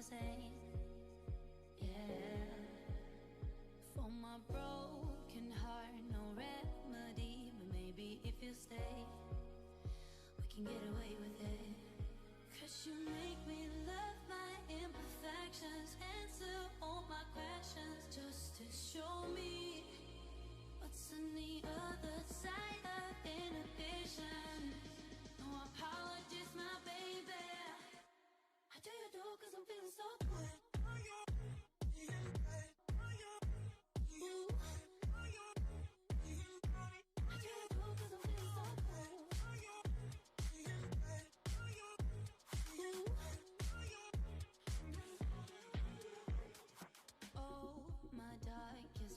the same. Yeah. For my broken heart, no remedy, but maybe if you stay, we can get away with it. 'Cause you make me love my imperfections, answer all my questions, just to show me what's on the other side of inhibition. No apologies, my baby. How do you do? 'Cause I'm feeling so good.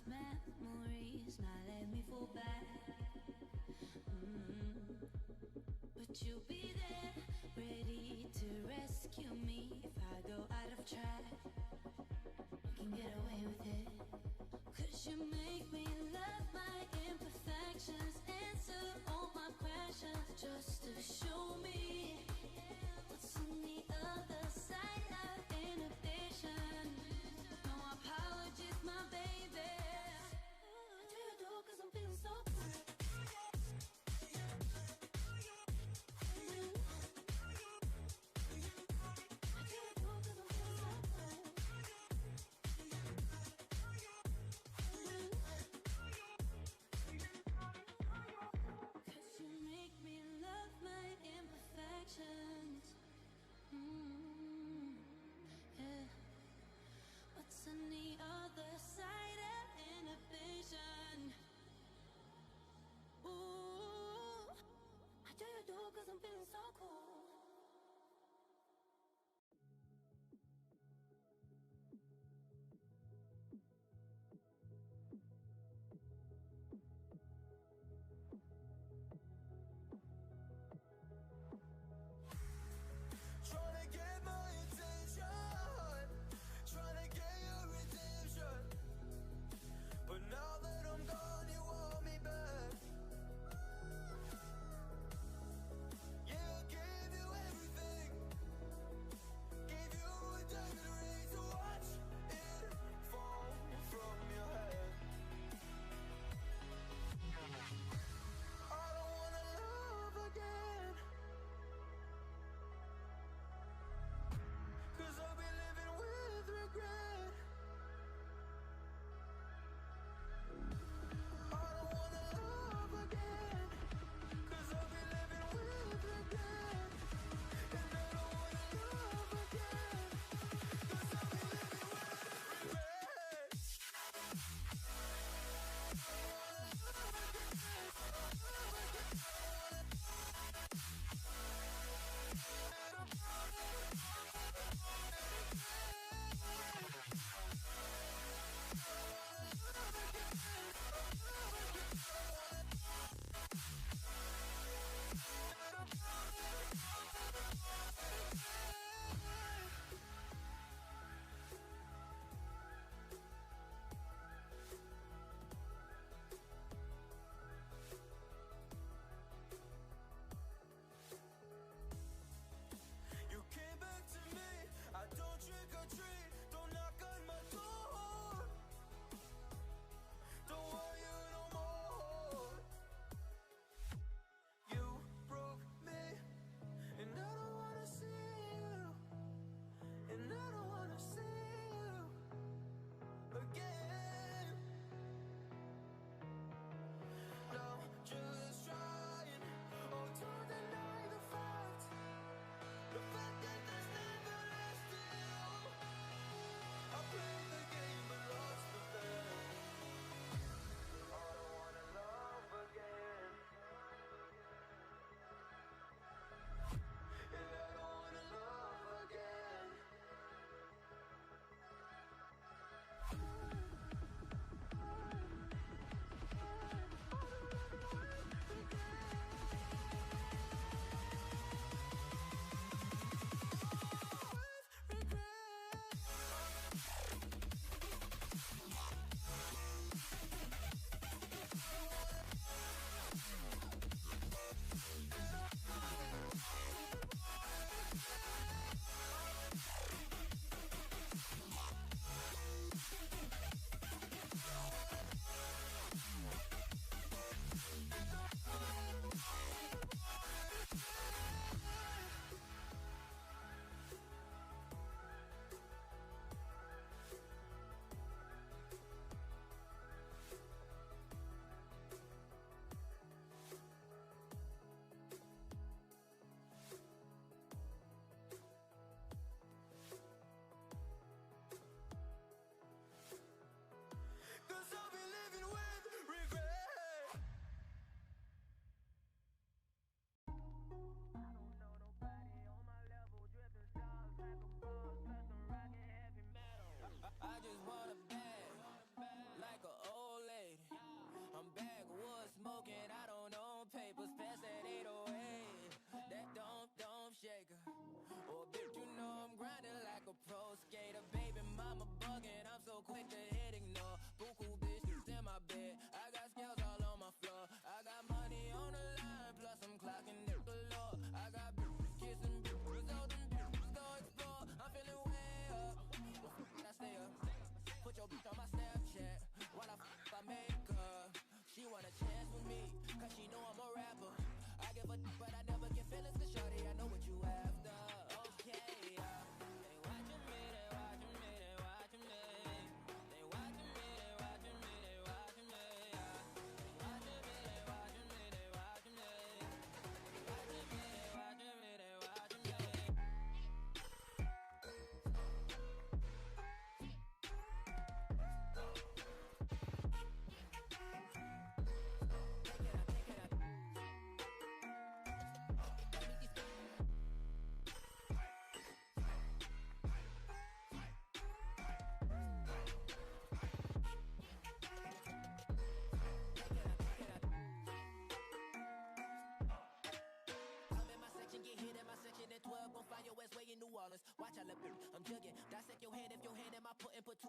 Memories now let me fall back. But you'll be there, ready to rescue me if I go out of track. You can get away with it. 'Cause you make me love my imperfections, answer all my questions, just to show me what's on the other side of inhibition. No apologies, my baby. Cause you make me love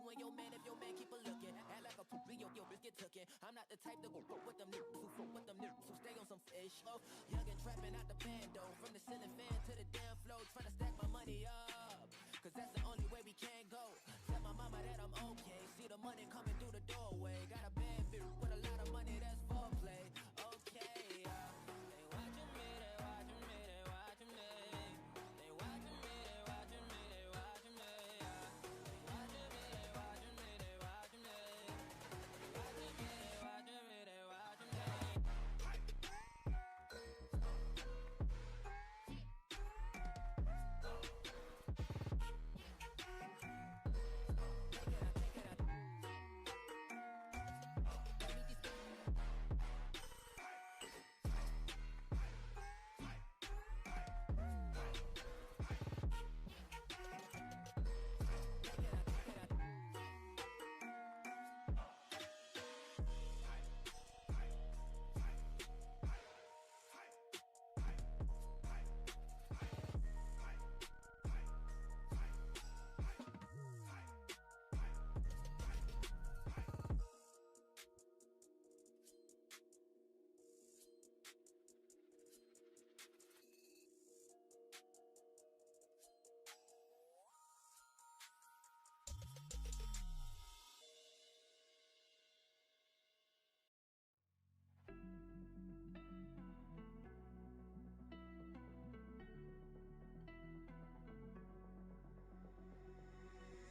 you and your man if your man keep a looking. Act like a poop, yo, bitch get tookin'. I'm not the type to go fuck with them niggas who fuck with them niggas who stay on some fish. Oh, young and trapping out the bando. From the ceiling fan to the damn floor, trying to stack my money up. Cause that's the only way we can go. Tell my mama that I'm okay. See the money coming through the doorway. Got a bad bitch with a lot of money, that's foreplay. Okay, they watching me, they watching me, they watching me. They watching me, they watching me, they watching me. They watching me, they watching me, they watching me. They watching me, they watching me, they watching me.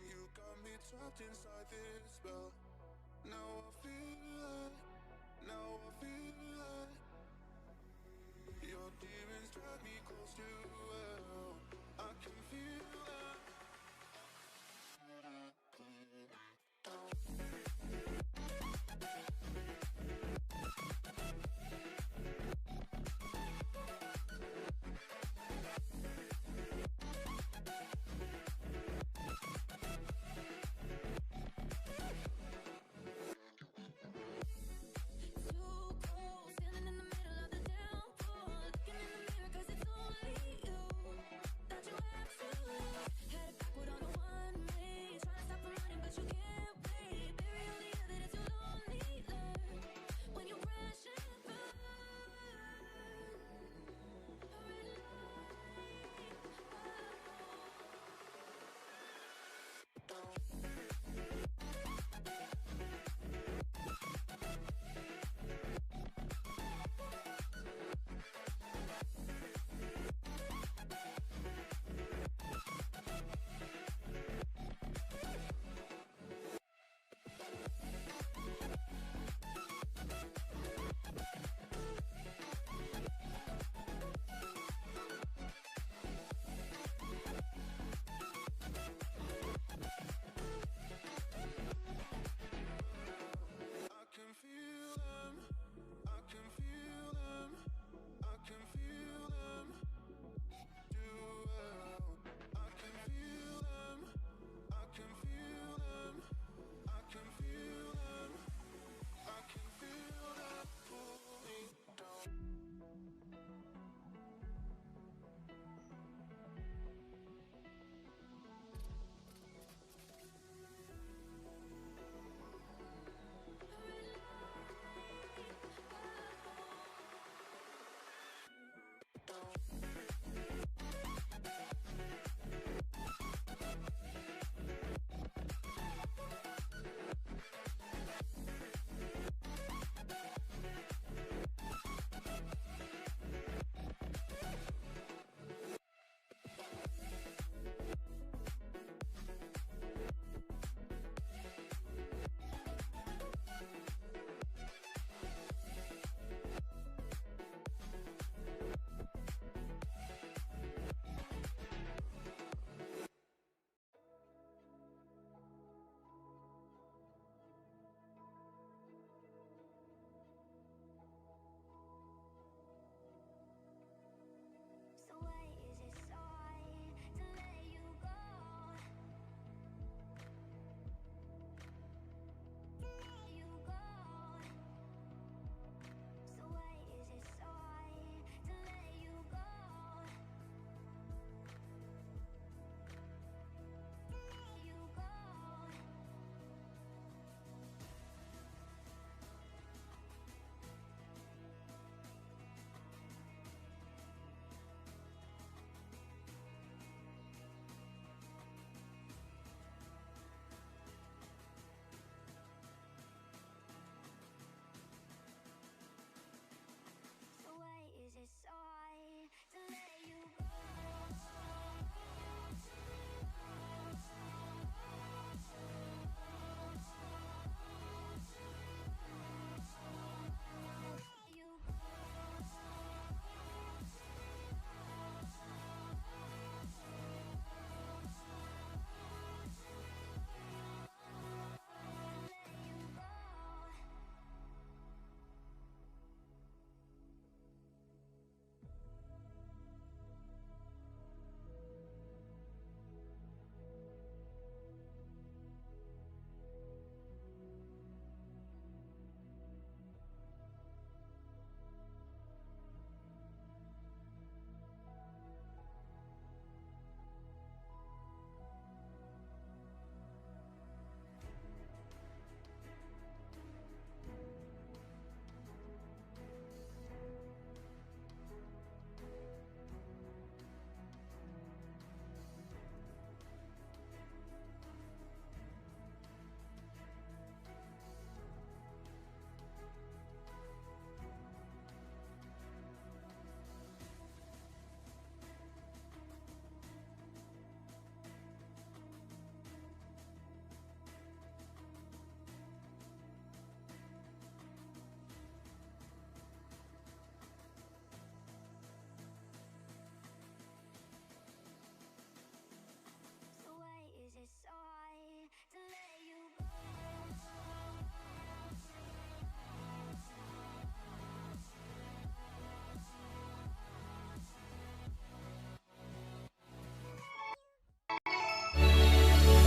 You got me trapped inside this spell. Now I feel like your demons drag me close to hell. I can feel that. Too cold, standing in the middle of the downpour, looking in the mirror 'cause it's only you.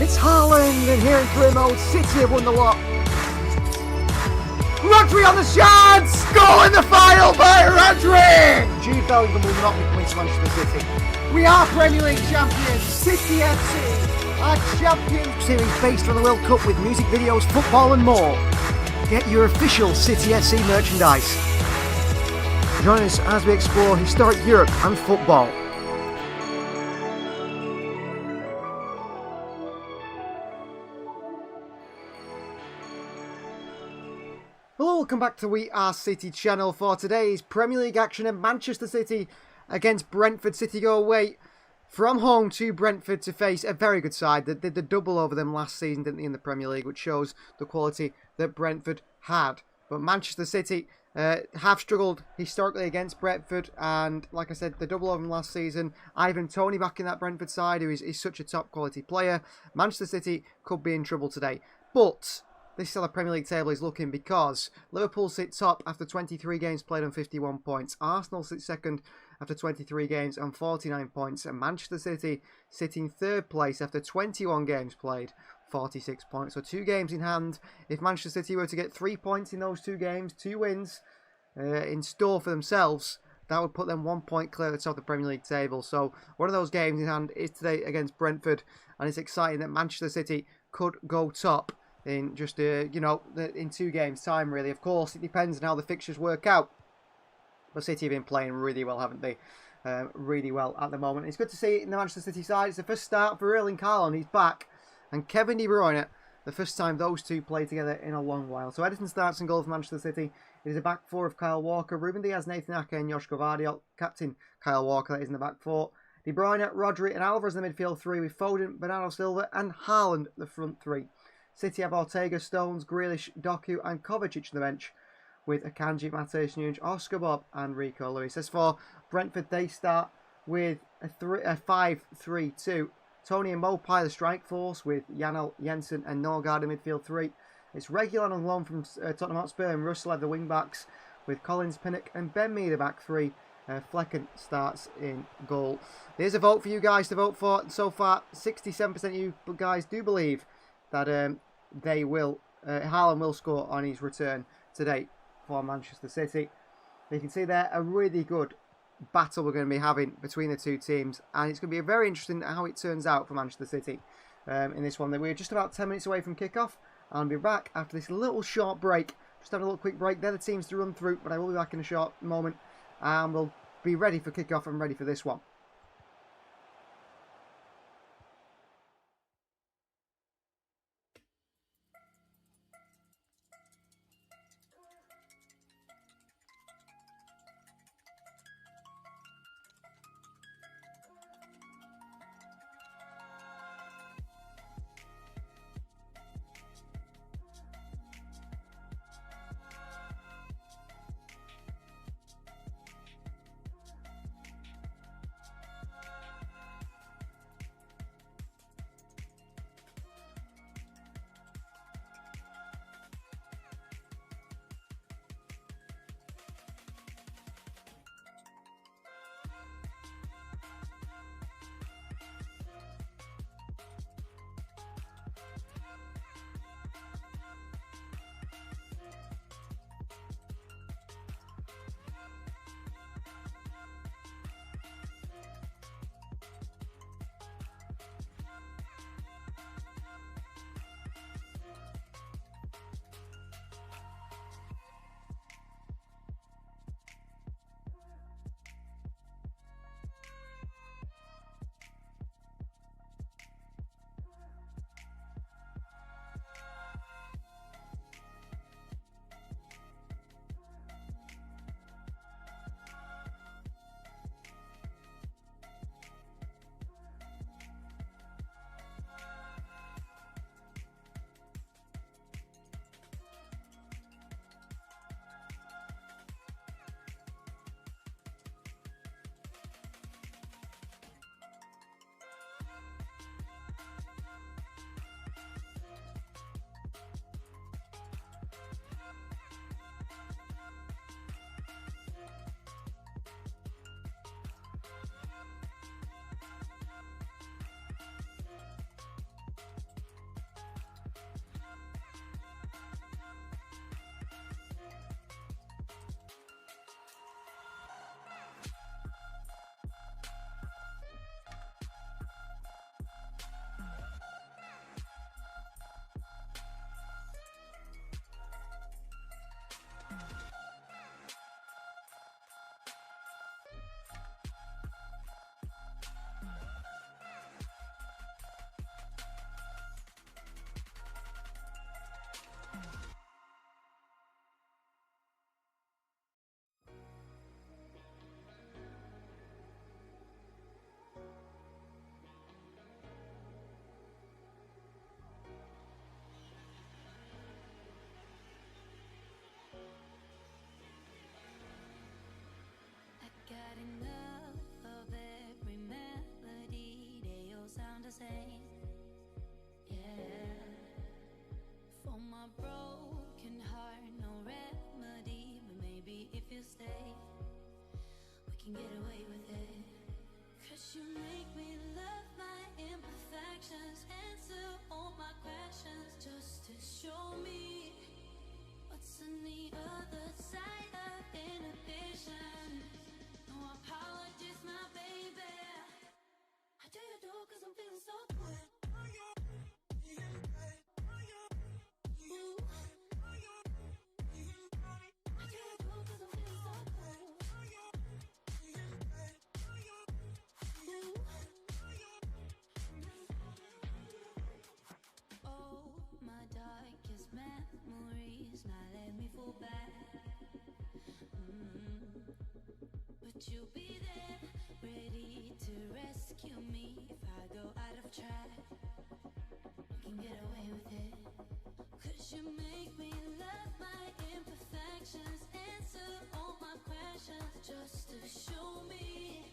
It's Haaland, and here in career mode, City have won the lot. Rodri on the chance! Goal in the final by Rodri! Jude Bellingham will not be coming to Manchester City. We are Premier League champions, City FC, our champions. Series based on the World Cup with music videos, football and more. Get your official City FC merchandise. Join us as we explore historic Europe and football. Hello, welcome back to We Are City channel for today's Premier League action in Manchester City against Brentford. City go away from home to Brentford to face a very good side that did the double over them last season, didn't they, in the Premier League, which shows the quality that Brentford had. But Manchester City have struggled historically against Brentford, and like I said, the double over them last season. Toney back in that Brentford side, who is such a top quality player. Manchester City could be in trouble today. But this is how the Premier League table is looking, because Liverpool sit top after 23 games played on 51 points. Arsenal sit second after 23 games on 49 points. And Manchester City sitting third place after 21 games played, 46 points. So 2 games in hand. If Manchester City were to get 3 points in those 2 games, 2 wins in store for themselves, that would put them 1 point clear at the top of the Premier League table. So one of those games in hand is today against Brentford. And it's exciting that Manchester City could go top in just, in 2 games' time, really. Of course, it depends on how the fixtures work out. But City have been playing really well, haven't they? Really well at the moment. It's good to see it in the Manchester City side. It's the first start for Erling Haaland. He's back. And Kevin De Bruyne, the first time those two play together in a long while. So Edison starts in goal for Manchester City. It is a back four of Kyle Walker, Ruben Diaz, Nathan Ake and Joshua Gvardiol. Captain Kyle Walker, that is in the back four. De Bruyne, Rodri and Alvarez in the midfield 3 with Foden, Bernardo Silva and Haaland the front 3. City have Ortega, Stones, Grealish, Doku and Kovacic on the bench, with Akanji, Mateus Nunes, Oscar Bob and Rico Lewis. As for Brentford, they start with a 5-3-2. Toney and Mopai the strike force, with Janel, Jensen and Norgard in midfield 3. It's Reguilon on loan from Tottenham Hotspur and Russell have the wing backs, with Collins, Pinnock and Ben Mee the back 3. Flecken starts in goal. There's a vote for you guys to vote for. So far, 67% of you guys do believe that Haaland will score on his return today for Manchester City. You can see there a really good battle we're going to be having between the two teams, and it's going to be very interesting how it turns out for Manchester City in this one. We're just about 10 minutes away from kickoff, and I'll be back after this little short break. Just having a little quick break. They're the teams to run through, but I will be back in a short moment, and we'll be ready for kickoff and ready for this one. the same. Yeah. For my broken heart, no remedy. But maybe if you stay, we can get away with it. 'Cause you make me love my imperfections, answer all my questions, just to show me what's on the other side of inhibition. No apologies, my baby. I do you do 'cause I'm feeling so good. Ooh. I do you do 'cause I'm feeling so good. Oh, my darkest memories, now let me fall back. But you'll be there, ready to rescue me if I go out of track. We can get away with it. 'Cause you make me love my imperfections, answer all my questions, just to show me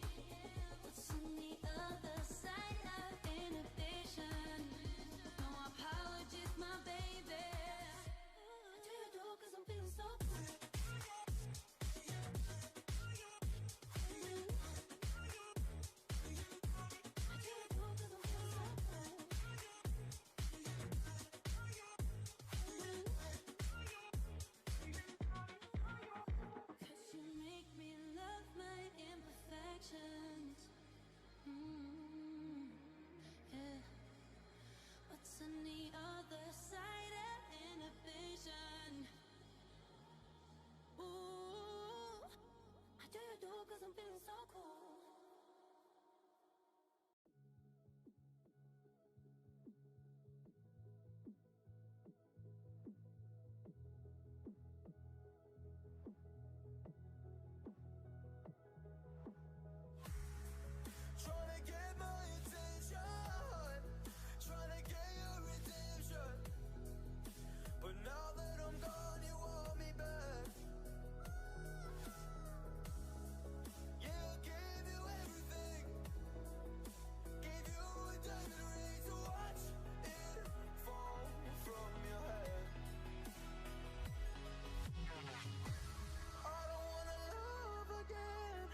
what's on the other side of inhibition. No apologies, my baby. I do you do 'cause I'm feeling so good. Yeah. What's on the other side of inhibition? Ooh, I do you do 'cause I'm feeling so cool. Tryna get my attention, tryna get your redemption. But now that I'm gone, you want me back. Yeah, I gave you everything, gave you a diamond ring to watch it fall from your head. I don't wanna love again,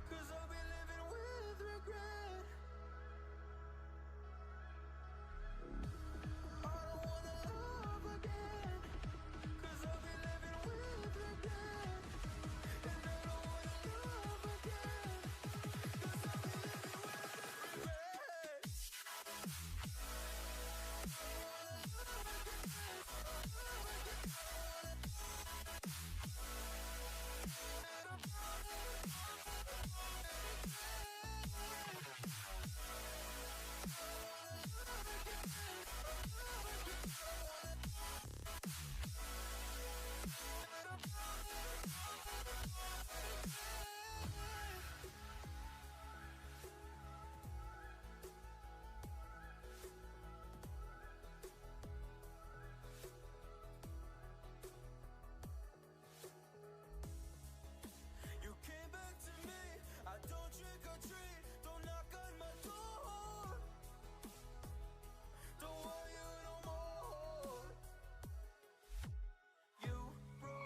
'cause I'll be living with regret. I don't wanna love again, 'cause I'll be living with regret. And I don't wanna love again, 'cause I'll be living with regret. You came back to me, I don't trick or treat, don't knock on my door, don't want you no more. You broke.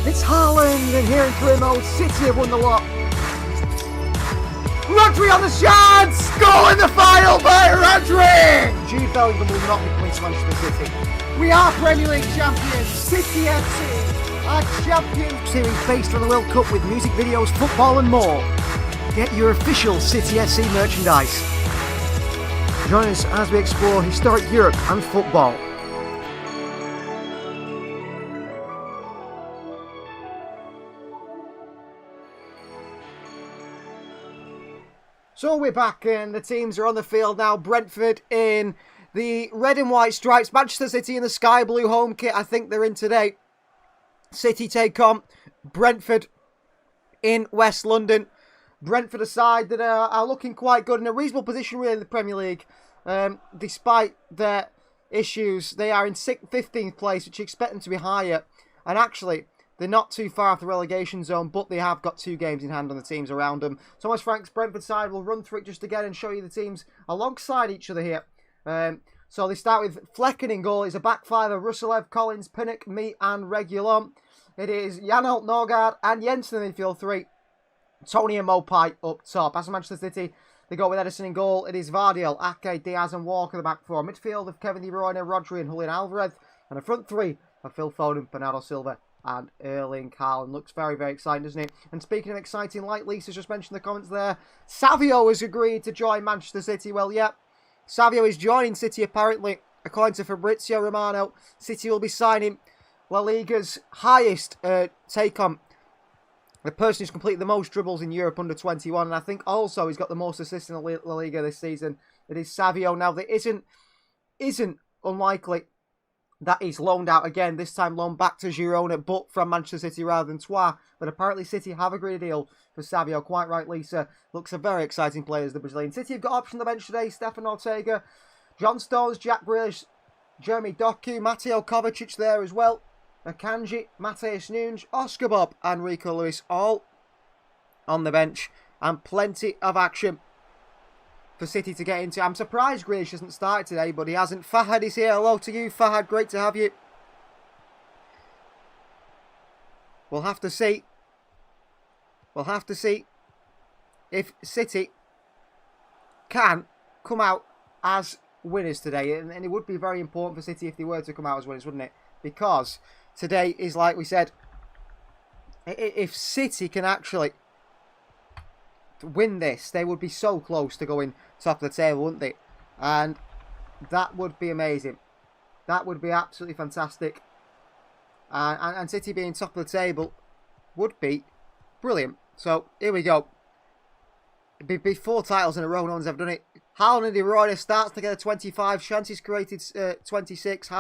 It's Haaland, and here in career mode, City have won the lot. Rodri on the chance! Goal in the final by Rodri! Jude Bellingham will not be coming to Manchester City. We are Premier League champions, City FC, our champions. Series based on the World Cup with music videos, football and more. Get your official City FC merchandise. Join us as we explore historic Europe and football. So we're back and the teams are on the field now. Brentford in the red and white stripes. Manchester City in the sky blue home kit. I think they're in today. City take on Brentford in West London. Brentford a side that are looking quite good in a reasonable position really in the Premier League. Despite their issues, they are in 15th place, which you expect them to be higher. And actually, They're not too far off the relegation zone, but they have got 2 games in hand on the teams around them. Thomas Frank's Brentford side will run through it just again and show you the teams alongside each other here. So they start with Flecken in goal. It's a back five of Ruselev, Collins, Pinnock, Mee and Reguilon. It is Janelt, Norgard and Jensen in midfield 3. Toney and Mopai up top. As for Manchester City, they go with Edison in goal. It is Vardiel, Ake, Diaz and Walker the back 4. Midfield of Kevin De Bruyne, Rodri and Julian Alvarez. And a front 3 of Phil Foden, Bernardo Silva and Erling Haaland. Looks very, very exciting, doesn't it? And speaking of exciting, like Lisa's just mentioned in the comments there, Savio has agreed to join Manchester City. Well, yeah, Savio is joining City apparently. According to Fabrizio Romano, City will be signing La Liga's highest take on the person who's completed the most dribbles in Europe under 21. And I think also he's got the most assists in the La Liga this season. It is Savio. Now, there isn't unlikely that he's loaned out again, this time loaned back to Girona, but from Manchester City rather than Troyes. But apparently City have agreed a deal for Savio. Quite right, Lisa. Looks a very exciting player as the Brazilian. City have got options on the bench today. Stefan Ortega, John Stones, Jack Grealish, Jeremy Doku, Mateo Kovacic there as well. Akanji, Mateus Nunes, Oscar Bob and Rico Lewis all on the bench. And plenty of action for City to get into. I'm surprised Grealish hasn't started today, but he hasn't. Fahad is here. Hello to you, Fahad. Great to have you. We'll have to see. We'll have to see if City can come out as winners today. And it would be very important for City if they were to come out as winners, wouldn't it? Because today is, like we said, if City can actually win this, they would be so close to going top of the table, wouldn't they? And that would be amazing. That would be absolutely fantastic. And City being top of the table would be brilliant. So here we go. It'd be 4 titles in a row. No one's ever done it. Haaland and De Bruyne starts together 25. Chances created 26.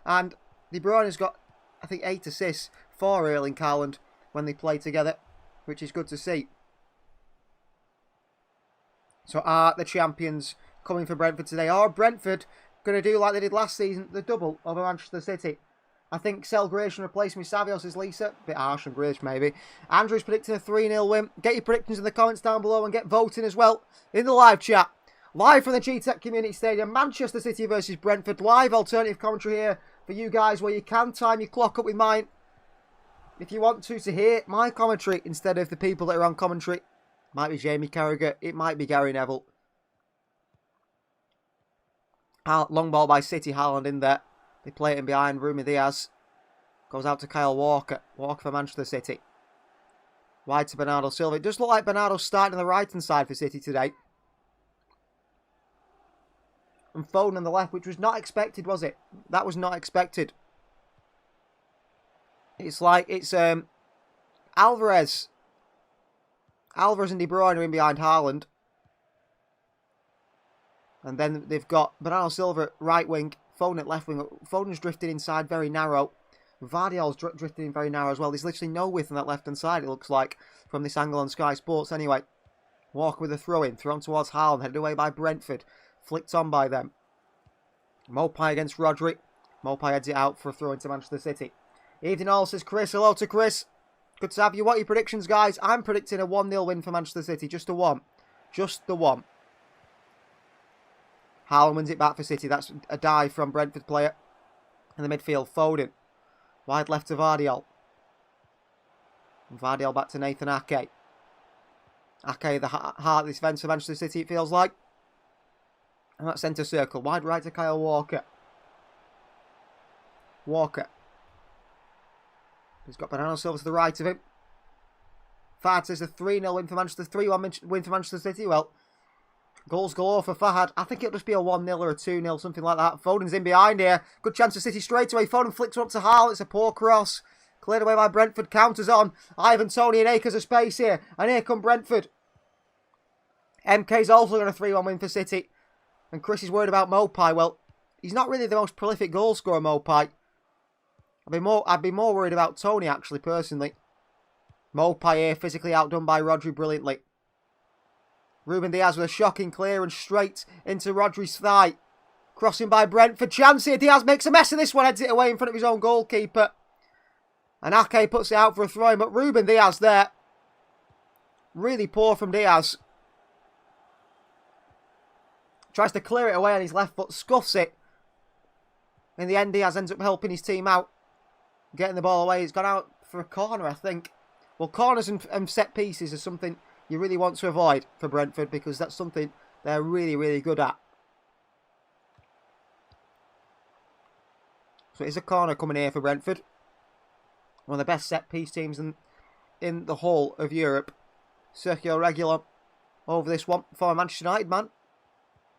And De Bruyne's got, I think, 8 assists for Erling Haaland when they play together, which is good to see. So are the champions coming for Brentford today? Are Brentford going to do like they did last season, the double over Manchester City? I think sell Grealish and replace him with Savio, says Lisa. Bit harsh on Grealish, maybe. Andrew's predicting a 3-0 win. Get your predictions in the comments down below and get voting as well in the live chat. Live from the G-Tech Community Stadium, Manchester City versus Brentford. Live alternative commentary here for you guys where you can time your clock up with mine. If you want to hear my commentary instead of the people that are on commentary. Might be Jamie Carragher. It might be Gary Neville. Long ball by City. Haaland in there. They play it in behind. Rumi Diaz. Goes out to Kyle Walker. Walker for Manchester City. Wide to Bernardo Silva. It does look like Bernardo's starting on the right-hand side for City today. And Foden on the left, which was not expected, was it? That was not expected. It's like it's Alvarez. Alvarez and De Bruyne are in behind Haaland. And then they've got Bernardo Silva at right wing, Foden at left wing. Foden's drifted inside very narrow. Vardiel's drifted in very narrow as well. There's literally no width on that left-hand side, it looks like, from this angle on Sky Sports. Anyway, Walker with a throw-in, thrown towards Haaland, headed away by Brentford. Flicked on by them. Mopai against Rodri. Mopai heads it out for a throw into Manchester City. Evening all, says Chris. Hello to Chris. Good to have you. What are your predictions, guys? I'm predicting a 1-0 win for Manchester City. Just a 1. Just the 1. Haaland wins it back for City. That's a dive from Brentford player. In the midfield, Foden. Wide left to Vardiel. And Vardiel back to Nathan Ake. Ake, the heart of this defence for Manchester City, it feels like. And that centre circle. Wide right to Kyle Walker. Walker. He's got Bernardo Silva to the right of him. Fahad says a 3-0 win for Manchester, 3-1 win for Manchester City. Well, goals galore for Fahad. I think it'll just be a 1-0 or a 2-0, something like that. Foden's in behind here. Good chance for City straight away. Foden flicks up to Haaland. It's a poor cross. Cleared away by Brentford. Counters on. Ivan Toney and acres of space here. And here come Brentford. MK's also got a 3-1 win for City. And Chris is worried about Mopai. Well, he's not really the most prolific goal scorer, Mopai. I'd be more worried about Toney, actually, personally. Mopai here, physically outdone by Rodri brilliantly. Ruben Diaz with a shocking clearance straight into Rodri's thigh. Crossing by Brentford. Chance here. Diaz makes a mess of this one. Heads it away in front of his own goalkeeper. And Ake puts it out for a throw, but Ruben Diaz there. Really poor from Diaz. Tries to clear it away on his left foot, scuffs it. In the end, Diaz ends up helping his team out. Getting the ball away. It's gone out for a corner, I think. Well, corners and set pieces are something you really want to avoid for Brentford, because that's something they're really, really good at. So it's a corner coming here for Brentford. One of the best set piece teams in the whole of Europe. Sergio Reguilon over this one. Former Manchester United man.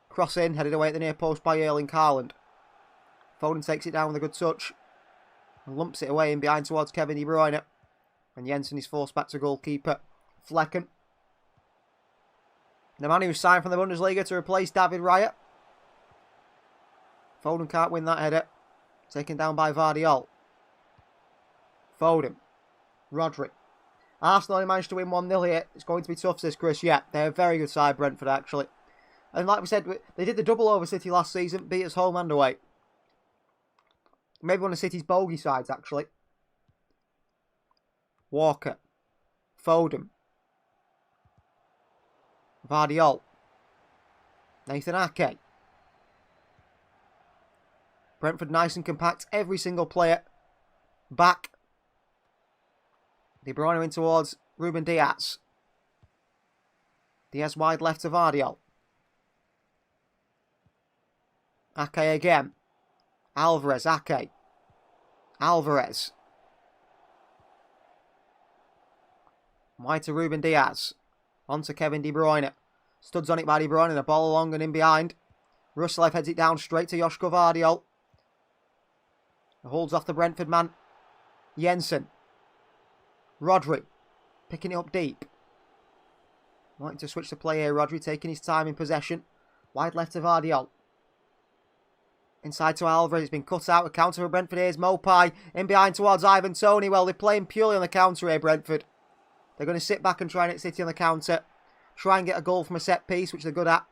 Cross in, headed away at the near post by Erling Haaland. Foden takes it down with a good touch. And lumps it away in behind towards Kevin De Bruyne. And Jensen is forced back to goalkeeper Flecken. The man who signed from the Bundesliga to replace David Raya. Foden can't win that header. Taken down by Vardiol. Foden. Rodri. Arsenal only managed to win 1-0 here. It's going to be tough, says Chris. Yeah, they're a very good side, Brentford, actually. And like we said, they did the double over City last season. Beat us home and away. Maybe one of City's bogey sides, actually. Walker. Foden. Vardiol. Nathan Ake. Brentford nice and compact. Every single player back. De Bruyne in towards Ruben Diaz. Diaz wide left to Vardiol. Ake again. Alvarez, Ake. Alvarez. Wide to Ruben Diaz. On to Kevin De Bruyne. Studs on it by De Bruyne. The ball along and in behind. Ruslev heads it down straight to Joško Vardiol. Holds off the Brentford man. Jensen. Rodri. Picking it up deep. Wanting to switch the play here. Rodri taking his time in possession. Wide left to Vardiol. Inside to Alvarez. It's been cut out. A counter for Brentford. Here's Mopai. In behind towards Ivan Toney. Well, they're playing purely on the counter here, Brentford. They're going to sit back and try and hit City on the counter. Try and get a goal from a set piece, which they're good at.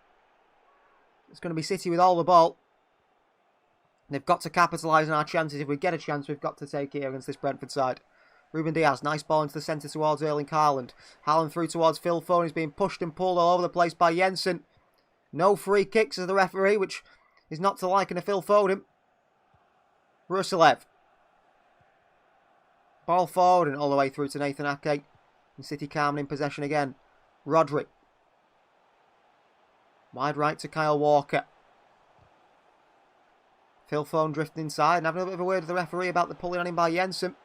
It's going to be City with all the ball. They've got to capitalise on our chances. If we get a chance, we've got to take it against this Brentford side. Ruben Diaz, nice ball into the centre towards Erling Haaland. Haaland through towards Phil Foden. He's being pushed and pulled all over the place by Jensen. No free kicks as the referee, which is not to liking of Phil Foden. Ruslev. Ball forward and all the way through to Nathan Ake. And City calming in possession again. Rodri. Wide right to Kyle Walker. Phil Foden drifting inside and having a bit of a word with the referee about the pulling on him by Jensen.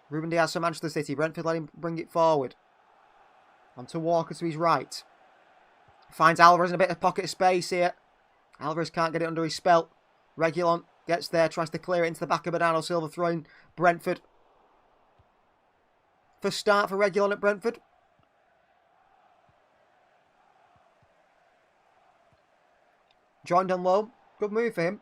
Ruben Diaz for Manchester City. Brentford let him bring it forward. On to Walker to his right. Finds Alvarez in a bit of pocket space here. Alvarez can't get it under his spell. Reguilon gets there, tries to clear it into the back of Bernardo Silva, throwing Brentford. First start for Reguilon at Brentford. Joined on loan. Good move for him.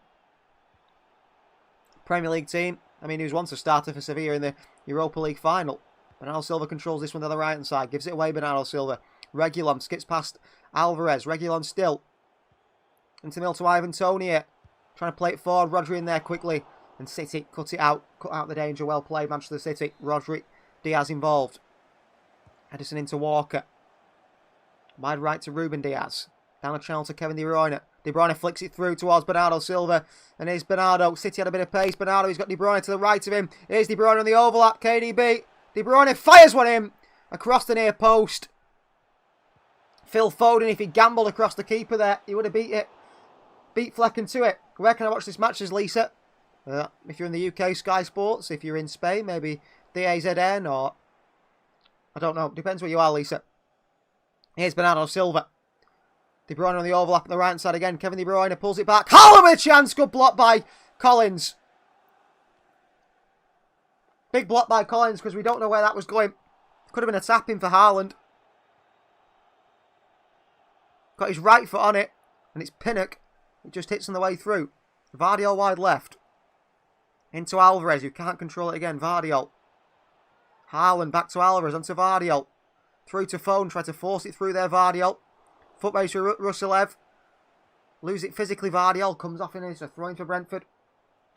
Premier League team. I mean, he was once a starter for Sevilla in the Europa League final. Bernardo Silva controls this one to the right hand side. Gives it away, Bernardo Silva. Reguilon skips past Alvarez. Reguilon still. Into middle to Ivan Toney here. Trying to play it forward. Rodri in there quickly. And City cut it out. Cut out the danger. Well played, Manchester City. Rodri. Diaz involved. Edison into Walker. Wide right to Ruben Diaz. Down the channel to Kevin De Bruyne. De Bruyne flicks it through towards Bernardo Silva. And here's Bernardo. City had a bit of pace. Bernardo, he's got De Bruyne to the right of him. Here's De Bruyne on the overlap. KDB. De Bruyne fires one in. Across the near post. Phil Foden, if he gambled across the keeper there, he would have beat it. Beat Flecken to it. Where can I watch this match, says Lisa? If you're in the UK, Sky Sports. If you're in Spain, maybe DAZN or... I don't know. Depends where you are, Lisa. Here's Bernardo Silva. De Bruyne on the overlap on the right side again. Kevin De Bruyne pulls it back. Haaland with a chance. Good block by Collins. Big block by Collins because we don't know where that was going. Could have been a tap-in for Haaland. Got his right foot on it. And it's Pinnock. It just hits on the way through. Vardiol wide left. Into Alvarez, who can't control it again. Vardiol. Haaland back to Alvarez. Onto Vardiol. Through to Foden. Try to force it through there, Vardiol. Foot race for Ruslev. Lose it physically, Vardiol. Comes off in. It's a throw-in for Brentford.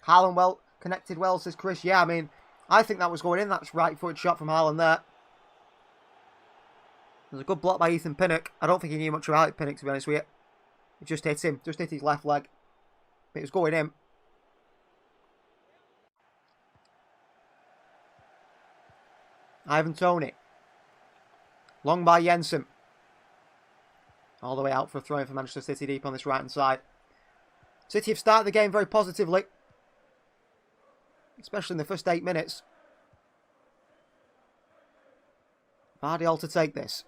Haaland well connected well, says Chris. Yeah, I mean, I think that was going in. That's right-footed shot from Haaland there. There's a good block by Ethan Pinnock. I don't think he knew much about it, Pinnock, to be honest with you. It just hit him. Just hit his left leg. But it was going in. Ivan Toney. Long by Jensen. All the way out for a throw-in for Manchester City deep on this right-hand side. City have started the game very positively. Especially in the first 8 minutes. Vardiol to take this.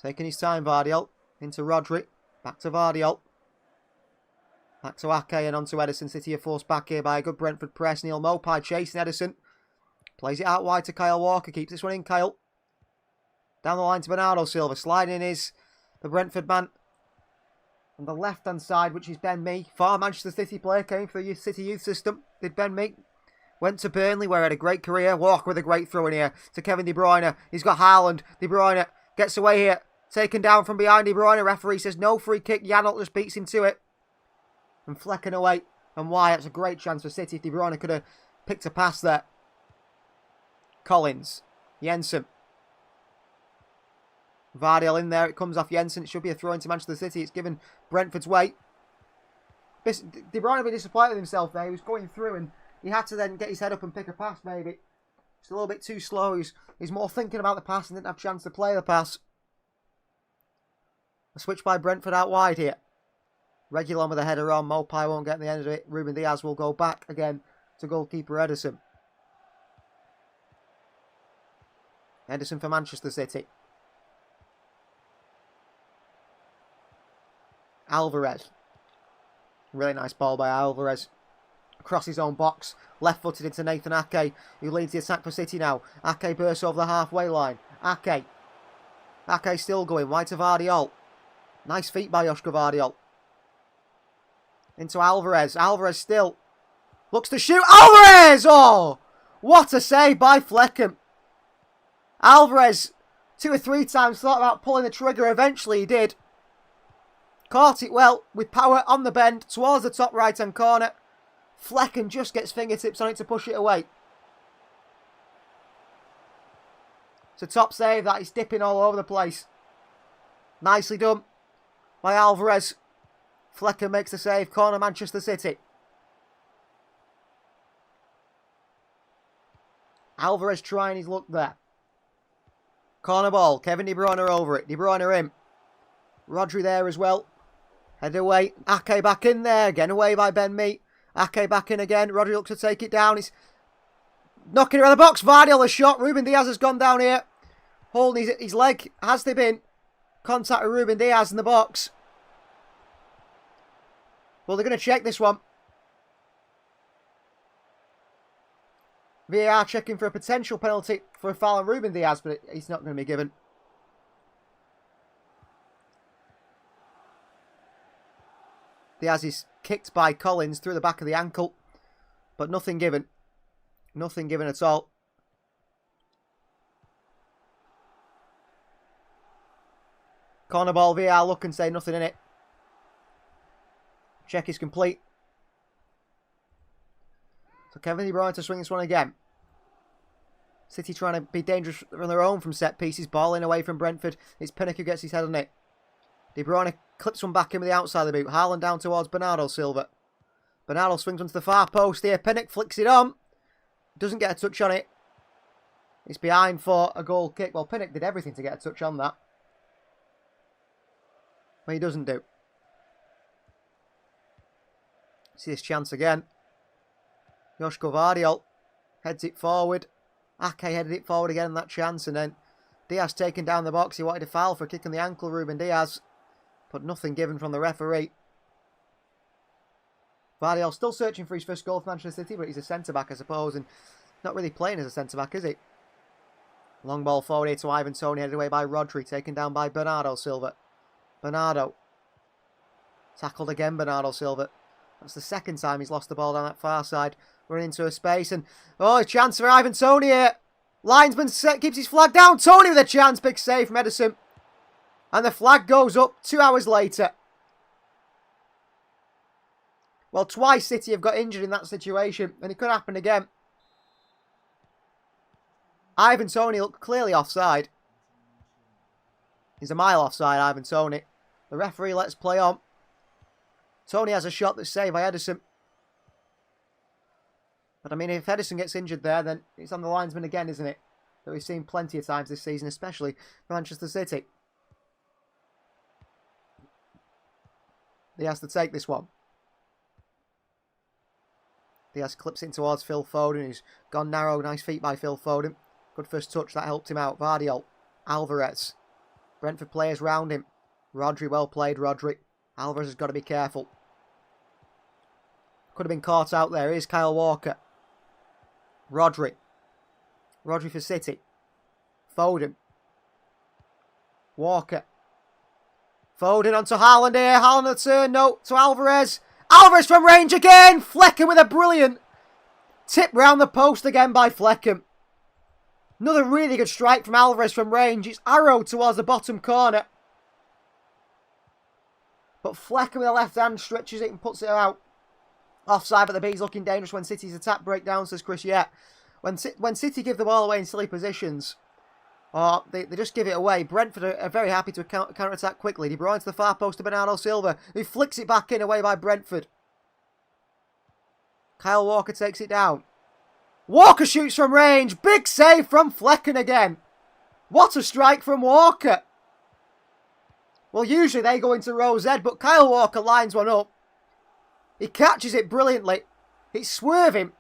Taking his time, Vardiol. Into Rodri. Back to Vardiol. Back to Ake and on to Edison. City are forced back here by a good Brentford press. Neil Mopai chasing Edison. Plays it out wide to Kyle Walker. Keeps this one in, Kyle. Down the line to Bernardo Silva. Sliding is the Brentford man. On the left-hand side, which is Ben Mee. Former Manchester City player. Came for the City youth system. Did Ben Mee. Went to Burnley where he had a great career. Walker with a great throw in here to Kevin De Bruyne. He's got Haaland. De Bruyne gets away here. Taken down from behind De Bruyne. Referee says no free kick. Janelt just beats him to it. And Flecken away. And why? That's a great chance for City. If De Bruyne could have picked a pass there. Collins. Jensen. Vardiol in there. It comes off Jensen. It should be a throw into Manchester City. It's given Brentford's way. De Bruyne a bit disappointed with himself there. He was going through and he had to then get his head up and pick a pass maybe. It's a little bit too slow. He's more thinking about the pass and didn't have a chance to play the pass. A switch by Brentford out wide here. Regulon with a header on. Mopai won't get the end of it. Ruben Diaz will go back again to goalkeeper Edison. Edison for Manchester City. Alvarez. Really nice ball by Alvarez. Across his own box. Left-footed into Nathan Ake, who leads the attack for City now. Ake bursts over the halfway line. Ake. Ake still going. Wide to Vardiol. Nice feet by Joshka Vardiol. Into Alvarez. Alvarez still looks to shoot. Alvarez! Oh! What a save by Flecken. Alvarez 2 or 3 times thought about pulling the trigger. Eventually he did. Caught it well with power on the bend towards the top right-hand corner. Flecken just gets fingertips on it to push it away. It's a top save that. He's dipping all over the place. Nicely done by Alvarez. Flecken makes the save. Corner Manchester City. Alvarez trying his luck there. Corner ball. Kevin De Bruyne over it. De Bruyne in. Rodri there as well. Head away. Ake back in there. Again away by Ben Mee. Ake back in again. Rodri looks to take it down. He's knocking around the box. Vardiol a shot. Ruben Diaz has gone down here. Holding his leg. Has they been? Contact with Ruben Diaz in the box. Well, they're going to check this one. VAR checking for a potential penalty for a foul on Ruben Diaz, but it's not going to be given. Diaz is kicked by Collins through the back of the ankle, but nothing given. Nothing given at all. Corner ball, VAR look and say nothing in it. Check is complete. So Kevin De Bruyne to swing this one again. City trying to be dangerous on their own from set pieces. Ball in away from Brentford. It's Pinnock who gets his head on it. De Bruyne clips one back in with the outside of the boot. Haaland down towards Bernardo Silva. Bernardo swings onto the far post here. Pinnock flicks it on. Doesn't get a touch on it. It's behind for a goal kick. Well, Pinnock did everything to get a touch on that. But he doesn't do. See this chance again. Joshka Vardiol heads it forward. Ake headed it forward again in that chance. And then Diaz taken down the box. He wanted to foul for a kick on the ankle, Ruben Diaz. But nothing given from the referee. Vardiol still searching for his first goal for Manchester City, but he's a centre-back, I suppose. And not really playing as a centre-back, is he? Long ball forward here to Ivan Toney, headed away by Rodri. Taken down by Bernardo Silva. Bernardo. Tackled again, Bernardo Silva. That's the second time he's lost the ball down that far side. Running into a space and... oh, a chance for Ivan Toney here. Linesman keeps his flag down. Toney with a chance. Big save from Edison. And the flag goes up 2 hours later. Well, twice City have got injured in that situation, and it could happen again. Ivan Toney looked clearly offside. He's a mile offside, Ivan Toney. The referee lets play on. Toney has a shot that's saved by Ederson. But I mean, if Ederson gets injured there, then it's on the linesman again, isn't it? That we've seen plenty of times this season, especially for Manchester City. He has to take this one. Diaz clips it towards Phil Foden. He's gone narrow. Nice feet by Phil Foden. Good first touch. That helped him out. Vardiol. Alvarez. Brentford players round him. Rodri, well played, Rodri. Alvarez has got to be careful. Could have been caught out there. Here's Kyle Walker. Rodri. Rodri for City. Foden. Walker. Foden onto Haaland here. Haaland on the turn. No, to Alvarez. Alvarez from range again. Flecken with a brilliant tip round the post again by Flecken. Another really good strike from Alvarez from range. It's arrowed towards the bottom corner. But Flecken with the left hand stretches it and puts it out. Offside, but the Bees looking dangerous when City's attack breakdown, says Chris. Yeah. When City give the ball away in silly positions, or they just give it away, Brentford are very happy to counter-attack quickly. De Bruyne to the far post to Bernardo Silva, who flicks it back in, away by Brentford. Kyle Walker takes it down. Walker shoots from range. Big save from Flecken again. What a strike from Walker. Well, usually they go into row Z, but Kyle Walker lines one up. He catches it brilliantly. It's swerving.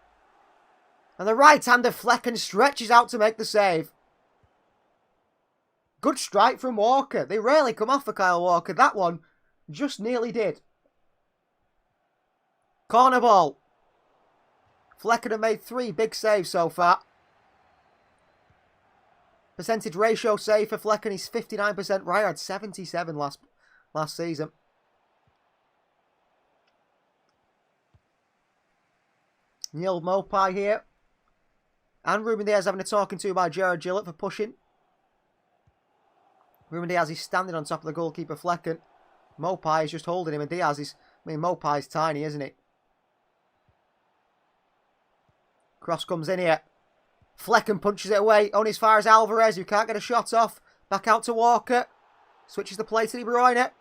And the right-hander Flecken stretches out to make the save. Good strike from Walker. They rarely come off for Kyle Walker. That one just nearly did. Corner ball. Flecken have made 3 big saves so far. Percentage ratio save for Flecken is 59%. Ryan had 77 last season. Neil Mopai here. And Ruben Diaz having a talking to by Gerard Gillett for pushing. Ruben Diaz is standing on top of the goalkeeper Flecken. Mopai is just holding him, and Diaz is... I mean, Mopai is tiny, isn't he? Cross comes in here. Flecken punches it away. Only as far as Alvarez, who can't get a shot off. Back out to Walker. Switches the play to De Bruyne.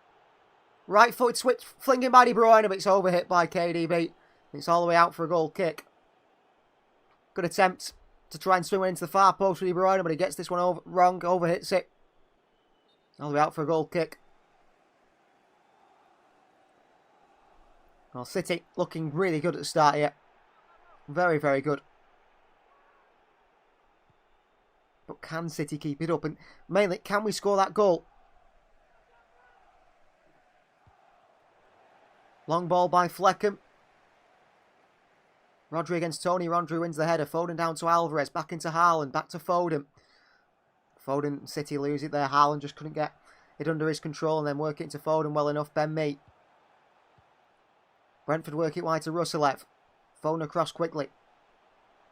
Right-footed switch, flinging by De Bruyne, but it's overhit by KDB. It's all the way out for a goal kick. Good attempt to try and swing one into the far post for De Bruyne, but he gets this one wrong, overhits it. All the way out for a goal kick. Well, City looking really good at the start here. Very, very good. But can City keep it up? And mainly, can we score that goal? Long ball by Flecken. Rodri against Toney. Rodri wins the header. Foden down to Alvarez. Back into Haaland. Back to Foden. Foden, City lose it there. Haaland just couldn't get it under his control and then work it into Foden well enough. Ben Mee. Brentford work it wide to Ruselev. Foden across quickly.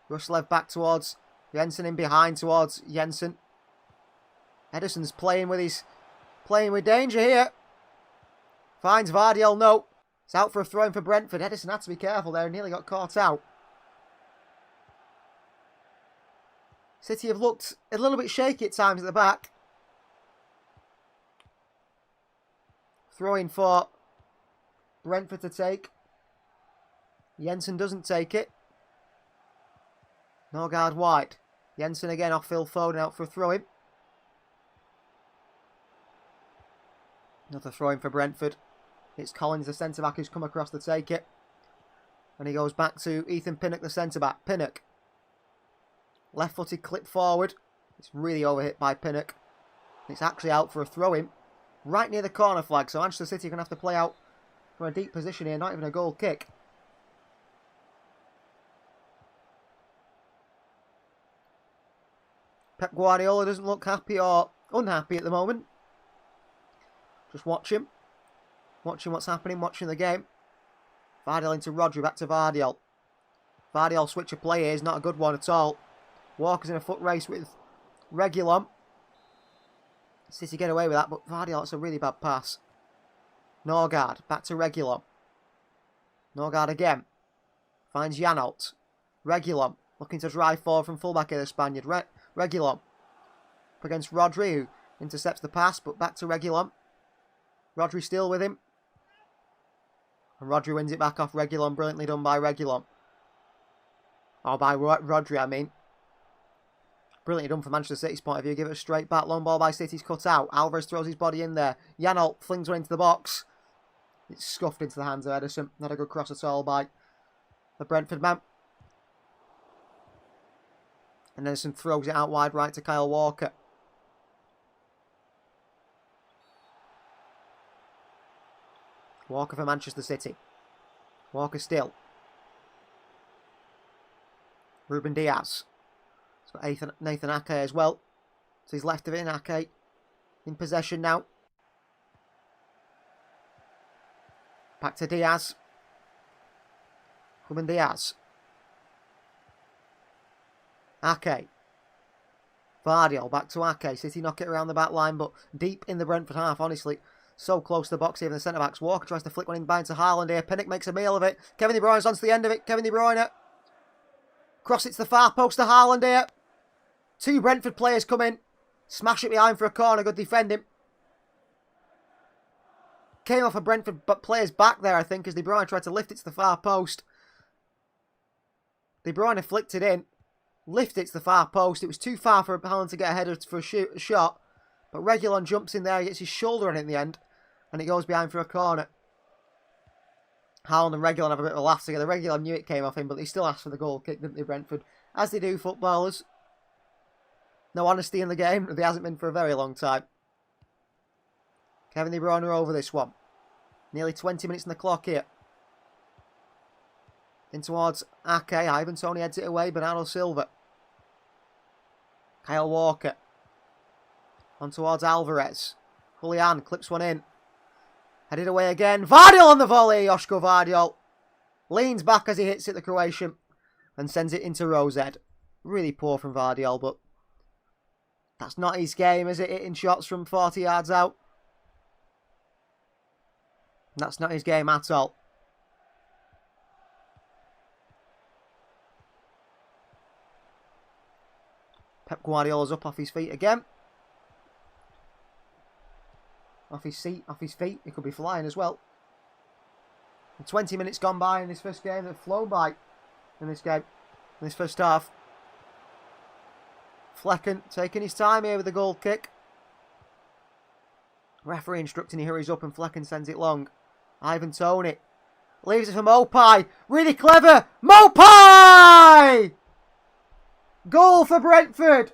Ruselev back towards Jensen, in behind towards Jensen. Ederson's playing with danger here. Finds Vardiol, no. It's out for a throw-in for Brentford. Ederson had to be careful there and nearly got caught out. City have looked a little bit shaky at times at the back. Throw-in for Brentford to take. Jensen doesn't take it. Norgard wide. Jensen again off Phil Foden, out for a throw-in. Another throw-in for Brentford. It's Collins, the centre-back, who's come across to take it. And he goes back to Ethan Pinnock, the centre-back. Pinnock. Left-footed clip forward. It's really overhit by Pinnock. It's actually out for a throw-in. Right near the corner flag. So Manchester City are going to have to play out from a deep position here. Not even a goal kick. Pep Guardiola doesn't look happy or unhappy at the moment. Just watch him. Watching what's happening, watching the game. Vardiol into Rodri, back to Vardiol. Vardiol switch of play here is not a good one at all. Walker's in a foot race with Reguilon. City get away with that, but Vardiol, it's a really bad pass. Norgard, back to Reguilon. Norgard again. Finds Janelt. Reguilon. Looking to drive forward from fullback here, the Spaniard. Reguilon. Up against Rodri, who intercepts the pass, but back to Reguilon. Rodri still with him. And Rodri wins it back off Reguilon. Brilliantly done by Reguilon. Or by Rodri, I mean. Brilliantly done from Manchester City's point of view. Give it a straight back. Long ball by City's cut out. Alvarez throws his body in there. Janelt flings one into the box. It's scuffed into the hands of Ederson. Not a good cross at all by the Brentford man. And Ederson throws it out wide right to Kyle Walker. Walker for Manchester City. Walker still. Ruben Diaz. He's got Nathan Ake as well. So he's left of it in Ake. In possession now. Back to Diaz. Ruben Diaz. Ake. Vardiol back to Ake. City knock it around the back line, but deep in the Brentford half, honestly. So close to the box here in the centre-backs. Walker tries to flick one in behind to Haaland here. Pinnock makes a meal of it. Kevin De Bruyne's onto the end of it. Kevin De Bruyne. Cross it to the far post to Haaland here. Two Brentford players come in. Smash it behind for a corner. Good defending. Came off a Brentford player's back there, I think, as De Bruyne tried to lift it to the far post. De Bruyne flicked it in. Lifted it to the far post. It was too far for Haaland to get ahead for a shot. But Reguilon jumps in there. He gets his shoulder on it in the end. And it goes behind for a corner. Haaland and Reguilon have a bit of a laugh together. Reguilon knew it came off him, but he still asked for the goal kick, didn't they, Brentford? As they do, footballers. No honesty in the game. There hasn't been for a very long time. Kevin De Bruyne are over this one. Nearly 20 minutes on the clock here. In towards Ake. Ivan Toney heads it away. Bernardo Silva. Kyle Walker. On towards Alvarez. Julian clips one in. Headed away again. Vardiol on the volley. Joško Vardiol leans back as he hits it, the Croatian, and sends it into Rosed. Really poor from Vardiol, but that's not his game, is it? Hitting shots from 40 yards out. That's not his game at all. Pep Guardiola's up off his feet again. Off his seat, off his feet. He could be flying as well. And 20 minutes gone by in this first game. They've flown by in this game. In this first half. Flecken taking his time here with the goal kick. Referee instructing he hurries up and Flecken sends it long. Ivan Toney. Leaves it for Mopai. Really clever. Mopai! Goal for Brentford.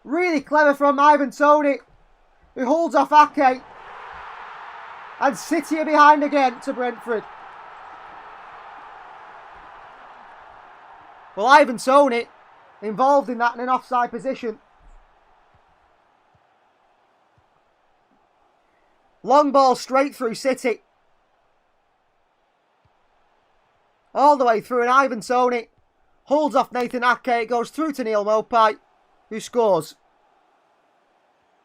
Really clever from Ivan Toney, who holds off Ake. And City are behind again to Brentford. Well, Ivan Toney involved in that in an offside position. Long ball straight through City. All the way through, and Ivan Toney holds off Nathan Ake. It goes through to Neal Mopai, who scores.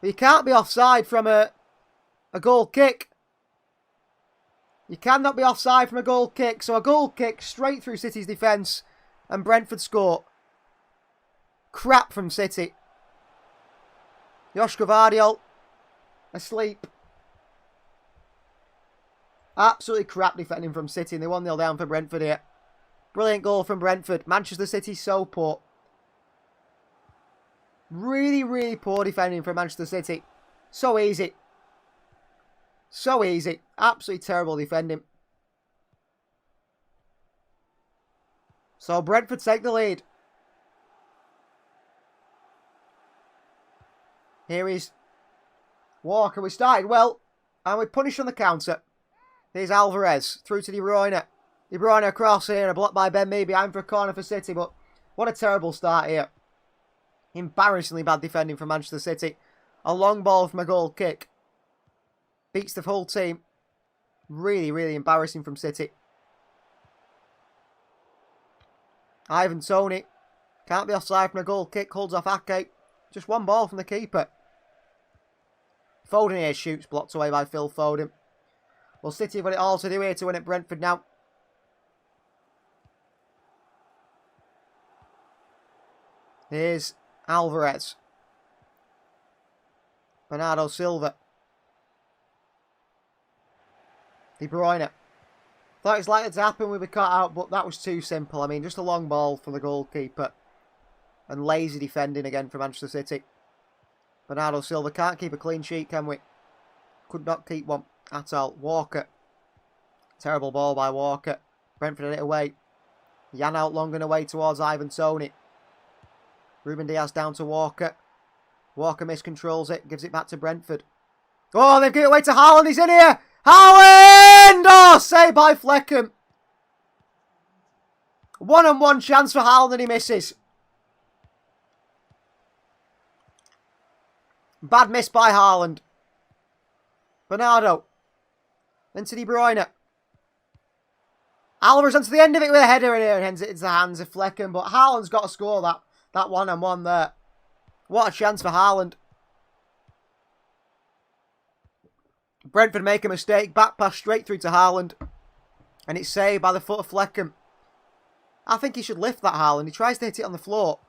But you can't be offside from a goal kick. You cannot be offside from a goal kick. So a goal kick straight through City's defence, and Brentford score. Crap from City. Joško Vardiol asleep. Absolutely crap defending from City, and they 1-0 down for Brentford here. Brilliant goal from Brentford. Manchester City so poor. Really, really poor defending from Manchester City. So easy. So easy. Absolutely terrible defending. So Brentford take the lead. Here is Walker. We started well, and we punished on the counter. Here's Alvarez through to De Bruyne. De Bruyne across here, and a block by Ben Mee behind for a corner for City, but what a terrible start here. Embarrassingly bad defending from Manchester City. A long ball from a goal kick. Beats the whole team. Really, really embarrassing from City. Ivan Toney. Can't be offside from a goal kick. Holds off Ake. Just one ball from the keeper. Foden here shoots. Blocked away by Phil Foden. Well, City have got it all to do here to win at Brentford now. Here's Alvarez. Bernardo Silva. De Bruyne. Thought it was likely to happen with a cut out, but that was too simple. I mean, just a long ball from the goalkeeper. And lazy defending again for Manchester City. Bernardo Silva can't keep a clean sheet, can we? Could not keep one at all. Walker. Terrible ball by Walker. Brentford had it away. Jan out long and away towards Ivan Toney. Ruben Diaz down to Walker. Walker miscontrols it. Gives it back to Brentford. Oh, they've given it away to Haaland. He's in here. Haaland! Oh, saved by Fleckham. One-on-one chance for Haaland and he misses. Bad miss by Haaland. Bernardo. Then to De Bruyne. Alvarez onto the end of it with a header in here and hands it into the hands of Fleckham. But Haaland's got to score that one-on-one there. What a chance for Haaland. Brentford make a mistake. Back pass straight through to Haaland. And it's saved by the foot of Fleckham. I think he should lift that Haaland. He tries to hit it on the floor.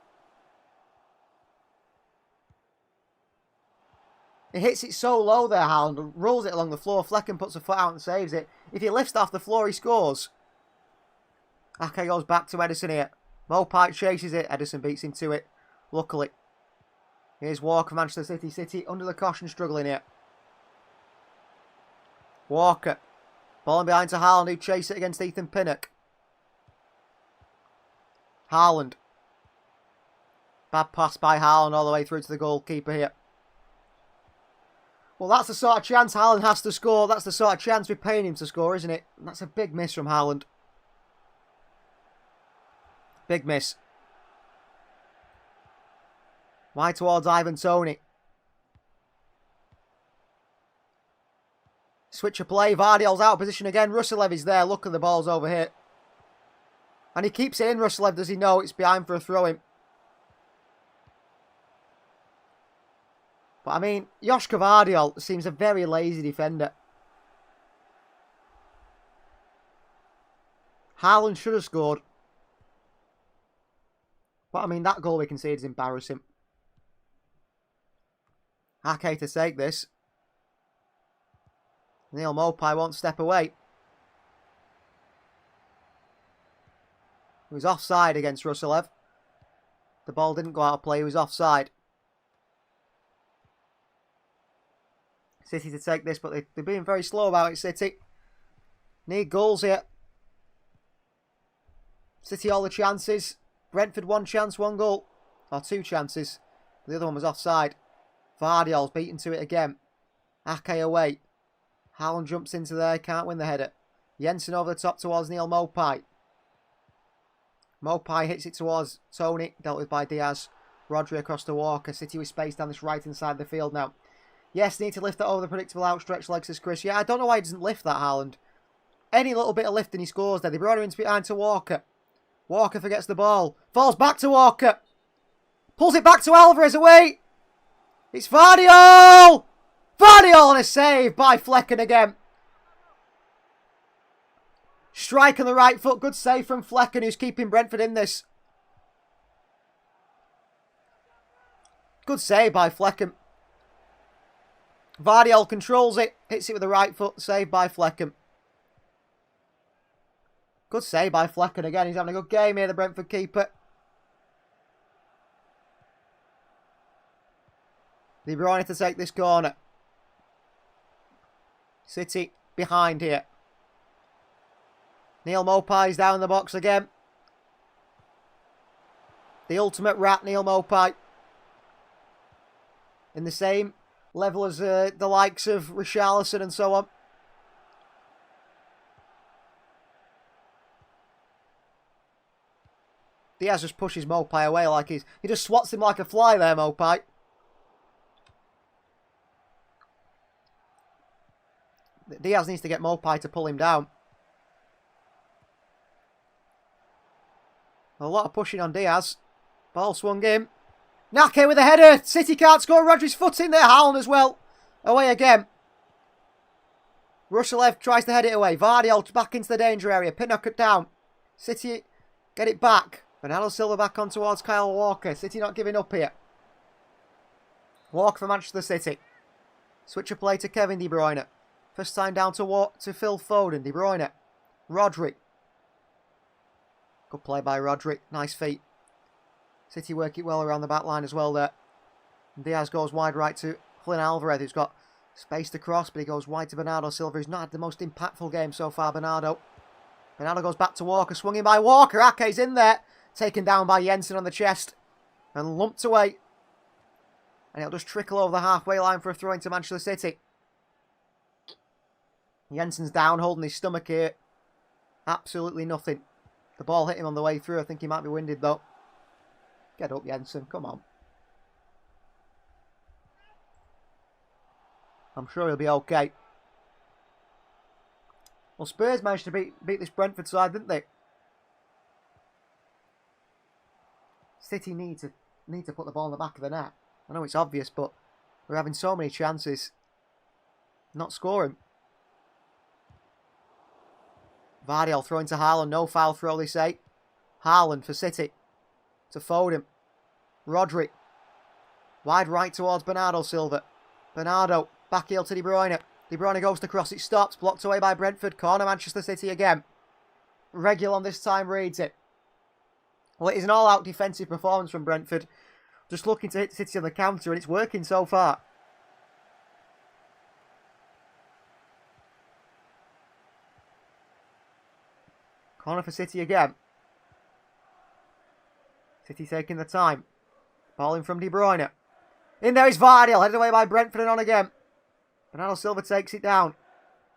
He hits it so low there, Haaland, and rolls it along the floor. Fleckham puts a foot out and saves it. If he lifts it off the floor, he scores. Ake goes back to Edison here. Mopai chases it. Edison beats him to it. Luckily. Here's Walker, Manchester City. City under the caution, struggling here. Walker. Ball behind to Haaland, who chase it against Ethan Pinnock. Haaland. Bad pass by Haaland all the way through to the goalkeeper here. Well, that's the sort of chance Haaland has to score. That's the sort of chance we're paying him to score, isn't it? And that's a big miss from Haaland. Big miss. Wide towards Ivan Toney. Switch of play. Vardiol's out of position again. Ruselev is there. Look at the ball's over here. And he keeps it in. Ruselev, does he know it's behind for a throw-in? But I mean, Joshka Vardiol seems a very lazy defender. Haaland should have scored. But I mean, that goal we conceded is embarrassing. Ake to take this. Neil Mopai won't step away. He was offside against Ruselev. The ball didn't go out of play, he was offside. City to take this, but they're being very slow about it, City. Need goals here. City all the chances. Brentford 1 chance, 1 goal. Or 2 chances. The other one was offside. Vardiol's beaten to it again. Ake away. Haaland jumps into there, can't win the header. Jensen over the top towards Neil Mopai. Mopai hits it towards Toney, dealt with by Diaz. Rodri across to Walker. City with space down this right-hand side of the field now. Yes, need to lift that over the predictable outstretched legs, says Chris. Yeah, I don't know why he doesn't lift that, Haaland. Any little bit of lifting he scores there. They brought him into behind to Walker. Walker forgets the ball. Falls back to Walker. Pulls it back to Alvarez away. It's Vardiol! Vardiol and a save by Flecken again. Strike on the right foot. Good save from Flecken, who's keeping Brentford in this. Good save by Flecken. Vardiol controls it. Hits it with the right foot. Save by Flecken. Good save by Flecken again. He's having a good game here, the Brentford keeper. De Bruyne to take this corner. City behind here. Neil Mopai's down the box again. The ultimate rat, Neil Mopai. In the same level as the likes of Richarlison and so on. Diaz just pushes Mopai away like he just swats him like a fly there, Mopai. Diaz needs to get Mopai to pull him down. A lot of pushing on Diaz. Ball swung in. Nake with a header. City can't score. Rodri's foot in there. Haaland as well. Away again. Rushalev tries to head it away. Vardiol back into the danger area. Pinnock it down. City get it back. Bernardo Silva back on towards Kyle Walker. City not giving up here. Walker for Manchester City. Switch of play to Kevin De Bruyne. First time down to Phil Foden. De Bruyne. Rodri. Good play by Rodri. Nice feet. City work it well around the back line as well there. And Diaz goes wide right to Flynn Alvarez, who's got space to cross, but he goes wide to Bernardo Silva, who's not had the most impactful game so far, Bernardo. Bernardo goes back to Walker, swung in by Walker. Ake's in there. Taken down by Jensen on the chest. And lumped away. And it'll just trickle over the halfway line for a throw into Manchester City. Jensen's down, holding his stomach here. Absolutely nothing. The ball hit him on the way through. I think he might be winded though. Get up, Jensen. Come on. I'm sure he'll be okay. Well, Spurs managed to beat this Brentford side, didn't they? City need to put the ball in the back of the net. I know it's obvious, but we're having so many chances. Not scoring. Vardiol throwing to Haaland. No foul throw, they say. Haaland for City. To Foden. Rodri. Wide right towards Bernardo Silva. Bernardo. Back heel to De Bruyne. De Bruyne goes to cross. It stops. Blocked away by Brentford. Corner Manchester City again. Reguilon this time reads it. Well, it is an all-out defensive performance from Brentford. Just looking to hit City on the counter, and it's working so far. Corner for City again. City taking the time. Ball in from De Bruyne. In there is Vardiol, headed away by Brentford and on again. Bernardo Silva takes it down.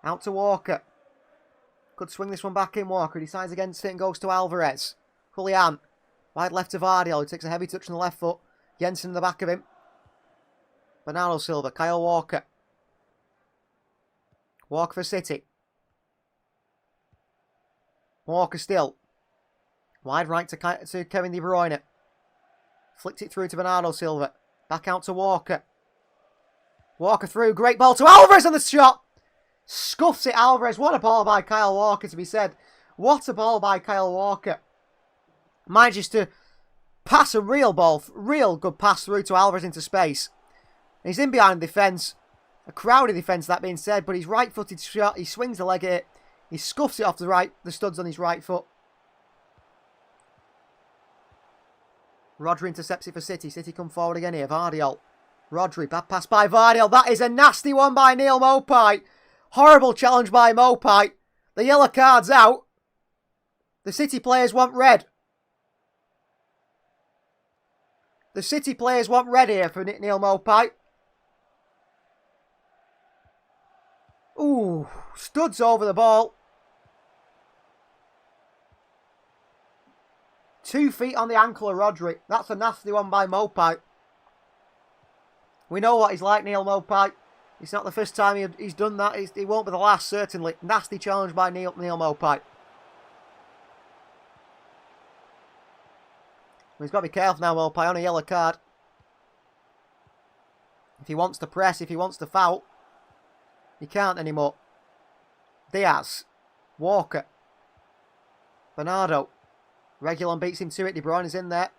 Out to Walker. Could swing this one back in, Walker. He decides against it and goes to Alvarez. Julian. Wide left to Vardiol, who takes a heavy touch on the left foot. Jensen in the back of him. Bernardo Silva, Kyle Walker. Walker for City. Walker still. Wide right to Kevin De Bruyne. Flicked it through to Bernardo Silva. Back out to Walker. Walker through. Great ball to Alvarez on the shot. Scuffs it, Alvarez. What a ball by Kyle Walker, to be said. What a ball by Kyle Walker. Manages to pass a real ball. Real good pass through to Alvarez into space. And he's in behind the defence. A crowded defence, that being said. But his right-footed shot. He swings the leg at it. He scuffs it off the studs on his right foot. Rodri intercepts it for City. City come forward again here. Vardiol. Rodri. Bad pass by Vardiol. That is a nasty one by Neil Mopai. Horrible challenge by Mopai. The yellow card's out. The City players want red. The City players want red here for Neil Mopai. Ooh. Studs over the ball. 2 feet on the ankle of Rodri. That's a nasty one by Mopai. We know what he's like, Neil Mopai. It's not the first time he's done that. He won't be the last, certainly. Nasty challenge by Neil Mopai. He's got to be careful now, Mopai, on a yellow card. If he wants to press, if he wants to foul, he can't anymore. Diaz. Walker. Bernardo. Reguilon beats him to it. De Bruyne is in there.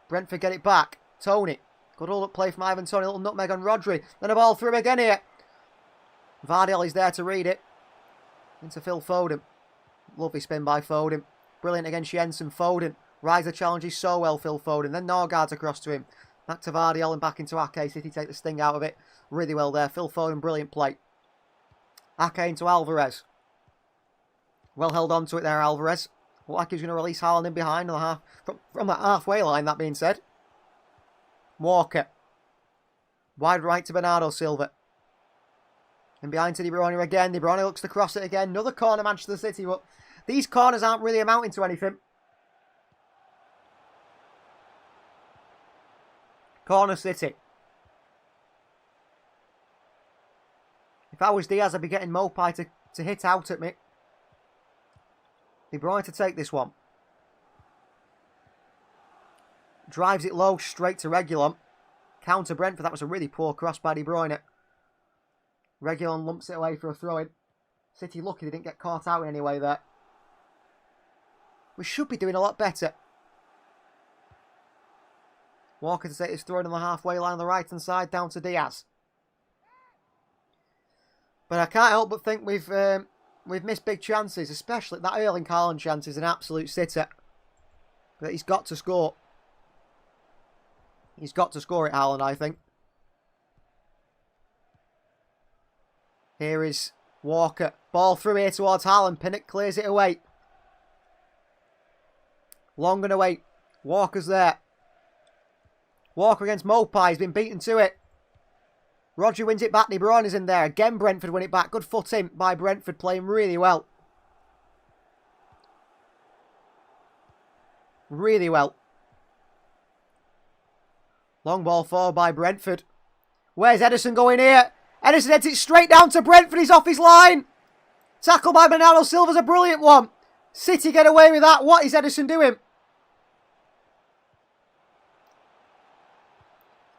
Brentford get it back. Toney. Good hold-up play from Ivan Toney. Little nutmeg on Rodri. Then a ball through him again here. Vardiol is there to read it. Into Phil Foden. Lovely spin by Foden. Brilliant against Jensen. Foden. Rides the challenges so well, Phil Foden. Then Norgard's across to him. Back to Vardiol and back into Ake. City take the sting out of it. Really well there. Phil Foden, brilliant play. Ake into Alvarez. Well held on to it there, Alvarez. Look like he's going to release Haaland in behind on the from that halfway line, that being said. Walker. Wide right to Bernardo Silva. And behind to De Bruyne again. De Bruyne looks to cross it again. Another corner, Manchester City. But these corners aren't really amounting to anything. Corner City. If I was Diaz, I'd be getting Mopai to hit out at me. De Bruyne to take this one. Drives it low, straight to Reguilon. Counter Brentford. That was a really poor cross by De Bruyne. Reguilon lumps it away for a throw-in. City lucky they didn't get caught out in any way there. We should be doing a lot better. Walker to take his throw in on the halfway line on the right hand side down to Diaz. But I can't help but think we've missed big chances, especially that Erling Haaland chance is an absolute sitter. But he's got to score. He's got to score it, Haaland, I think. Here is Walker. Ball through here towards Haaland. Pinnock clears it away. Long and away. Walker's there. Walker against Mopai. He's been beaten to it. Roger wins it back. De Bruyne is in there. Again, Brentford win it back. Good foot in by Brentford, playing really well. Really well. Long ball forward by Brentford. Where's Ederson going here? Ederson heads it straight down to Brentford. He's off his line. Tackle by Bernardo Silva's a brilliant one. City get away with that. What is Ederson doing?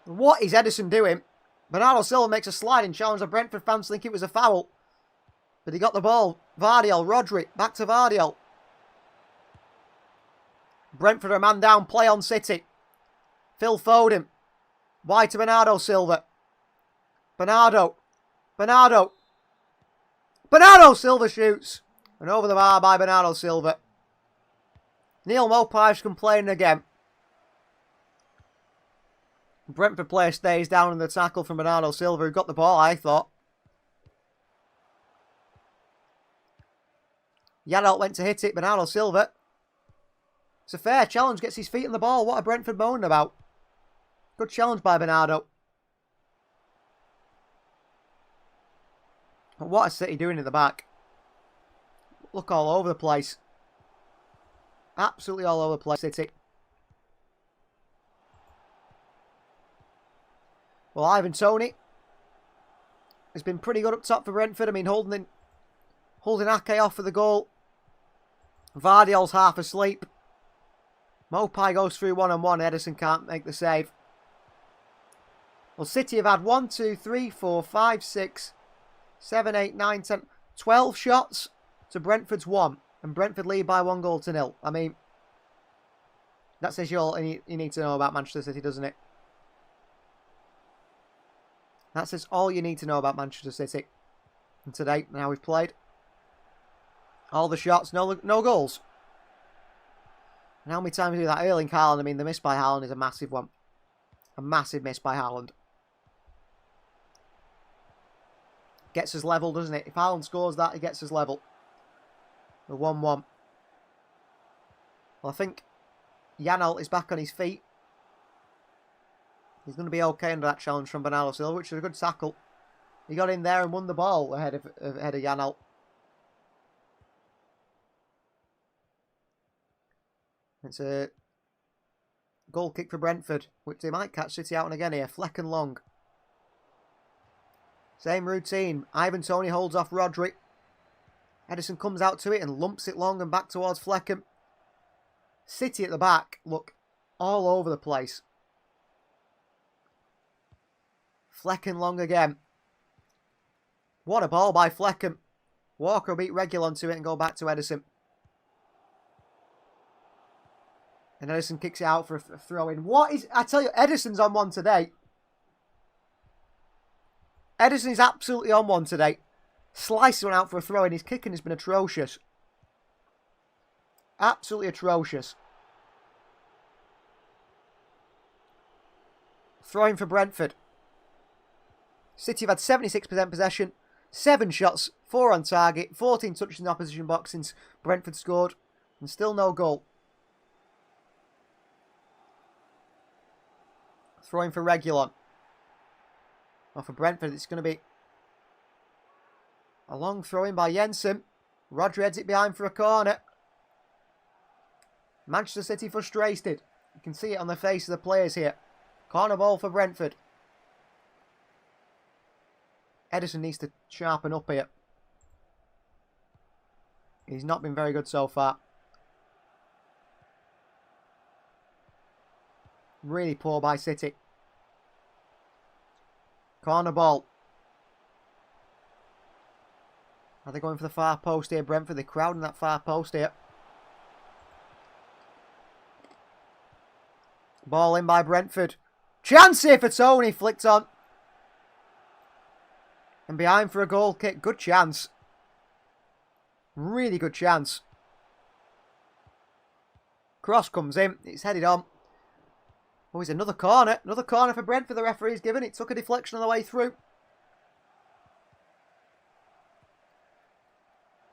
What is Ederson doing? Bernardo Silva makes a sliding challenge. The Brentford fans think it was a foul. But he got the ball. Vardiel, Rodri, back to Vardiel. Brentford are a man down. Play on City. Phil Foden. Wide to Bernardo Silva. Bernardo Silva shoots. And over the bar by Bernardo Silva. Neil Mopai's complaining again. Brentford player stays down in the tackle from Bernardo Silva, who got the ball, I thought. Yadalt went to hit it. Bernardo Silva. It's a fair challenge. Gets his feet on the ball. What are Brentford moaning about? Good challenge by Bernardo. But what is City doing at the back? Look all over the place. Absolutely all over the place, City. Well, Ivan Toney has been pretty good up top for Brentford. I mean, holding Ake off for the goal. Vardiel's half asleep. Mopai goes through one-on-one. Ederson can't make the save. Well, City have had 1, 2, 3, 4, 5, 6, 7, 8, 9, 10, 12 shots to Brentford's 1. And Brentford lead by 1-0. I mean, that says all you need to know about Manchester City, doesn't it? That says all you need to know about Manchester City. And today, now we've played. All the shots, no goals. And how many times do that? Erling Haaland, I mean, the miss by Haaland is a massive one. A massive miss by Haaland. Gets us level, doesn't it? If Haaland scores that, he gets us level. The 1-1. Well, I think Janelt is back on his feet. He's going to be okay under that challenge from Bernardo Silva, which is a good tackle. He got in there and won the ball ahead of Janelt. It's a goal kick for Brentford, which they might catch City out and again here. Fleck and Long. Same routine. Ivan Toney holds off Rodri. Ederson comes out to it and lumps it long and back towards Flecken. City at the back look all over the place. Flecken long again. What a ball by Flecken. Walker will beat Reguilon to it and go back to Ederson. And Ederson kicks it out for a throw-in. What is... I tell you, Ederson's on one today. Ederson is absolutely on one today. Slices one out for a throw-in. His kicking has been atrocious. Absolutely atrocious. Throwing for Brentford. City have had 76% possession. 7 shots. 4 on target. 14 touches in the opposition box since Brentford scored. And still no goal. Throwing for Reguilon. Well, for Brentford, it's going to be a long throw in by Jensen. Rodri heads it behind for a corner. Manchester City frustrated. You can see it on the face of the players here. Corner ball for Brentford. Ederson needs to sharpen up here. He's not been very good so far. Really poor by City. Corner ball. Are they going for the far post here, Brentford? They're crowding that far post here. Ball in by Brentford. Chance here for Toney. Flicked on. And behind for a goal kick. Good chance. Really good chance. Cross comes in. It's headed on. Oh, it's another corner. Another corner for Brentford. The referee's given. It took a deflection on the way through.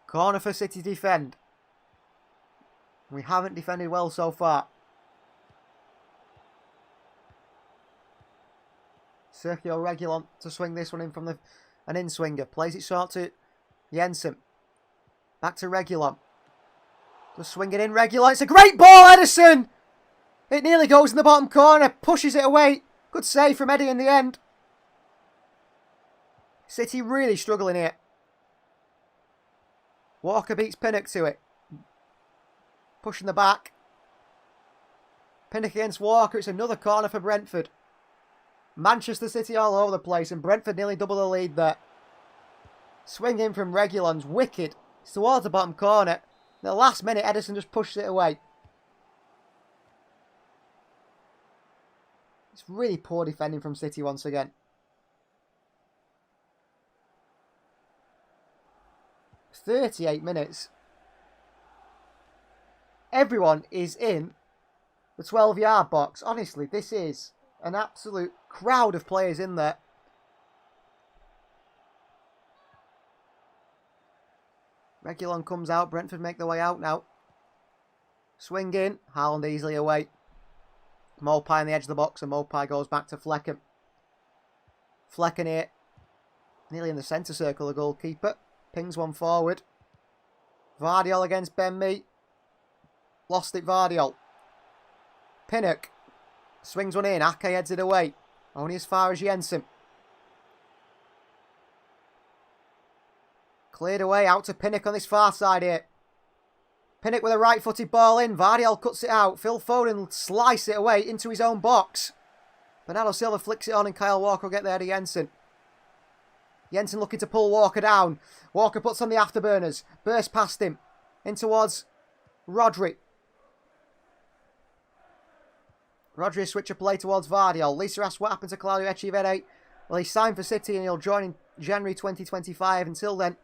Corner for City to defend. We haven't defended well so far. Sergio Reguilon to swing this one in from an in-swinger. Plays it short to Jensen. Back to Reguilon. Just swing it in, Reguilon. It's a great ball, Edison! It nearly goes in the bottom corner. Pushes it away. Good save from Eddie in the end. City really struggling here. Walker beats Pinnock to it. Pushing the back. Pinnock against Walker. It's another corner for Brentford. Manchester City all over the place, and Brentford nearly double the lead there. Swing in from Reguilon's wicked. It's towards the bottom corner. In the last minute, Edison just pushes it away. It's really poor defending from City once again. It's 38 minutes. Everyone is in the 12-yard box. Honestly, this is an absolute crowd of players in there. Reguilon comes out. Brentford make their way out now. Swing in. Haaland easily away. Mopai on the edge of the box, and Mopai goes back to Flecken. Flecken here. Nearly in the centre circle, the goalkeeper. Pings one forward. Vardiol against Ben Mee. Lost it, Vardiol. Pinnock. Swings one in. Ake heads it away. Only as far as Jensen. Cleared away out to Pinnock on this far side here. Pinnock with a right-footed ball in. Vardiol cuts it out. Phil Foden slices it away into his own box. Bernardo Silva flicks it on and Kyle Walker will get there to Jensen. Jensen looking to pull Walker down. Walker puts on the afterburners. Burst past him. In towards Rodri. Rodri switch a play towards Vardiol. Lisa asks what happened to Claudio Echeverri. Well, he signed for City and he'll join in January 2025. Until then,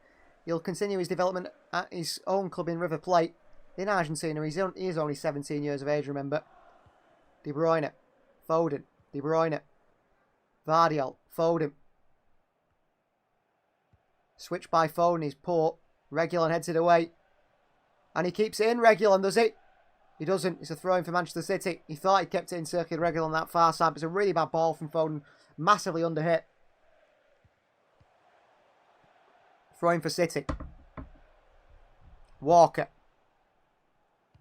he'll continue his development at his own club in River Plate in Argentina. He is only 17 years of age, remember. De Bruyne. Foden. De Bruyne. Vardiol. Foden. Switch by Foden. He's poor. Reguilon heads it away. And he keeps it in. Reguilon, does he? He doesn't. It's a throw-in for Manchester City. He thought he kept it in Sergio Reguilon on that far side, but it's a really bad ball from Foden. Massively underhit. Throw-in for City. Walker.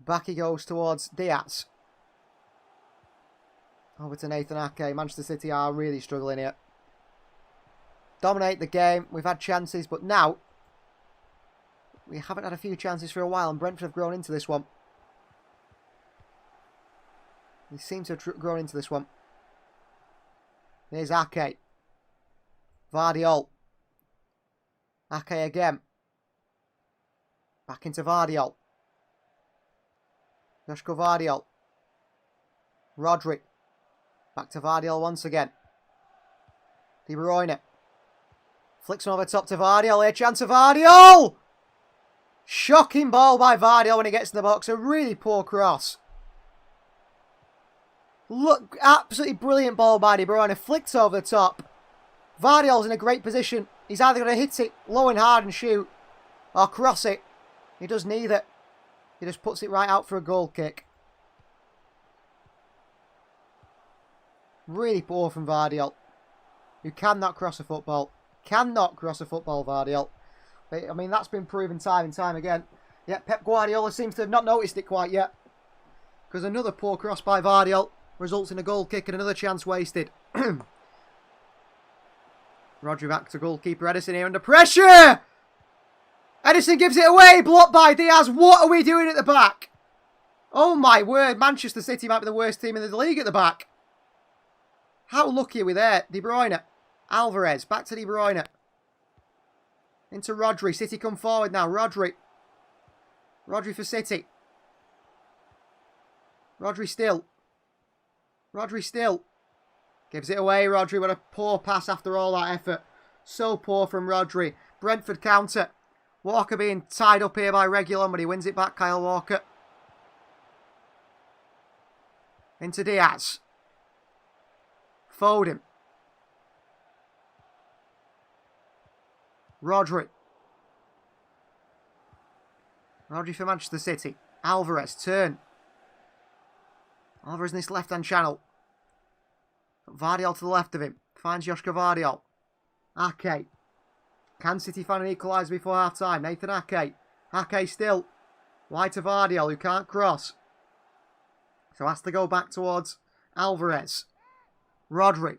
Back he goes towards Diaz. Over to Nathan Ake. Manchester City are really struggling here. Dominate the game. We've had chances, but now we haven't had a few chances for a while, and Brentford have grown into this one. They seem to have grown into this one. Here's Ake. Vardiol. Ake again. Back into Vardiol. Joshko Vardiol. Rodri. Back to Vardiol once again. De Bruyne. Flicks him over top to Vardiol. Here, chance of Vardiol! Shocking ball by Vardiol when he gets in the box. A really poor cross. Look, absolutely brilliant ball by De Bruyne. Flicked over the top. Vardiol's in a great position. He's either going to hit it low and hard and shoot, or cross it. He does neither. He just puts it right out for a goal kick. Really poor from Vardiol. You cannot cross a football. Cannot cross a football, Vardiol. I mean, that's been proven time and time again. Yet Pep Guardiola seems to have not noticed it quite yet. Because another poor cross by Vardiol results in a goal kick and another chance wasted. Rodri back to goalkeeper Edison here under pressure. Edison gives it away. Blocked by Diaz. What are we doing at the back? Oh my word. Manchester City might be the worst team in the league at the back. How lucky are we there? De Bruyne. Alvarez. Back to De Bruyne. Into Rodri. City come forward now. Rodri. Rodri for City. Rodri still. Rodri still. Gives it away, Rodri. What a poor pass after all that effort. So poor from Rodri. Brentford counter. Walker being tied up here by Regulon, but he wins it back, Kyle Walker. Into Diaz. Foden. Rodri. Rodri for Manchester City. Alvarez, turn. Alvarez in this left-hand channel. Vardiol to the left of him. Finds Joshka Vardiol. Ake. Can City find an equaliser before half-time? Nathan Ake. Ake still. Wide to Vardiol, who can't cross. So has to go back towards Alvarez. Rodri.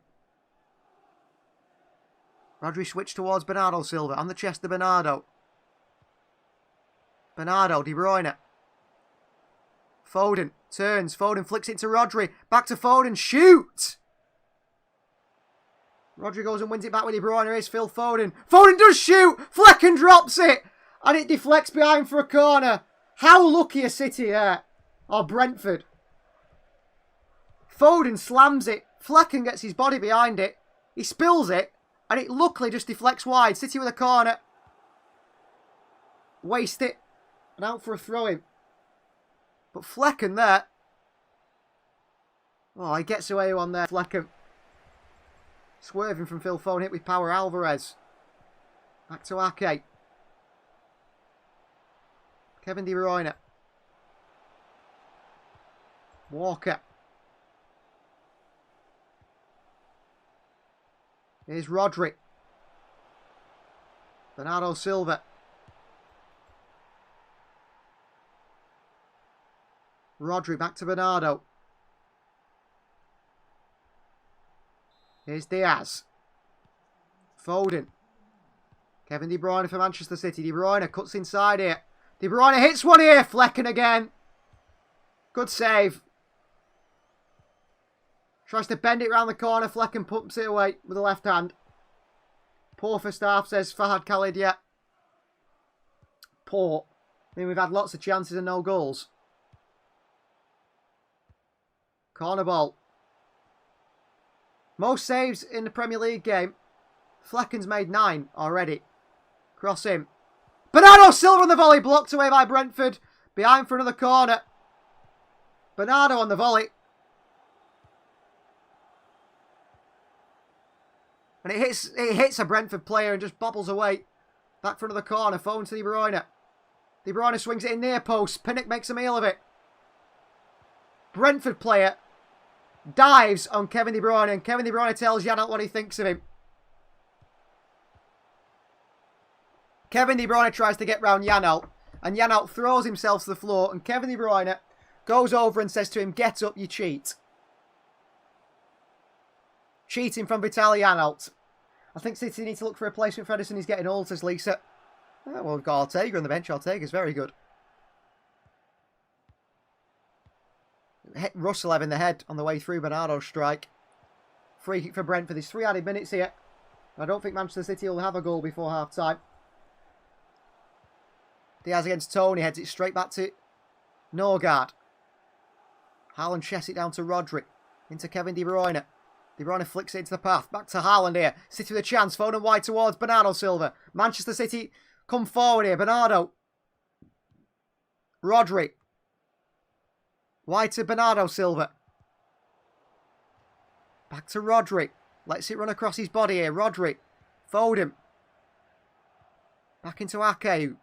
Rodri switched towards Bernardo Silva. On the chest of Bernardo. Bernardo, De Bruyne. Foden. Turns. Foden flicks it to Rodri. Back to Foden. Shoot! Rodri goes and wins it back with De Bruyne. Here's Phil Foden. Foden does shoot! Flecken drops it! And it deflects behind for a corner. How lucky are City here? Or Brentford. Foden slams it. Flecken gets his body behind it. He spills it. And it luckily just deflects wide. City with a corner. Waste it. And out for a throw-in. But Flecken there. Oh, he gets away on there. Flecken. Swerving from Phil Foden. Hit with power. Alvarez. Back to Ake. Kevin De Bruyne. Walker. Here's Rodri. Bernardo Silva. Rodri back to Bernardo. Here's Diaz. Foden. Kevin De Bruyne for Manchester City. De Bruyne cuts inside here. De Bruyne hits one here. Flecken again. Good save. Tries to bend it round the corner. Flecken pumps it away with the left hand. Poor first half, says Fahad Khalid. Yeah. Poor. I mean, we've had lots of chances and no goals. Corner ball. Most saves in the Premier League game. Flecken's made 9 already. Cross him. Bernardo Silva on the volley. Blocked away by Brentford. Behind for another corner. Bernardo on the volley. And it hits a Brentford player and just bobbles away. Back for another corner. Phone to De Bruyne. De Bruyne swings it in near post. Pinnock makes a meal of it. Brentford player dives on Kevin De Bruyne. And Kevin De Bruyne tells Janelt what he thinks of him. Kevin De Bruyne tries to get round Janelt. And Janelt throws himself to the floor. And Kevin De Bruyne goes over and says to him, "Get up, you cheat." Cheating from Vitaly Janelt. I think City need to look for a replacement for Edison. He's getting old, says Lisa. Oh, well, we've got Ortega on the bench. Ortega's very good. Hit Russell in the head on the way through Bernardo's strike. Free kick for Brentford. There's 3 added minutes here. I don't think Manchester City will have a goal before half-time. Diaz against Toney. Heads it straight back to Norgard. Haaland chests it down to Rodri. Into Kevin De Bruyne. De Bruyne flicks it into the path. Back to Haaland here. City with a chance. Foden wide towards Bernardo Silva. Manchester City come forward here. Bernardo. Rodri. Wide to Bernardo Silva. Back to Rodri. Lets it run across his body here. Rodri. Foden. Back into Ake, who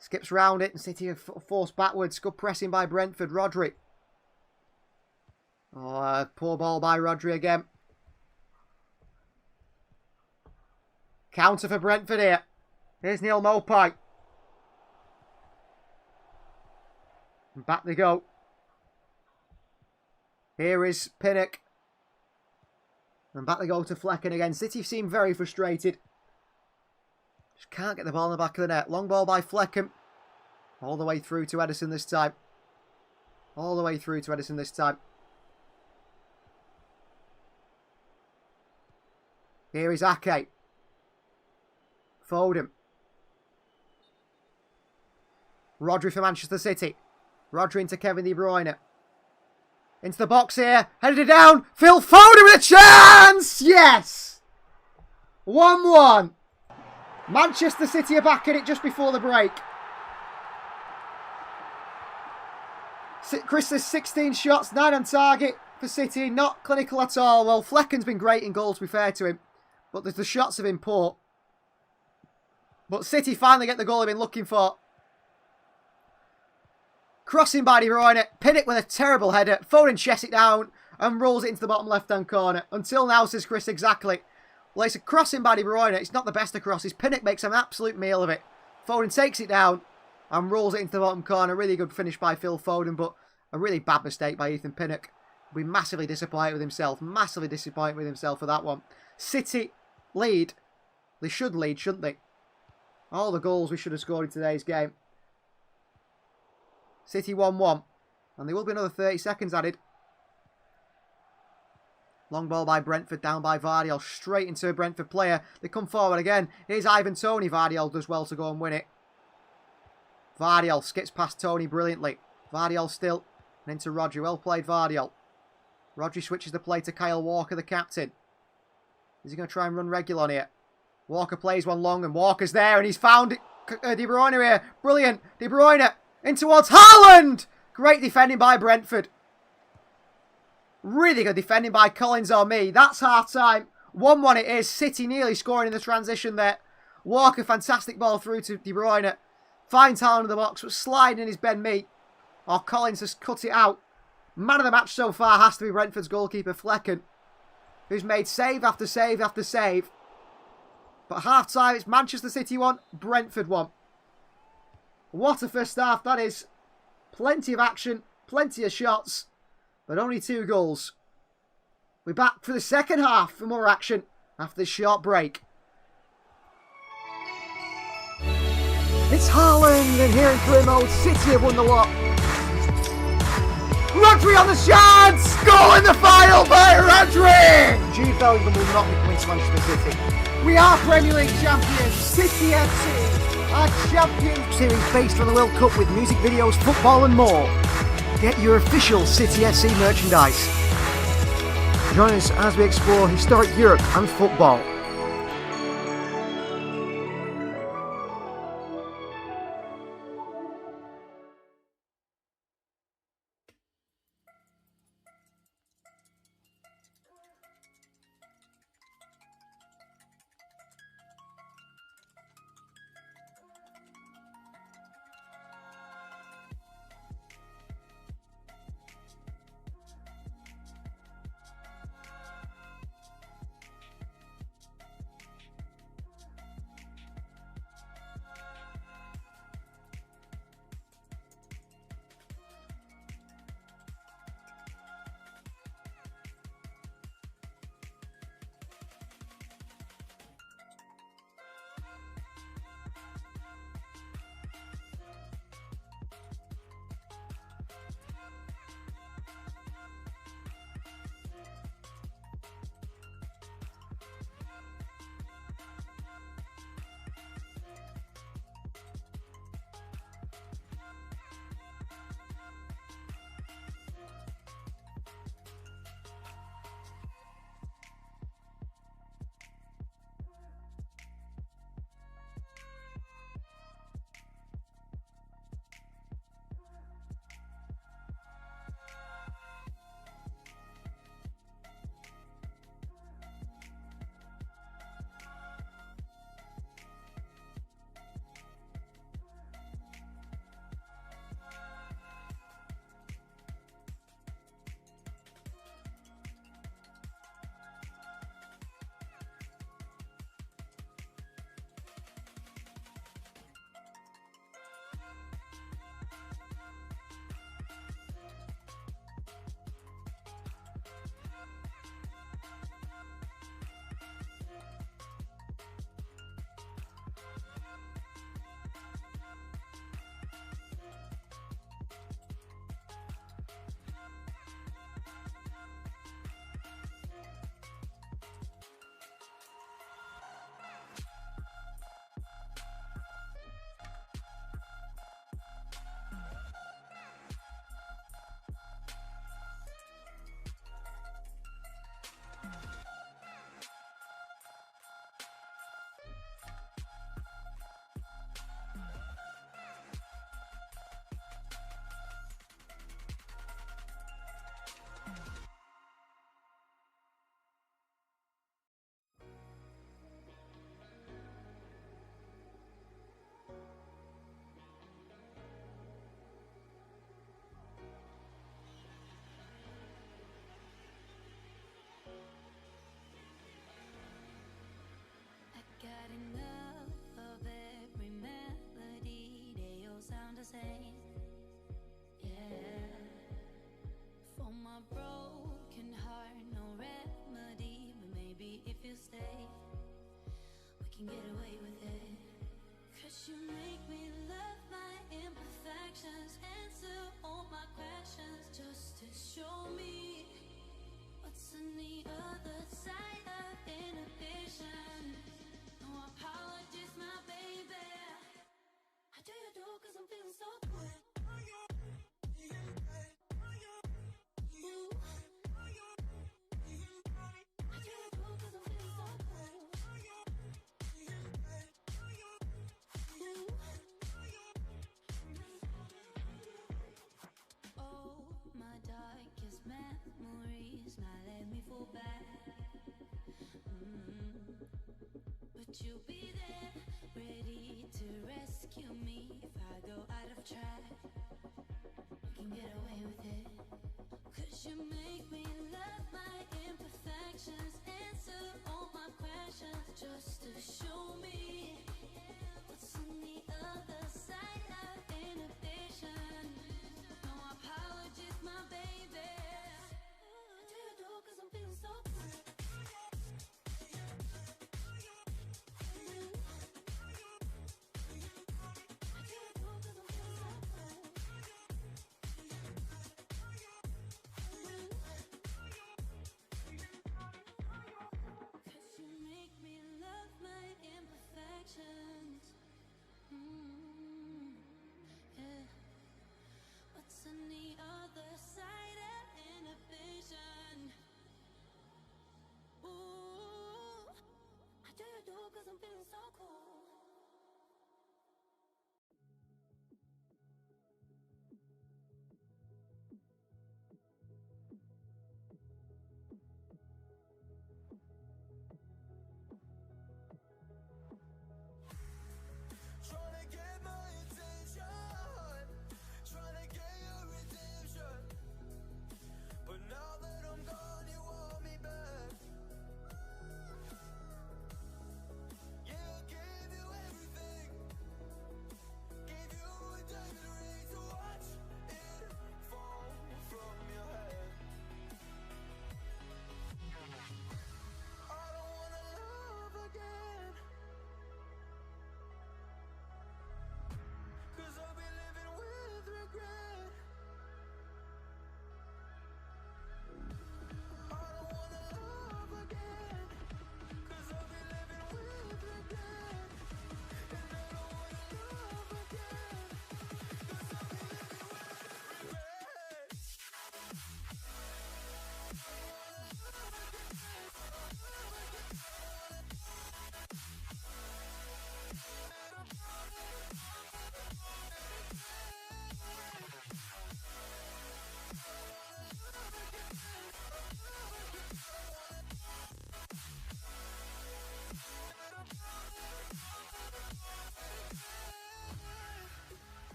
skips round it and City are forced backwards. Good pressing by Brentford. Rodri. Oh, poor ball by Rodri again. Counter for Brentford here. Here's Neil Mopai. And back they go. Here is Pinnock. And back they go to Flecken again. City seem very frustrated. Just can't get the ball in the back of the net. Long ball by Flecken. All the way through to Edison this time. All the way through to Edison this time. Here is Ake. Foden. Rodri for Manchester City. Rodri into Kevin De Bruyne. Into the box here. Headed it down. Phil Foden with a chance! Yes! 1-1. Manchester City are back in it just before the break. Chris says 16 shots, 9 on target for City. Not clinical at all. Well, Flecken's been great in goal, to be fair to him. But the shots have been poor. But City finally get the goal they've been looking for. Crossing by De Bruyne. Pinnock with a terrible header. Foden chests it down and rolls it into the bottom left-hand corner. Until now, says Chris, exactly. Well, it's a crossing by De Bruyne. It's not the best of crosses. Pinnock makes an absolute meal of it. Foden takes it down and rolls it into the bottom corner. Really good finish by Phil Foden, but a really bad mistake by Ethan Pinnock. Be massively disappointed with himself. Massively disappointed with himself for that one. City lead. They should lead, shouldn't they? All the goals we should have scored in today's game. City 1-1. And there will be another 30 seconds added. Long ball by Brentford, down by Vardiol. Straight into a Brentford player. They come forward again. Here's Ivan Toney. Vardiol does well to go and win it. Vardiol skips past Toney brilliantly. Vardiol still. And into Rodri. Well played, Vardiol. Rodri switches the play to Kyle Walker, the captain. Is he going to try and run Regulon here? Walker plays one long and Walker's there and he's found De Bruyne here. Brilliant. De Bruyne in towards Haaland. Great defending by Brentford. Really good defending by Collins or me. That's half-time. 1-1 it is. City nearly scoring in the transition there. Walker, fantastic ball through to De Bruyne. Finds Haaland in the box, but sliding in his Ben Mee. Or Collins has cut it out. Man of the match so far has to be Brentford's goalkeeper, Flecken, who's made save after save after save. But half-time, it's Manchester City 1, Brentford 1. What a first half that is. Plenty of action, plenty of shots, but only 2 goals. We're back for the second half for more action after this short break. It's Haaland, and here in career mode, City have won the lot. Rodri on the chance! Goal in the final by Rodri! Jude Bellingham will not be coming to Manchester City. We are Premier League champions, City FC, our champions series based on the World Cup with music videos, football and more. Get your official City FC merchandise. Join us as we explore historic Europe and football. can get away with it. 'Cause you make me love my imperfections, answer all my questions, just to show me what's on the other side of inhibition. No apologies, my baby. How do you do? 'Cause I'm feeling so good. Memories now let me fall back. But you'll be there, ready to rescue me if I go out of track. You can get away with it. 'Cause you make me love my imperfections, answer all my questions, just to show me what's on the other side of inhibition. No apologies, my baby. How do you do? 'Cause I'm feeling so good.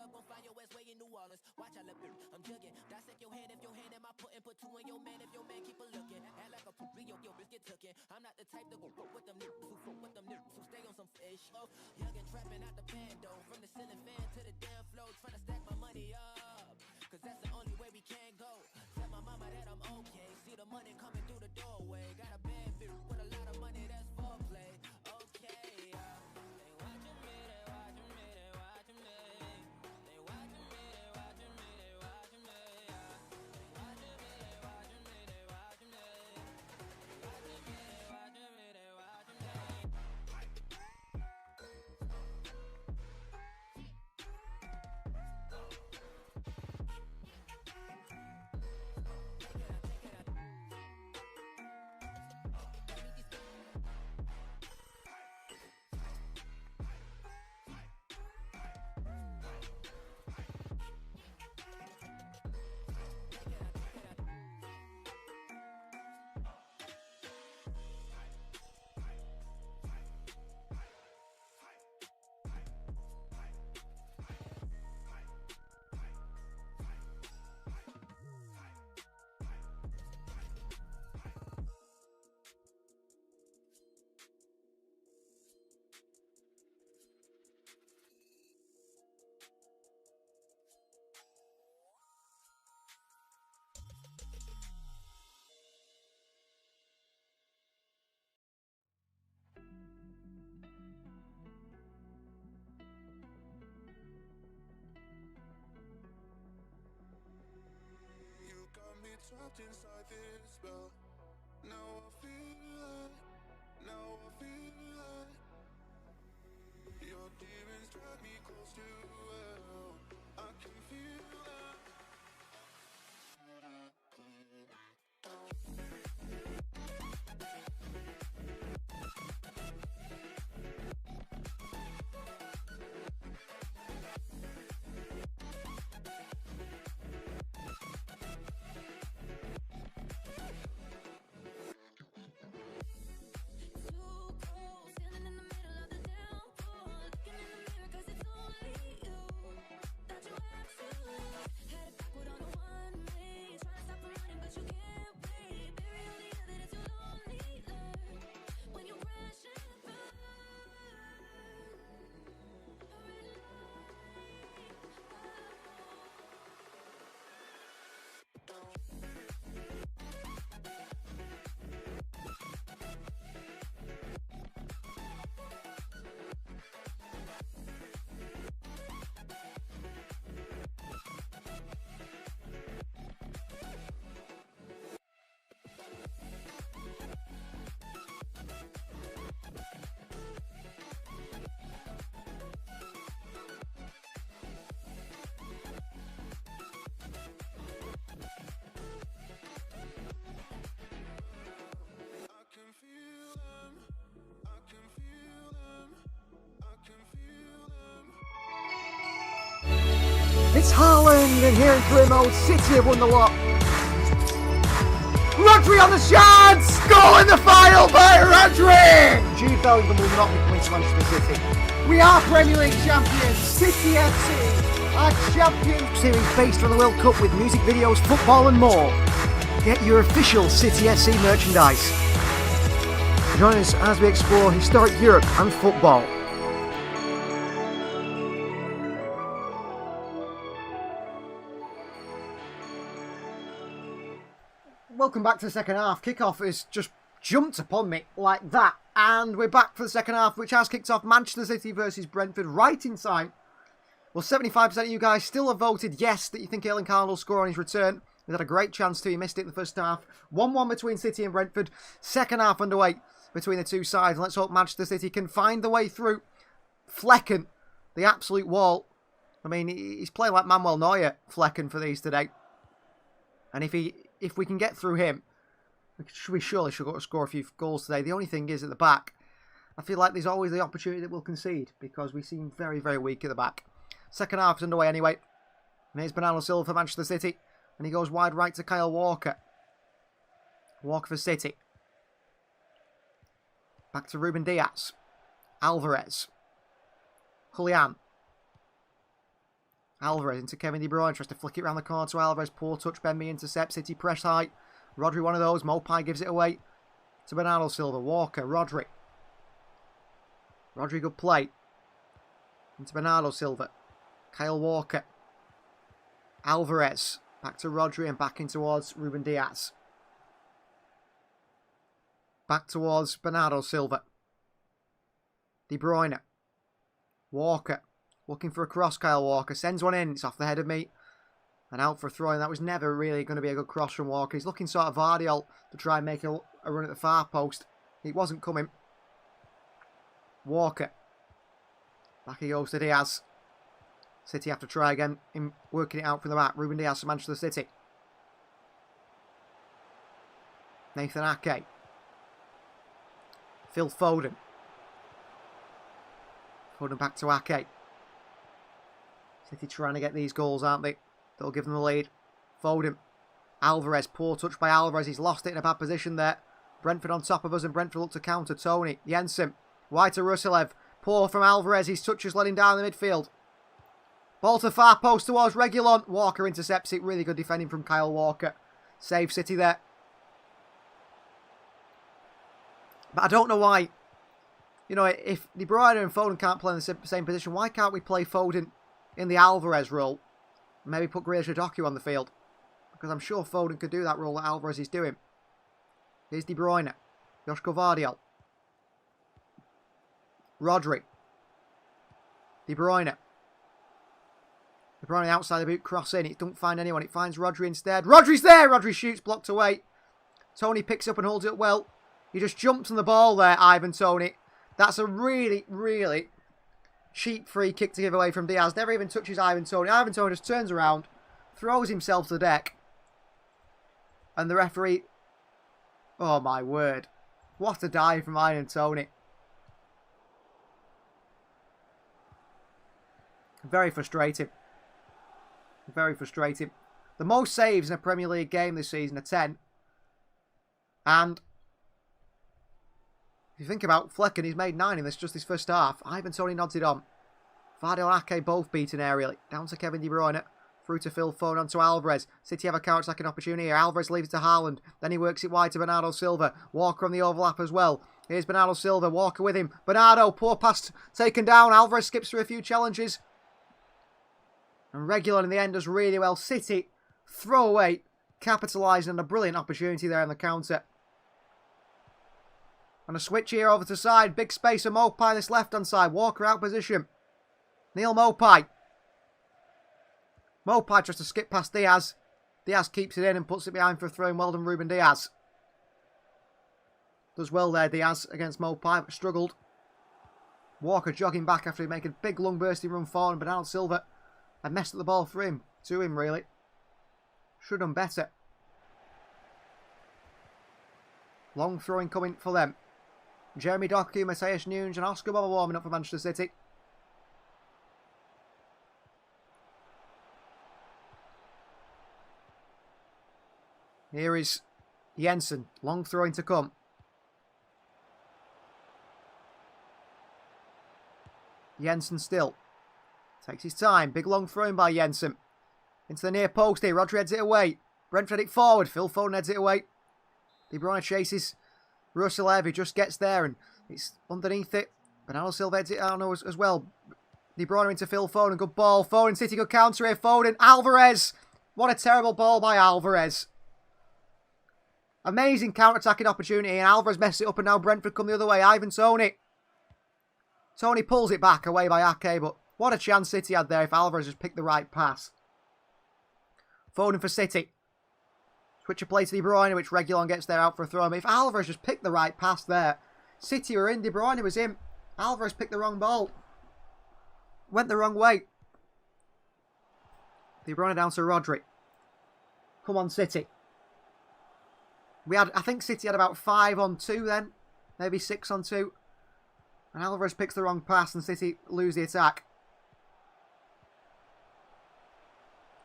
club, gon' find your ass way in New Orleans. Watch I look, I'm jugging. Dissect your hand if your hand in my pudding. Put two in your man if your man keep a looking. Act like a poop, yo, bitch get tookin'. I'm not the type to go with them niggas who fuck with them niggas who stay on some fish. Oh, young and trapping out the bando. From the ceiling fan to the damn floor. Tryna stack my money up. Cause that's the only way we can go. Tell my mama that I'm okay. See the money coming through the doorway. Got a bad bitch with a lot of money, that's foreplay. Okay, they watching me, they watching me, they watching me. They watching me, they watching me, they watching me. They watching me, they watching me, they watching me. They watching me, they watching me, they watching me. You got me trapped inside this spell. Now I feel it. Now I feel it. Your demons drag me close to hell. I can feel it. It's Haaland, and here in career mode, City have won the lot. Rodri on the chance! Goal in the final by Rodri! Jude Bellingham will not be coming to Manchester City. We are Premier League champions, City FC, our champions. Series based on the World Cup with music videos, football and more. Get your official City FC merchandise. Join us as we explore historic Europe and football. Welcome back to the second half. Kickoff has just jumped upon me like that. And we're back for the second half, which has kicked off Manchester City versus Brentford right in time. Well, 75% of you guys still have voted yes, that you think Erling Haaland will score on his return. He's had a great chance to. He missed it in the first half. 1-1 between City and Brentford. Second half underway between the two sides. Let's hope Manchester City can find the way through. Flecken, the absolute wall. I mean, he's playing like Manuel Neuer, Flecken, for these today. And if we can get through him, we surely should score a few goals today. The only thing is at the back, I feel like there's always the opportunity that we'll concede because we seem very, very weak at the back. Second half is underway anyway. And here's Bernardo Silva for Manchester City. And he goes wide right to Kyle Walker. Walker for City. Back to Ruben Diaz. Alvarez. Julian. Alvarez into Kevin De Bruyne. Tries to flick it around the corner to Alvarez. Poor touch. Ben Mee intercepts. City press high. Rodri one of those. Mopai gives it away to Bernardo Silva. Walker. Rodri. Rodri good play. Into Bernardo Silva. Kyle Walker. Alvarez. Back to Rodri and back in towards Ruben Diaz. Back towards Bernardo Silva. De Bruyne. Walker. Looking for a cross, Kyle Walker. Sends one in. It's off the head of me. And out for a throw. And that was never really going to be a good cross from Walker. He's looking sort of Vardiol to try and make a run at the far post. It wasn't coming. Walker. Back he goes to Diaz. City have to try again in working it out from the back. Ruben Diaz to Manchester City. Nathan Ake. Phil Foden. Foden back to Ake. City trying to get these goals, aren't they? They'll give them the lead. Foden. Alvarez. Poor touch by Alvarez. He's lost it in a bad position there. Brentford on top of us and Brentford look to counter. Toney. Jensen. Wide to Ruselev. Poor from Alvarez. His touch is letting down the midfield. Ball to far post towards Reguilon. Walker intercepts it. Really good defending from Kyle Walker. Save City there. But I don't know why. You know, if De Bruyne and Foden can't play in the same position, why can't we play Foden in the Alvarez role? Maybe put Grealish Doku on the field. Because I'm sure Foden could do that role that Alvarez is doing. Here's De Bruyne. Joško Vardiol. Rodri. De Bruyne. De Bruyne outside the boot, cross in. It don't find anyone. It finds Rodri instead. Rodri's there! Rodri shoots, blocked away. Toney picks up and holds it well. He just jumped on the ball there, Ivan Toney. That's a really, really cheap free kick to give away from Diaz. Never even touches Ivan Toney. Ivan Toney just turns around, throws himself to the deck. And the referee... Oh my word. What a dive from Ivan Toney. Very frustrating. Very frustrating. The most saves in a Premier League game this season are 10. And if you think about Flecken, he's made 9 in just this first half. Ivan Toney nods it on. Vardiol and Ake both beaten aerially. Down to Kevin De Bruyne. Through to Phil Foden onto Alvarez. City have a counter-attacking opportunity here. Alvarez leaves it to Haaland. Then he works it wide to Bernardo Silva. Walker on the overlap as well. Here's Bernardo Silva. Walker with him. Bernardo, poor pass taken down. Alvarez skips through a few challenges. And Reguilon in the end does really well. City throw away, capitalising on a brilliant opportunity there on the counter. And a switch here over to side. Big space for Mopai this left-hand side. Walker out position. Neil Mopai. Mopai tries to skip past Diaz. Diaz keeps it in and puts it behind for a throw. Well done, Ruben Diaz. Does well there, Diaz, against Mopai, but struggled. Walker jogging back after making a big, long, bursty run forward. Bernardo Silva had messed up the ball for him. To him, really. Should have done better. Long throwing coming for them. Jeremy Doku, Matthias Nunes and Oscar Boba warming up for Manchester City. Here is Jensen. Long throwing to come. Jensen still. Takes his time. Big long throwing by Jensen. Into the near post here. Rodri heads it away. Brentford head it forward. Phil Foden heads it away. De Bruyne chases Ruselev. He just gets there and it's underneath it. Bernardo Silva heads it out as well. De Bruyne into Phil Foden. Good ball. Foden, City good counter here. Foden. Alvarez. What a terrible ball by Alvarez. Amazing counter-attacking opportunity and Alvarez messes it up and now Brentford come the other way. Ivan Toney. Toney pulls it back away by Ake, but what a chance City had there if Alvarez just picked the right pass. Foden for City. Switch of play to De Bruyne, which Reguilon gets there out for a throw. I mean, if Alvarez just picked the right pass there, City were in, De Bruyne was in. Alvarez picked the wrong ball. Went the wrong way. De Bruyne down to Rodri. Come on, City. I think City had about 5 on 2 then. Maybe 6 on 2. And Alvarez picks the wrong pass and City lose the attack.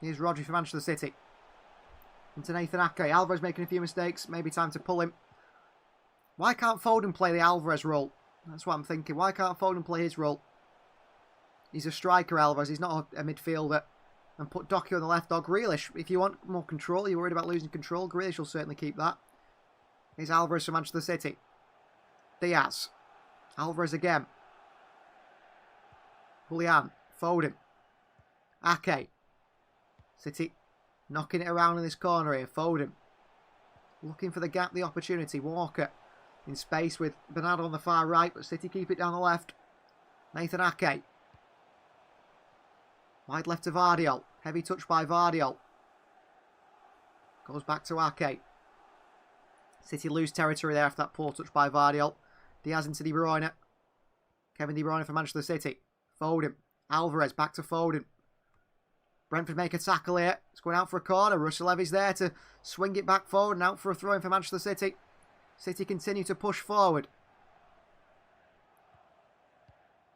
Here's Rodri for Manchester City. Into Nathan Ake. Alvarez making a few mistakes. Maybe time to pull him. Why can't Foden play the Alvarez role? That's what I'm thinking. Why can't Foden play his role? He's a striker, Alvarez. He's not a midfielder. and put Doku on the left, or Grealish. If you want more control, you're worried about losing control, Grealish will certainly keep that. Here's Alvarez for Manchester City. Diaz. Alvarez again. Julian. Foden. Ake. City knocking it around in this corner here. Foden. Looking for the gap, the opportunity. Walker in space with Bernardo on the far right, but City keep it down the left. Nathan Ake. Wide left to Vardiol. Heavy touch by Vardiol. Goes back to Ake. City lose territory there after that poor touch by Vardiol. Diaz into De Bruyne. Kevin De Bruyne for Manchester City. Foden. Alvarez back to Foden. Brentford make a tackle here. It's going out for a corner. Russell Levy's there to swing it back forward and out for a throw-in for Manchester City. City continue to push forward.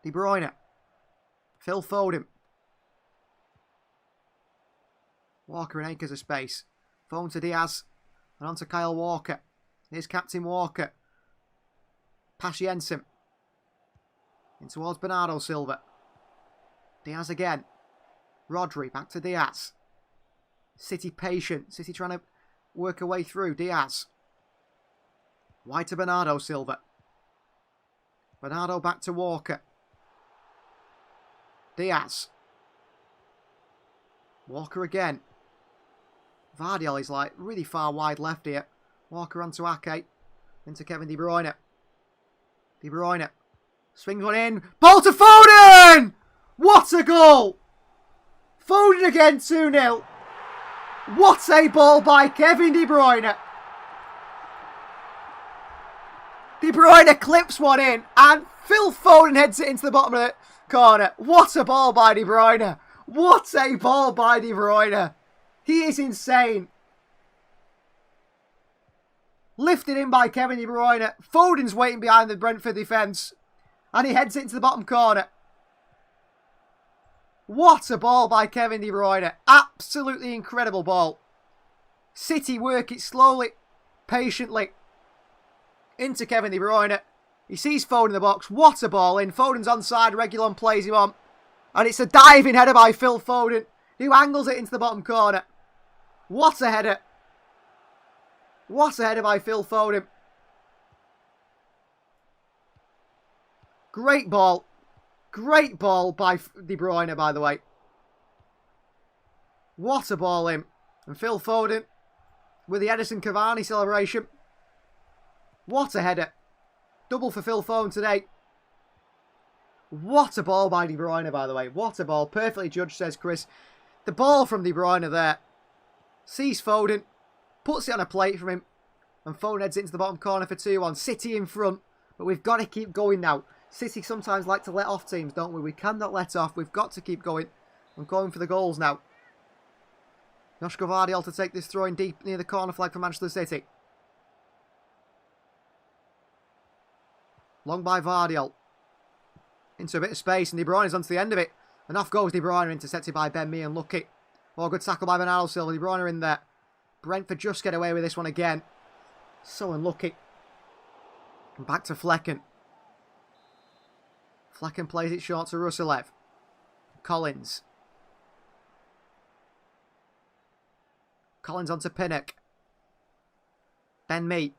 De Bruyne. Phil Foden. Walker in acres of space. Phone to Diaz. And on to Kyle Walker. Here's Captain Walker. Pass Jensen. In towards Bernardo Silva. Diaz again. Rodri back to Diaz. City patient. City trying to work a way through. Diaz. Wide to Bernardo Silva. Bernardo back to Walker. Diaz. Walker again. Vardiol is like really far wide left here. Walker onto Ake. Into Kevin De Bruyne. De Bruyne. Swings one in. Ball to Foden! What a goal! Foden again, 2-0. What a ball by Kevin De Bruyne. De Bruyne clips one in and Phil Foden heads it into the bottom of the corner. What a ball by De Bruyne. What a ball by De Bruyne. He is insane. Lifted in by Kevin De Bruyne. Foden's waiting behind the Brentford defence. And he heads it into the bottom corner. What a ball by Kevin De Bruyne. Absolutely incredible ball. City work it slowly, patiently. Into Kevin De Bruyne. He sees Foden in the box. What a ball in. Foden's onside. Reguilon plays him on. And it's a diving header by Phil Foden, who angles it into the bottom corner. What a header. What a header by Phil Foden. Great ball. Great ball by De Bruyne, by the way. What a ball in. And Phil Foden with the Edison Cavani celebration. What a header. Double for Phil Foden today. What a ball by De Bruyne, by the way. What a ball. Perfectly judged, says Chris. The ball from De Bruyne there. Sees Foden. Puts it on a plate from him. And Foden heads into the bottom corner for 2-1. City in front. But we've got to keep going now. City sometimes like to let off teams, don't we? We cannot let off. We've got to keep going. I'm going for the goals now. Joshko Vardiol to take this throw in deep near the corner flag for Manchester City. Long by Vardiol. Into a bit of space, and De Bruyne is onto the end of it. And off goes De Bruyne, intercepted by Ben Mee, unlucky. Oh, good tackle by Bernardo Silva. De Bruyne in there. Brentford just get away with this one again. So unlucky. And back to Flecken. Flecken plays it short to Ruselev. Collins. Collins onto Pinnock. Ben Mee.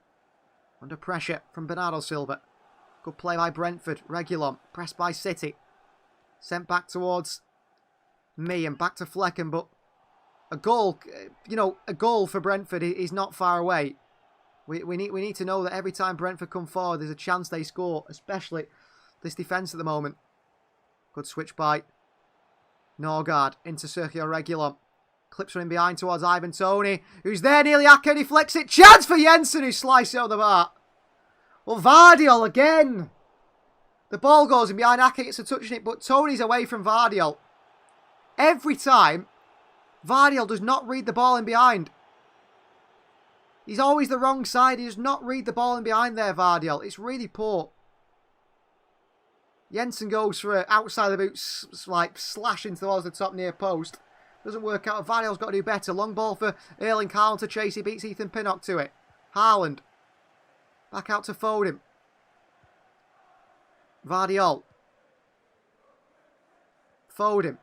Under pressure from Bernardo Silva. Good play by Brentford. Reguilon. Pressed by City. Sent back towards Mee and back to Flecken. But a goal, a goal for Brentford is not far away. We need to know that every time Brentford come forward, there's a chance they score, especially this defence at the moment. Good switch by Norgard into Sergio Reguilon. Clips from in behind towards Ivan Toney, who's there nearly. Ake deflects it. Chance for Jensen, who sliced it on the bar. Well, Vardiol again. The ball goes in behind. Ake gets a touch in it, but Toney's away from Vardiol. Every time, Vardiol does not read the ball in behind. He's always the wrong side. He does not read the ball in behind there, Vardiol. It's really poor. Jensen goes for an outside the boot slash into towards the top near post. Doesn't work out. Vardiol's got to do better. Long ball for Erling Haaland to chase. He beats Ethan Pinnock to it. Haaland. Back out to Foden. Vardiol. Foden.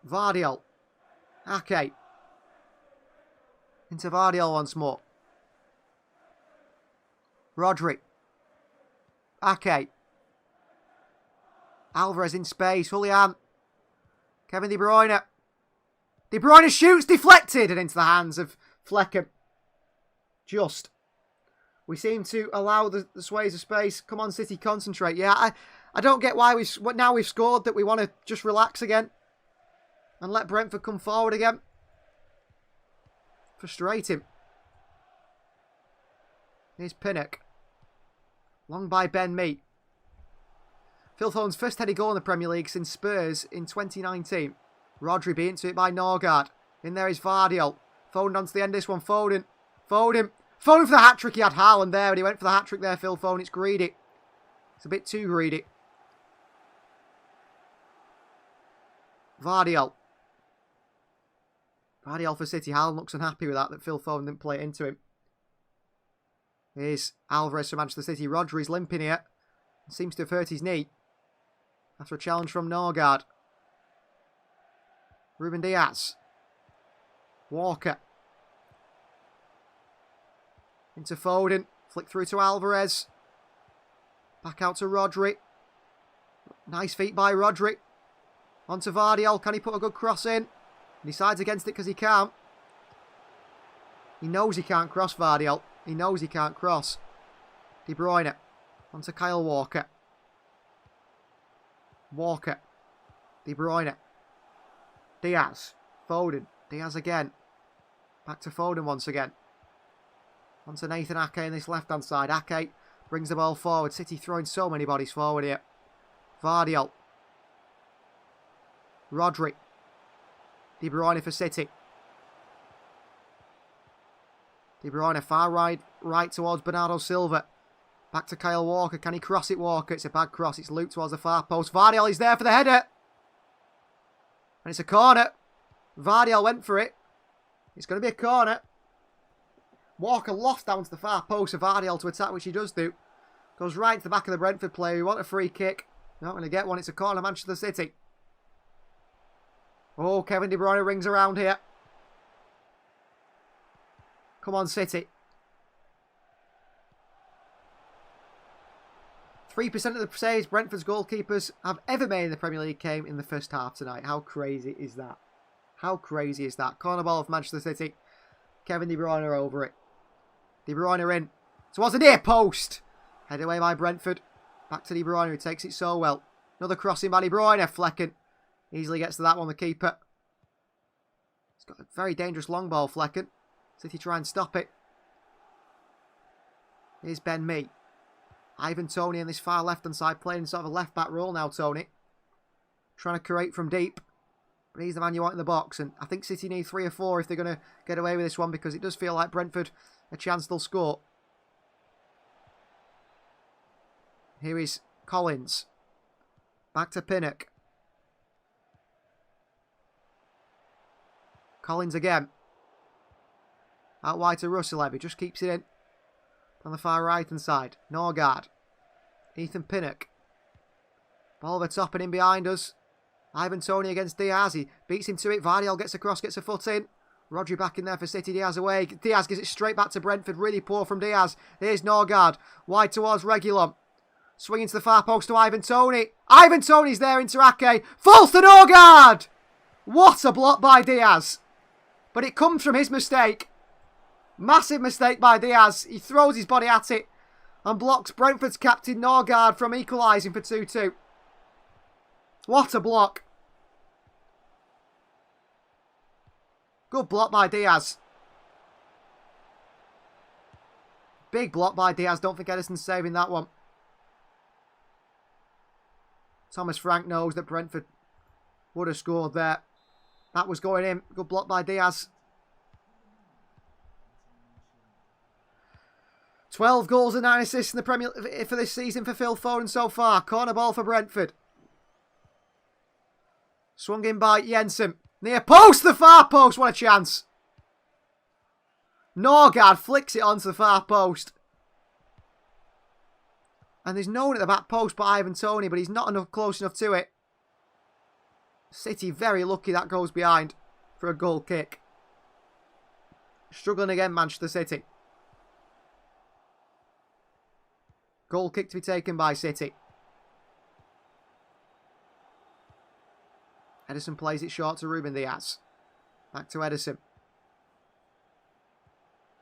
Vardiol. Ake. Into Vardiol once more. Rodri. Ake. Alvarez in space. Julian. Kevin De Bruyne. De Bruyne shoots, deflected, and into the hands of Flecken. Just. We seem to allow the sways of space. Come on, City, concentrate. Yeah, I don't get why now we've scored that we want to just relax again and let Brentford come forward again. Frustrating. Here's Pinnock. Long by Ben Mee. Phil Foden's first headed goal in the Premier League since Spurs in 2019. Rodri beat into it by Norgard. In there is Vardiol. Foden onto the end of this one. Foden. Foden for the hat-trick. He had Haaland there, and he went for the hat-trick there, Phil Foden. It's greedy. It's a bit too greedy. Vardiol. Vardiol for City. Haaland looks unhappy with that Phil Foden didn't play it into him. Here's Alvarez for Manchester City. Rodri's limping here. Seems to have hurt his knee. After a challenge from Norgard. Ruben Diaz. Walker. Into Foden. Flick through to Alvarez. Back out to Rodri. Nice feet by Rodri. Onto Vardiol. Can he put a good cross in? Decides against it because he can't. He knows he can't cross, Vardiol. He knows he can't cross. De Bruyne. Onto Kyle Walker. Walker. De Bruyne. Diaz. Foden. Diaz again. Back to Foden once again. Onto Nathan Ake in this left-hand side. Ake brings the ball forward. City throwing so many bodies forward here. Vardiol. Rodri. De Bruyne for City. De Bruyne far right towards Bernardo Silva. Back to Kyle Walker. Can he cross it, Walker? It's a bad cross. It's looped towards the far post. Vardiol is there for the header. And it's a corner. Vardiol went for it. It's going to be a corner. Walker lost down to the far post of Vardiol to attack, which he does do. Goes right to the back of the Brentford player. We want a free kick. Not going to get one. It's a corner, Manchester City. Oh, Kevin De Bruyne rings around here. Come on, City. 3% of the saves Brentford's goalkeepers have ever made in the Premier League came in the first half tonight. How crazy is that? How crazy is that? Corner ball of Manchester City. Kevin De Bruyne over it. De Bruyne in. Towards the near post. Head away by Brentford. Back to De Bruyne, who takes it so well. Another crossing by De Bruyne. Flecken easily gets to that one, the keeper. He's got a very dangerous long ball, Flecken. City try and stop it. Here's Ben Mee. Ivan Toney on this far left-hand side, playing sort of a left-back role now, Toney. Trying to create from deep. But he's the man you want in the box. And I think City need 3 or 4 if they're going to get away with this one, because it does feel like Brentford, a chance they'll score. Here is Collins. Back to Pinnock. Collins again. Out wide to Russell. He just keeps it in. On the far right-hand side. Norgard. Ethan Pinnock. Ball over top and in behind us. Ivan Toney against Diaz. He beats him to it. Vardiol gets across, gets a foot in. Rodri back in there for City. Diaz away. Diaz gives it straight back to Brentford. Really poor from Diaz. Here's Norgard. Wide towards Reguilon. Swinging to the far post to Ivan Toney. Ivan Toney's there into Ake. Falls to Norgard! What a block by Diaz. But it comes from his mistake. Massive mistake by Diaz. He throws his body at it and blocks Brentford's captain Norgard from equalising for 2-2. What a block. Good block by Diaz. Big block by Diaz. Don't think Edison's saving that one. Thomas Frank knows that Brentford would have scored there. That was going in. Good block by Diaz. 12 goals and 9 assists in the Premier League for this season for Phil Foden so far. Corner ball for Brentford. Swung in by Jensen. Near post, the far post. What a chance. Norgard flicks it onto the far post. And there's no one at the back post but Ivan Toney, but he's not close enough to it. City very lucky that goes behind for a goal kick. Struggling again, Manchester City. Goal kick to be taken by City. Ederson plays it short to Ruben Diaz. Back to Ederson.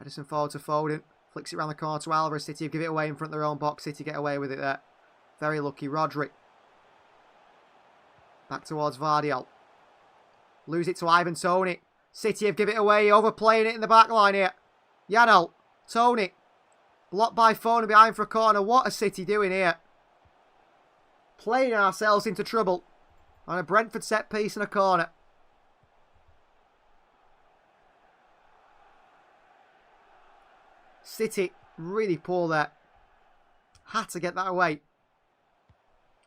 Ederson forward to Foden. Flicks it around the corner to Alvarez. City have give it away in front of their own box. City get away with it there. Very lucky. Rodri. Back towards Vardiol. Lose it to Ivan Toney. City have give it away. Overplaying it in the back line here. Janelt. Toney. Blocked by Foden behind for a corner. What are City doing here? Playing ourselves into trouble. On a Brentford set piece and a corner. City really poor there. Had to get that away.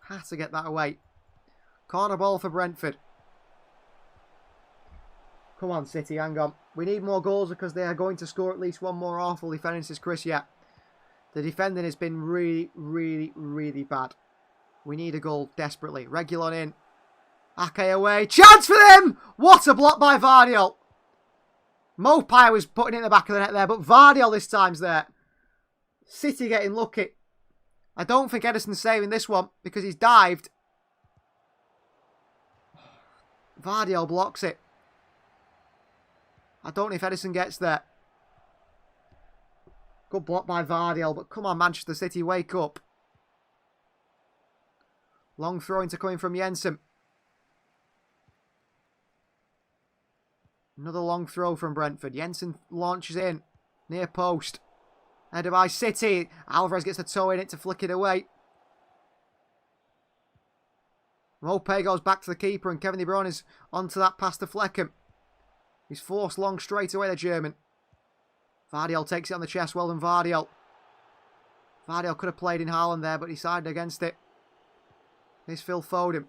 Had to get that away. Corner ball for Brentford. Come on, City, hang on. We need more goals because they are going to score at least one more awful defending, says Chris. Yeah. The defending has been really, really, really bad. We need a goal desperately. Reguilon in. Ake away. Chance for them! What a block by Vardiol. Mopai was putting it in the back of the net there, but Vardiol this time's there. City getting lucky. I don't think Ederson's saving this one because he's dived. Vardiol blocks it. I don't know if Ederson gets there. Good block by Vardiol, but come on, Manchester City, wake up. Long throw into coming from Jensen. Another long throw from Brentford. Jensen launches in. Near post. Headed by City. Alvarez gets the toe in it to flick it away. Mope goes back to the keeper and Kevin De Bruyne is onto that pass to Fleckham. He's forced long straight away, the German. Vardiol takes it on the chest. Well done, Vardiol. Vardiol could have played in Haaland there, but he decided against it. Here's Phil Foden.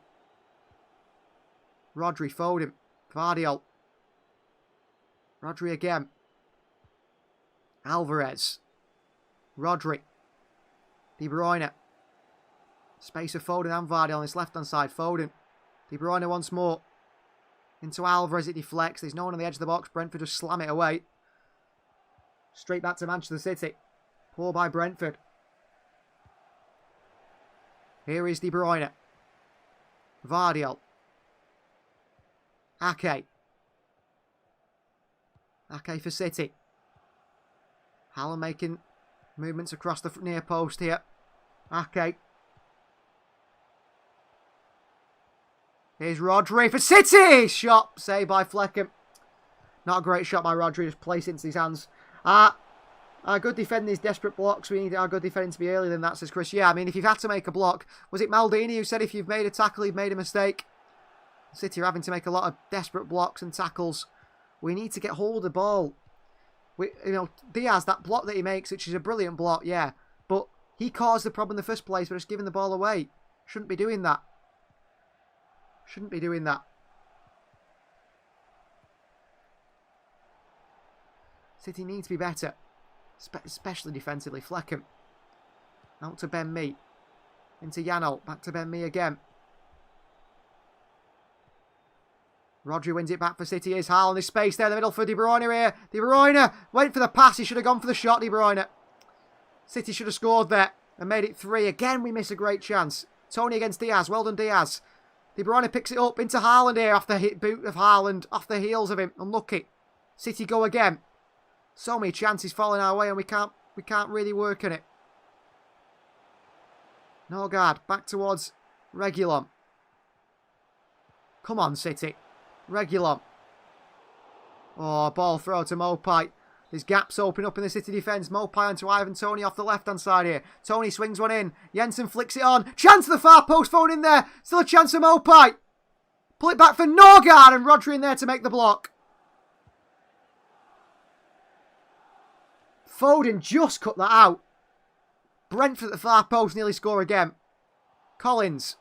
Rodri, Foden. Vardiol. Rodri again. Alvarez. Rodri. De Bruyne. Space of Foden and Vardiol on his left-hand side. Foden. De Bruyne once more. Into Alvarez, it deflects. There's no one on the edge of the box. Brentford just slam it away. Straight back to Manchester City. Poor by Brentford. Here is De Bruyne. Vardiol. Ake. Ake for City. Haaland making movements across the near post here. Ake. Here's Rodri for City! Shot saved by Fleckham. Not a great shot by Rodri, just place it into his hands. Our good defending is desperate blocks. We need our good defending to be earlier than that, says Chris. Yeah, I mean, if you've had to make a block, was it Maldini who said if you've made a tackle, you've made a mistake? City are having to make a lot of desperate blocks and tackles. We need to get hold of the ball. Diaz, that block that he makes, which is a brilliant block, yeah. But he caused the problem in the first place by just giving the ball away. Shouldn't be doing that. Shouldn't be doing that. City needs to be better. Especially defensively. Fleckham. Out to Ben Mee. Into Janelt. Back to Ben Mee again. Rodri wins it back for City. Here's Haaland. There's space there in the middle for De Bruyne here. De Bruyne went for the pass. He should have gone for the shot, De Bruyne. City should have scored there and made it 3. Again, we miss a great chance. Toney against Diaz. Well done, Diaz. De Bruyne picks it up into Haaland here after hit boot of Haaland. Off the heels of him. Unlucky. City go again. So many chances falling our way and we can't really work on it. Norgard back towards Reguilon. Come on, City. Reguilon. Oh, ball throw to Mopai. There's gaps open up in the City defence. Mopai onto Ivan Toney off the left-hand side here. Toney swings one in. Jensen flicks it on. Chance to the far post. Phone in there. Still a chance for Mopai. Pull it back for Norgard and Rodri in there to make the block. Foden just cut that out. Brentford at the far post nearly score again. Collins.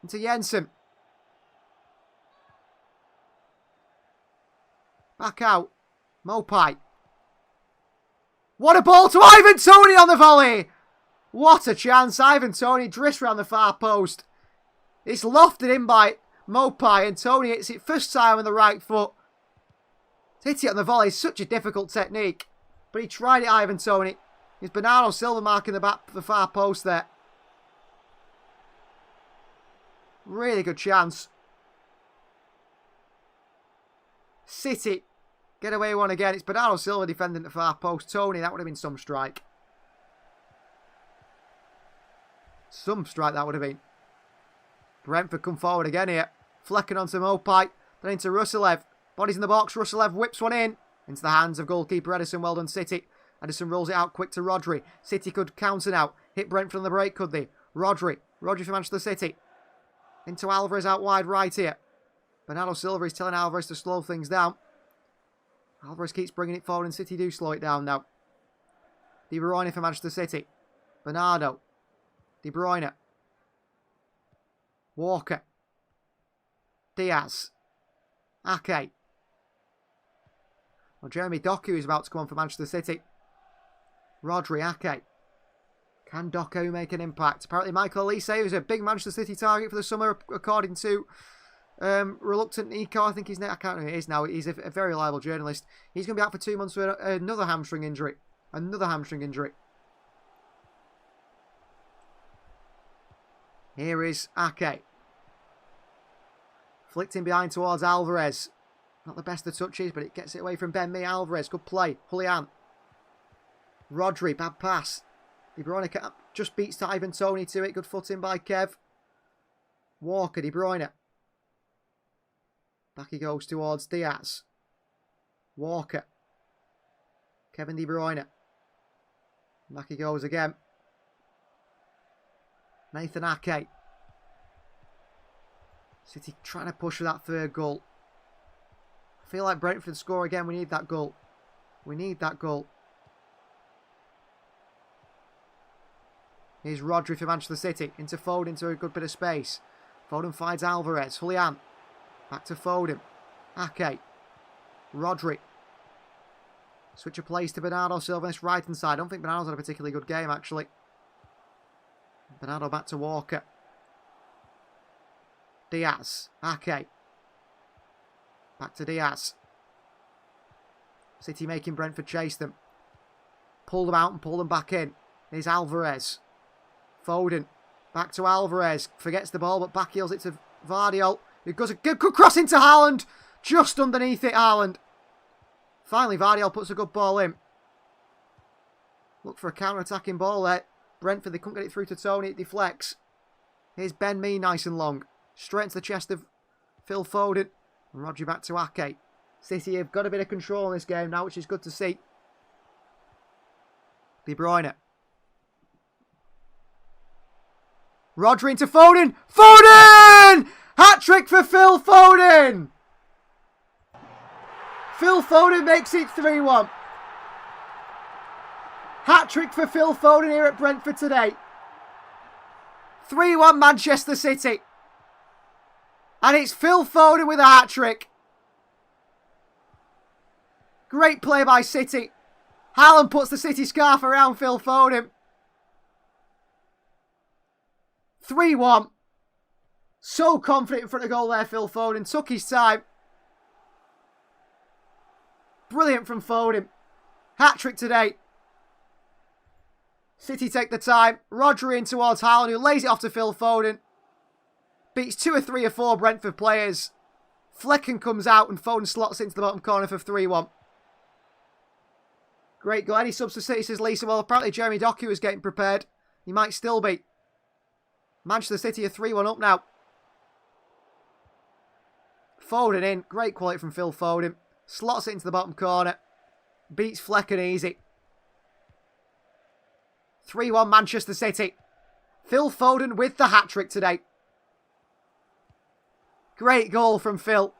Into Jensen. Back out. Mopai. What a ball to Ivan Toney on the volley. What a chance. Ivan Toney drifts around the far post. It's lofted in by Mopai, and Toney hits it first time on the right foot. Hit it on the volley. It's such a difficult technique. But he tried it, Ivan Toney. It's Bernardo Silva marking the back, the far post there. Really good chance. City get away one again. It's Bernardo Silva defending the far post. Toney, that would have been some strike. Some strike that would have been. Brentford come forward again here. Flecking onto Mopai. Then into Ruselev. Bodies in the box. Ruselev whips one in. Into the hands of goalkeeper Edison. Well done, City. Edison rolls it out quick to Rodri. City could counter now. Hit Brentford on the break, could they? Rodri for Manchester City. Into Alvarez out wide right here. Bernardo Silva is telling Alvarez to slow things down. Alvarez keeps bringing it forward and City do slow it down now. De Bruyne for Manchester City. Bernardo. De Bruyne. Walker. Diaz. Ake. Well, Jeremy Doku is about to come on for Manchester City. Rodri, Ake. Can Doku make an impact? Apparently Michael Elise, who's a big Manchester City target for the summer, according to Reluctant Nico, I think his name, I can't remember who it is now. He's a very reliable journalist. He's going to be out for 2 months with another hamstring injury. Another hamstring injury. Here is Ake. Flicked in behind towards Alvarez. Not the best of touches, but it gets it away from Ben Mee. Alvarez, good play. Julian. Rodri, bad pass. De Bruyne just beats Ivan Toney to it. Good footing by Kev. Walker, De Bruyne. Back he goes towards Diaz. Walker. Kevin De Bruyne. Back he goes again. Nathan Ake. City trying to push for that third goal. I feel like Brentford score again. We need that goal. We need that goal. Here's Rodri for Manchester City. Into Foden, into a good bit of space. Foden finds Alvarez. Julian. Back to Foden. Ake. Rodri. Switch of plays to Bernardo Silva on this right hand side. I don't think Bernardo's had a particularly good game, actually. Bernardo back to Walker. Diaz. Ake. Back to Diaz. City making Brentford chase them. Pull them out and pull them back in. Here's Alvarez. Foden. Back to Alvarez. Forgets the ball, but back heels it to Vardiol. It goes a good cross into Haaland. Just underneath it, Haaland. Finally, Vardiol puts a good ball in. Look for a counter-attacking ball there. Brentford, they couldn't get it through to Toney. It deflects. Here's Ben Mee, nice and long. Straight into the chest of Phil Foden. And Rodri back to Ake. City have got a bit of control in this game now, which is good to see. De Bruyne. Rodri into Foden. Foden! Hat-trick for Phil Foden! Phil Foden makes it 3-1. Hat-trick for Phil Foden here at Brentford today. 3-1 Manchester City. And it's Phil Foden with a hat-trick. Great play by City. Haaland puts the City scarf around Phil Foden. 3-1. So confident in front of goal there, Phil Foden. Took his time. Brilliant from Foden. Hat-trick today. City take the time. Rodri in towards Haaland, who lays it off to Phil Foden. Beats 2 or 3 or 4 Brentford players. Flecken comes out and Foden slots into the bottom corner for 3-1. Great goal. Any subs for City, says Lisa. Well, apparently Jeremy Doku is getting prepared. He might still be. Manchester City are 3-1 up now. Foden in. Great quality from Phil Foden. Slots it into the bottom corner. Beats Flecken easy. 3-1 Manchester City. Phil Foden with the hat-trick today. Great goal from Phil.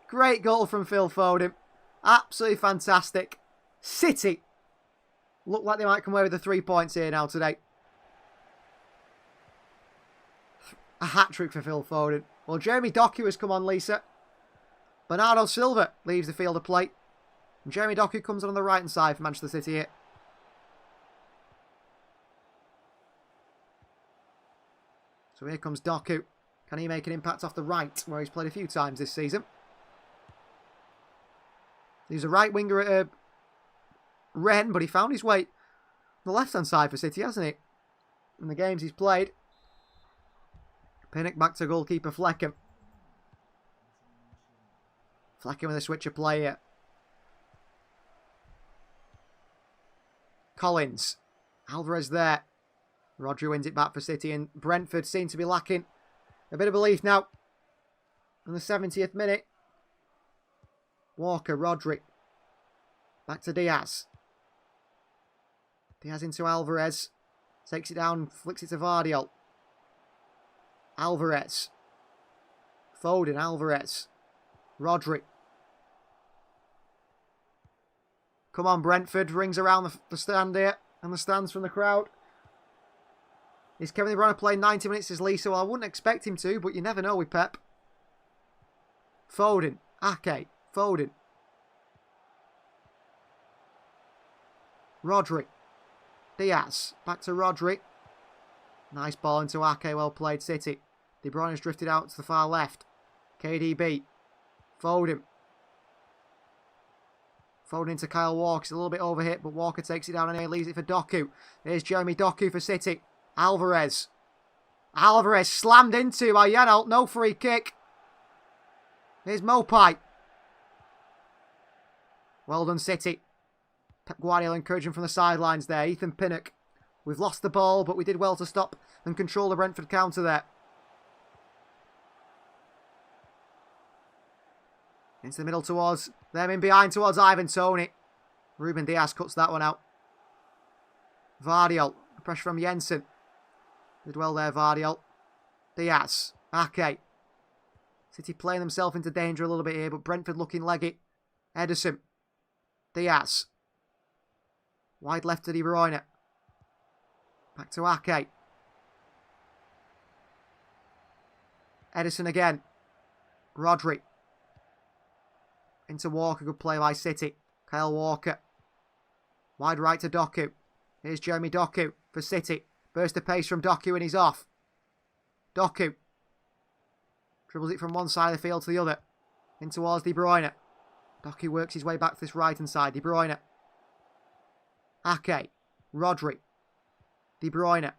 Great goal from Phil Foden. Absolutely fantastic. City look like they might come away with the 3 points here now today. A hat-trick for Phil Foden. Well, Jeremy Doku has come on, Lisa. Bernardo Silva leaves the field of play. And Jeremy Doku comes on the right-hand side for Manchester City here. So here comes Doku. Can he make an impact off the right, where he's played a few times this season? He's a right winger at Rennes, but he found his way the left-hand side for City, hasn't he? In the games he's played. Pinnock back to goalkeeper Fleckham. Fleckham with a switch of play here. Collins. Alvarez there. Rodri wins it back for City, and Brentford seem to be lacking a bit of belief now. In the 70th minute. Walker, Rodri. Back to Diaz. Diaz into Alvarez. Takes it down, flicks it to Vardiol. Alvarez. Foden, Alvarez. Rodri. Come on, Brentford. Rings around the stand here. And the stands from the crowd. Is Kevin De Bruyne playing 90 minutes as Lee? So I wouldn't expect him to, but you never know with Pep. Foden. Ake. Foden. Rodri. Diaz. Back to Rodri. Nice ball into Ake. Well played, City. De Bruyne has drifted out to the far left. KDB. Foden. Foden into Kyle Walker. It's a little bit overhit, but Walker takes it down and he leaves it for Doku. Here's Jeremy Doku for City. Alvarez. Alvarez slammed into by Janelt. No free kick. Here's Mopai. Well done, City. Pep Guardiola encouraging from the sidelines there. Ethan Pinnock. We've lost the ball, but we did well to stop and control the Brentford counter there. Into the middle towards them, in behind towards Ivan Toney. Ruben Diaz cuts that one out. Vardiol. Pressure from Jensen. Did well there, Vardiol. Diaz. Ake. City playing themselves into danger a little bit here, but Brentford looking leggy. Ederson. Diaz. Wide left to De Bruyne. Back to Ake. Ederson again. Rodri. Into Walker. Good play by City. Kyle Walker. Wide right to Doku. Here's Jeremy Doku for City. Burst of pace from Doku and he's off. Doku. Dribbles it from one side of the field to the other. In towards De Bruyne. Doku works his way back to this right-hand side. De Bruyne. Ake. Rodri. De Bruyne.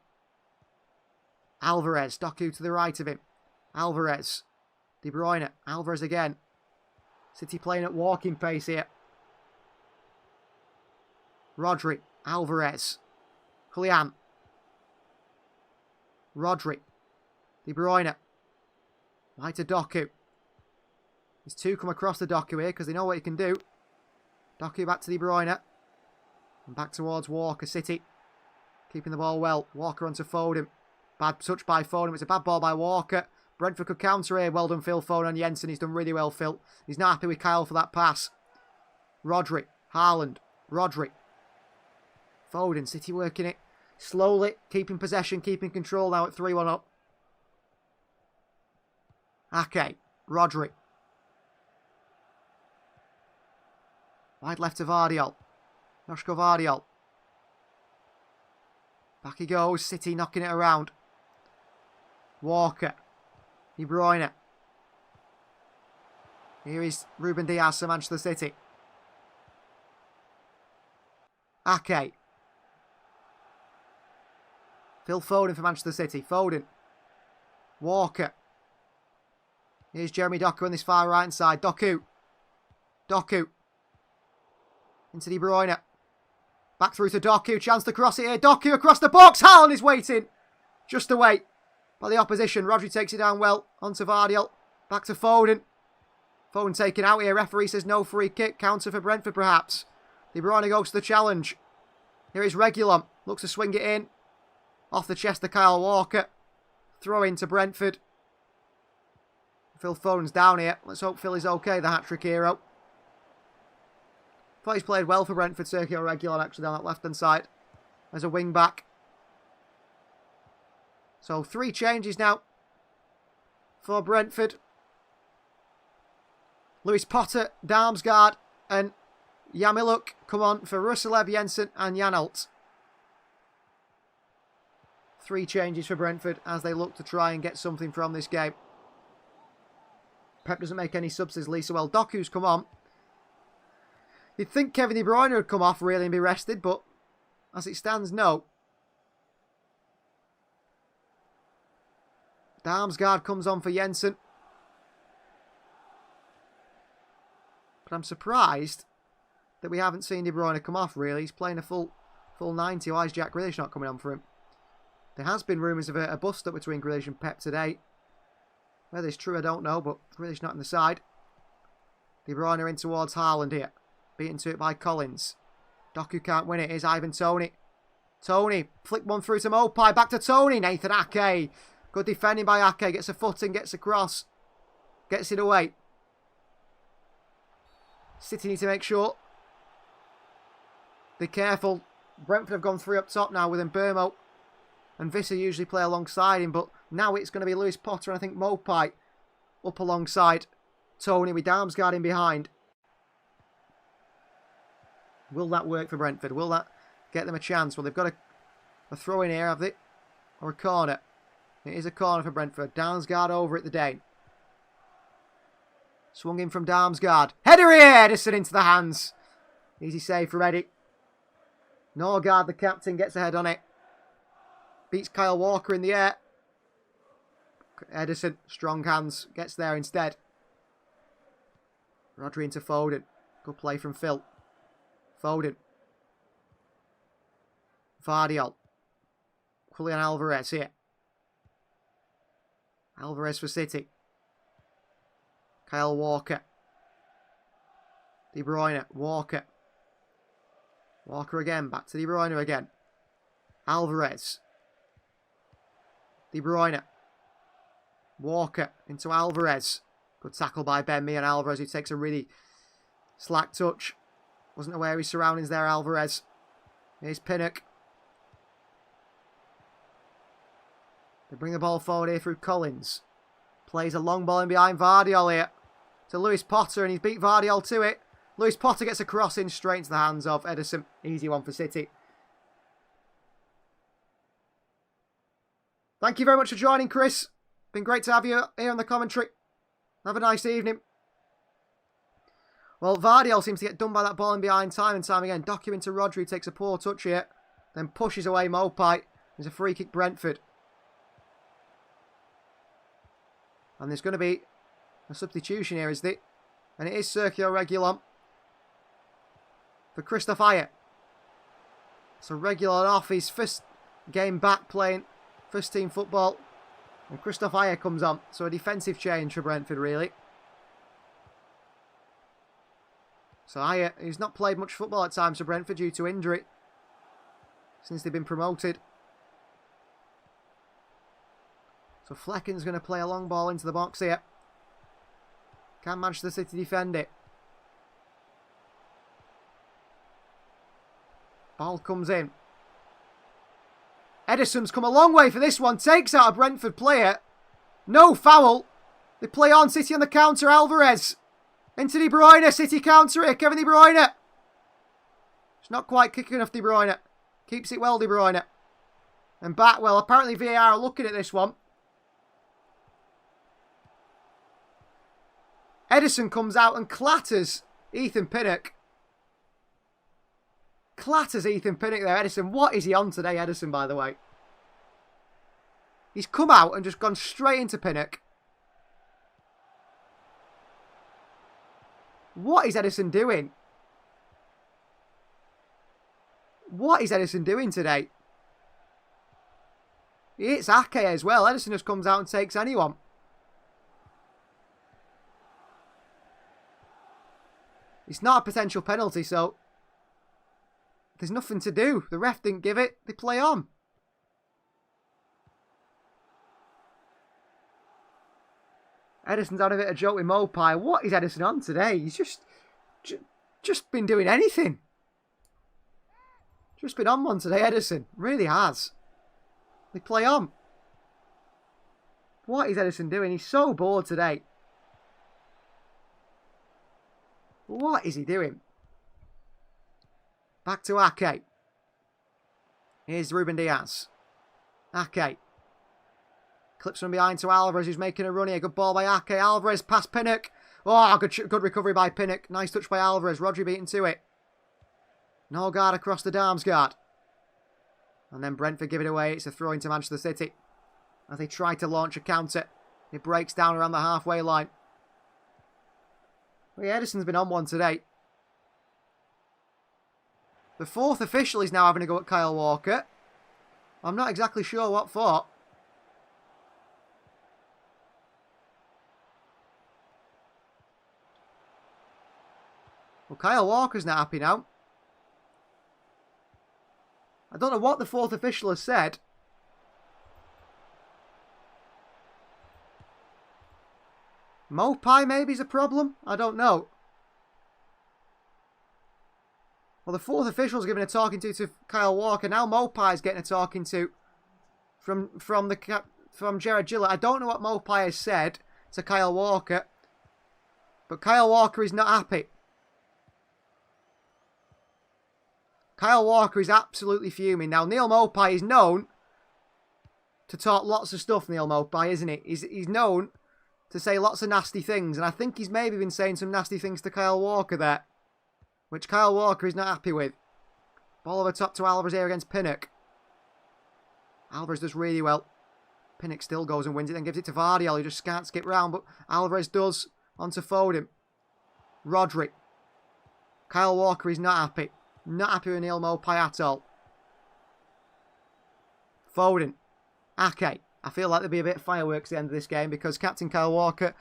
Alvarez. Doku to the right of him. Alvarez. De Bruyne. Alvarez again. City playing at walking pace here. Rodri. Alvarez. Julian. Rodri. De Bruyne. Wide to Doku. There's two come across the Doku here because they know what he can do. Doku back to De Bruyne. And back towards Walker. City keeping the ball well. Walker onto Foden. Bad touch by Foden. It's a bad ball by Walker. Brentford could counter here. Well done, Phil Foden on Jensen. He's done really well, Phil. He's not happy with Kyle for that pass. Rodri. Haaland. Rodri. Foden. City working it slowly. Keeping possession. Keeping control now at 3-1 up. Ake. Rodri. Wide left to Vardiol. Joško Vardiol. Back he goes. City knocking it around. Walker. De Bruyne. Here is Ruben Diaz for Manchester City. Ake. Phil Foden for Manchester City. Foden. Walker. Here's Jeremy Doku on this far right side. Doku. Doku. Into De Bruyne. Back through to Doku. Chance to cross it here. Doku across the box. Haaland is waiting. Just to wait by the opposition. Rodri takes it down well. Onto Vardiol. Back to Foden. Foden taken out here. Referee says no free kick. Counter for Brentford perhaps. De Bruyne goes to the challenge. Here is Reguilon. Looks to swing it in. Off the chest to Kyle Walker. Throw in to Brentford. Phil Foden's down here. Let's hope Phil is okay, the hat-trick hero. Thought he's played well for Brentford. Sergio Reguilon actually down that left-hand side as a wing-back. So 3 changes now for Brentford. Lewis Potter, Damsgaard and Yamiluk come on for Ruselev, Jensen and Janelt. 3 changes for Brentford as they look to try and get something from this game. Pep doesn't make any subs as Lisa. Well, Doku's come on. You'd think Kevin De Bruyne would come off really and be rested, but as it stands, no. Damsgaard comes on for Jensen. But I'm surprised that we haven't seen De Bruyne come off, really. He's playing a full 90. Why is Jack Grealish not coming on for him? There has been rumours of a bust-up between Grealish and Pep today. Whether it's true, I don't know, but Grealish not in the side. De Bruyne in towards Haaland here. Beaten to it by Collins. Doku can't win it. Here's Ivan Toney. Toney, flick one through to Mopai. Back to Toney. Nathan Ake. Good defending by Ake. Gets a footing, gets across. Gets it away. City need to make sure. Be careful. Brentford have gone 3 up top now with Mbermo. And Visser usually play alongside him, but now it's going to be Lewis Potter and I think Mopai up alongside Toney with Damsgaard in behind. Will that work for Brentford? Will that get them a chance? Well, they've got a throw in here, have they? Or a corner. It is a corner for Brentford. Damsgaard over at the Dane. Swung in from Damsgaard. Header here! Edison into the hands. Easy save from Eddie. Norgard, the captain, gets a head on it. Beats Kyle Walker in the air. Edison, strong hands, gets there instead. Rodri into Foden. Good play from Phil. Foden. Vardiol. Julian Alvarez here. Alvarez for City. Kyle Walker. De Bruyne. Walker. Walker again. Back to De Bruyne again. Alvarez. De Bruyne. Walker into Alvarez. Good tackle by Ben Mee and Alvarez, who takes a really slack touch. Wasn't aware of his surroundings there, Alvarez. Here's Pinnock. They bring the ball forward here through Collins. Plays a long ball in behind Vardiol here. To Lewis Potter, and he's beat Vardiol to it. Lewis Potter gets a cross in straight into the hands of Edison. Easy one for City. Thank you very much for joining, Chris. Been great to have you here on the commentary. Have a nice evening. Well, Vardiol seems to get done by that ball in behind time and time again. Doku into Rodri, takes a poor touch here. Then pushes away Mopai. There's a free kick Brentford. And there's going to be a substitution here, isn't it? And it is Sergio Reguilon for Christoph Ayer. So Reguilon off his first game back playing first team football. And Christoph Ayer comes on. So a defensive change for Brentford, really. So Ayer, he's not played much football at times for Brentford due to injury since they've been promoted. So Flecken's going to play a long ball into the box here. Can Manchester City defend it? Ball comes in. Edison's come a long way for this one. Takes out a Brentford player. No foul. They play on. City on the counter. Alvarez. Into De Bruyne. City counter it. Kevin De Bruyne. It's not quite kicking enough, De Bruyne. Keeps it well, De Bruyne. And back well. Apparently VAR are looking at this one. Edison comes out and clatters Ethan Pinnock. Clatters Ethan Pinnock there, Edison. What is he on today, Edison, by the way? He's come out and just gone straight into Pinnock. What is Edison doing? What is Edison doing today? He hits Ake as well. Edison just comes out and takes anyone. It's not a potential penalty, so there's nothing to do. The ref didn't give it. They play on. Edison's had a bit of a joke with Mopai. What is Edison on today? He's just been doing anything. Just been on one today, Edison. Really has. They play on. What is Edison doing? He's so bored today. What is he doing? Back to Ake. Here's Ruben Diaz. Ake. Clips from behind to Alvarez, who's making a run here. Good ball by Ake. Alvarez past Pinnock. Oh, good recovery by Pinnock. Nice touch by Alvarez. Rodri beaten to it. Norgard across the Darmsgaard. And then Brentford give it away. It's a throw into Manchester City. As they try to launch a counter. It breaks down around the halfway line. Well, Ederson's been on one today. The fourth official is now having a go at Kyle Walker. I'm not exactly sure what for. Well, Kyle Walker's not happy now. I don't know what the fourth official has said. Mopai maybe is a problem? I don't know. Well, the fourth official's giving a talking to Kyle Walker. Now Mopai's getting a talking to from Jared Gillett. I don't know what Mopai has said to Kyle Walker. But Kyle Walker is not happy. Kyle Walker is absolutely fuming. Now, Neil Mopai is known to talk lots of stuff, Neil Mopai, isn't he? He's known to say lots of nasty things. And I think he's maybe been saying some nasty things to Kyle Walker there. Which Kyle Walker is not happy with. Ball over top to Alvarez here against Pinnock. Alvarez does really well. Pinnock still goes and wins it, then gives it to Vardiel, who just can't skip round. But Alvarez does onto Foden. Rodri. Kyle Walker is not happy. Not happy with Neil Mopai at all. Foden. Ake. I feel like there'll be a bit of fireworks at the end of this game because Captain Kyle Walker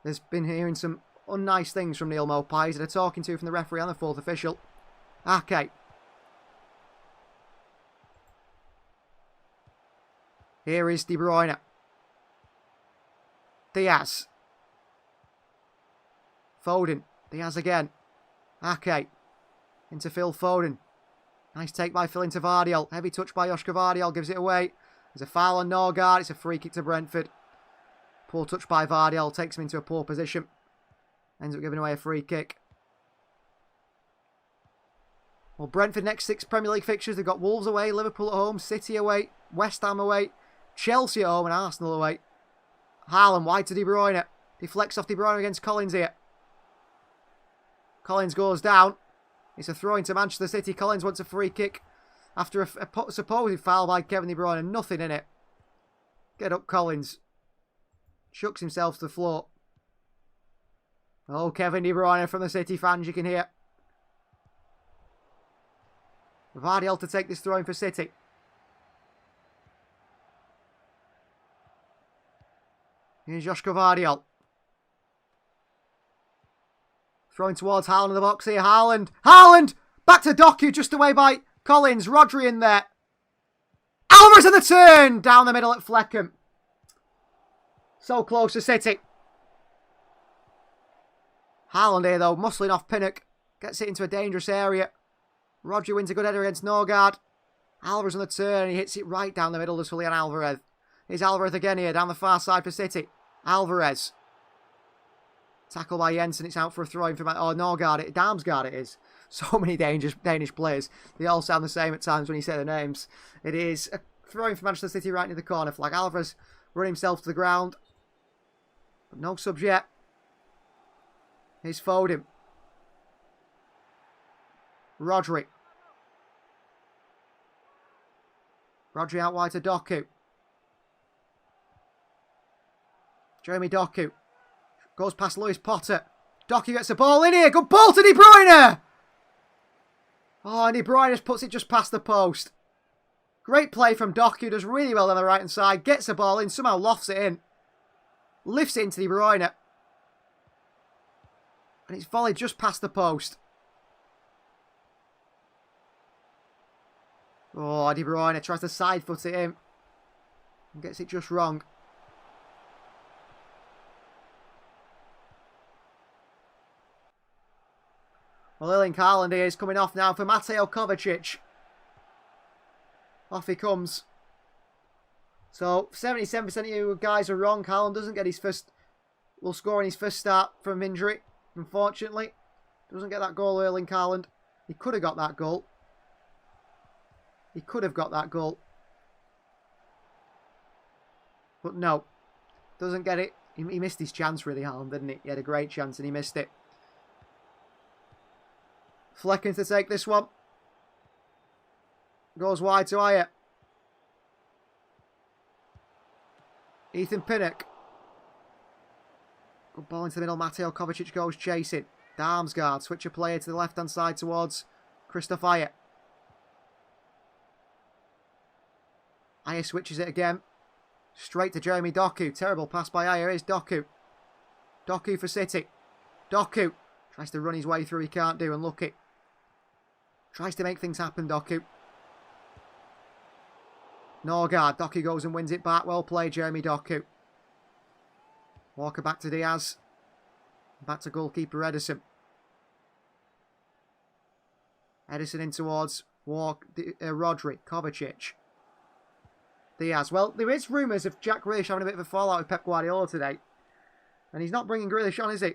has been hearing some unnice things from Neil Mopai. He's had a talking to from the referee and the fourth official. Ake. Here is De Bruyne. Diaz. Foden. Diaz again. Ake. Into Phil Foden. Nice take by Phil into Vardiel. Heavy touch by Joshka Vardiel. Gives it away. There's a foul on Norgard. It's a free kick to Brentford. Poor touch by Vardiel. Takes him into a poor position. Ends up giving away a free kick. Well, Brentford next 6 Premier League fixtures. They've got Wolves away, Liverpool at home, City away, West Ham away, Chelsea at home and Arsenal away. Haaland wide to De Bruyne. Deflects off De Bruyne against Collins here. Collins goes down. It's a throw into Manchester City. Collins wants a free kick after a supposed foul by Kevin De Bruyne and nothing in it. Get up, Collins. Shucks himself to the floor. Oh, Kevin De Bruyne from the City fans, you can hear. Vardiel to take this throw in for City. Here's Joshka Vardiel. Throwing towards Haaland in the box here. Haaland! Haaland! Back to Doku, just away by Collins. Rodri in there. Alvarez in the turn! Down the middle at Fleckham. So close to City. Haaland here though, muscling off Pinnock. Gets it into a dangerous area. Rodri wins a good header against Norgard. Alvarez on the turn and he hits it right down the middle to Julian Alvarez. Here's Alvarez again here, down the far side for City. Alvarez. Tackle by Jensen, it's out for a throw-in from... Oh, Norgard, Darmsgaard it is. So many Danish players. They all sound the same at times when you say their names. It is a throw-in for Manchester City right near the corner flag. Alvarez run himself to the ground. But no subs yet. Here's Foden. Rodri. Rodri out wide to Doku. Jeremy Doku. Goes past Lewis Potter. Doku gets the ball in here. Good ball to De Bruyne. Oh, and De Bruyne just puts it just past the post. Great play from Doku. Does really well on the right-hand side. Gets the ball in. Somehow lofts it in. Lifts it into De Bruyne. And it's volleyed just past the post. Oh, De Bruyne tries to side foot it in. And gets it just wrong. Well, Erling Haaland here is coming off now for Mateo Kovacic. Off he comes. So, 77% of you guys are wrong. Haaland doesn't get his first... will score in his first start from injury. Unfortunately. Doesn't get that goal, Erling Haaland. He could have got that goal. He could have got that goal. but no. Doesn't get it. He missed his chance, really, Haaland, didn't he? He had a great chance and he missed it. Flecking to take this one. Goes wide to Ayer. Ethan Pinnock. Good ball into the middle. Mateo Kovacic goes chasing. Damsgaard. Switch a player to the left-hand side towards Christoph Ayer. Ayer switches it again. Straight to Jeremy Doku. Terrible pass by Ayer. Here's Doku. Doku for City. Doku. Tries to run his way through. He can't do. Unlucky. Tries to make things happen, Doku. Norgard. Doku goes and wins it back. Well played, Jeremy Doku. Walker back to Diaz. Back to goalkeeper Ederson. Ederson in towards Rodri. Kovacic. Diaz. Well, there is rumours of Jack Grealish having a bit of a fallout with Pep Guardiola today. And he's not bringing Grealish on, is he?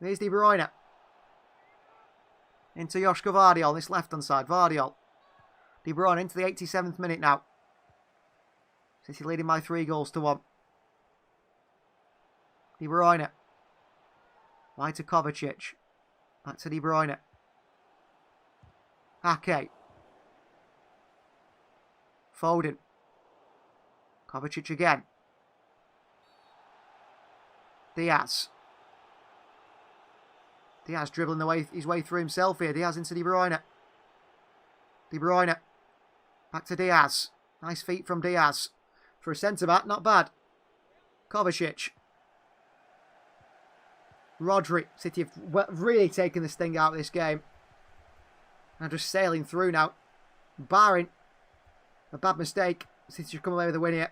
Here's De Bruyne. Into Joshka Vardiol on this left-hand side. Vardiol. De Bruyne into the 87th minute now. City leading by 3-1. De Bruyne. Wide to Kovacic. Back to De Bruyne. Ake. Foden. Kovacic again. Diaz. Diaz dribbling his way through himself here. Diaz into De Bruyne. De Bruyne. Back to Diaz. Nice feet from Diaz. For a centre-back, not bad. Kovacic. Rodri. City have really taken the sting out of this game. And just sailing through now. Barring a bad mistake, City should come away with a win here.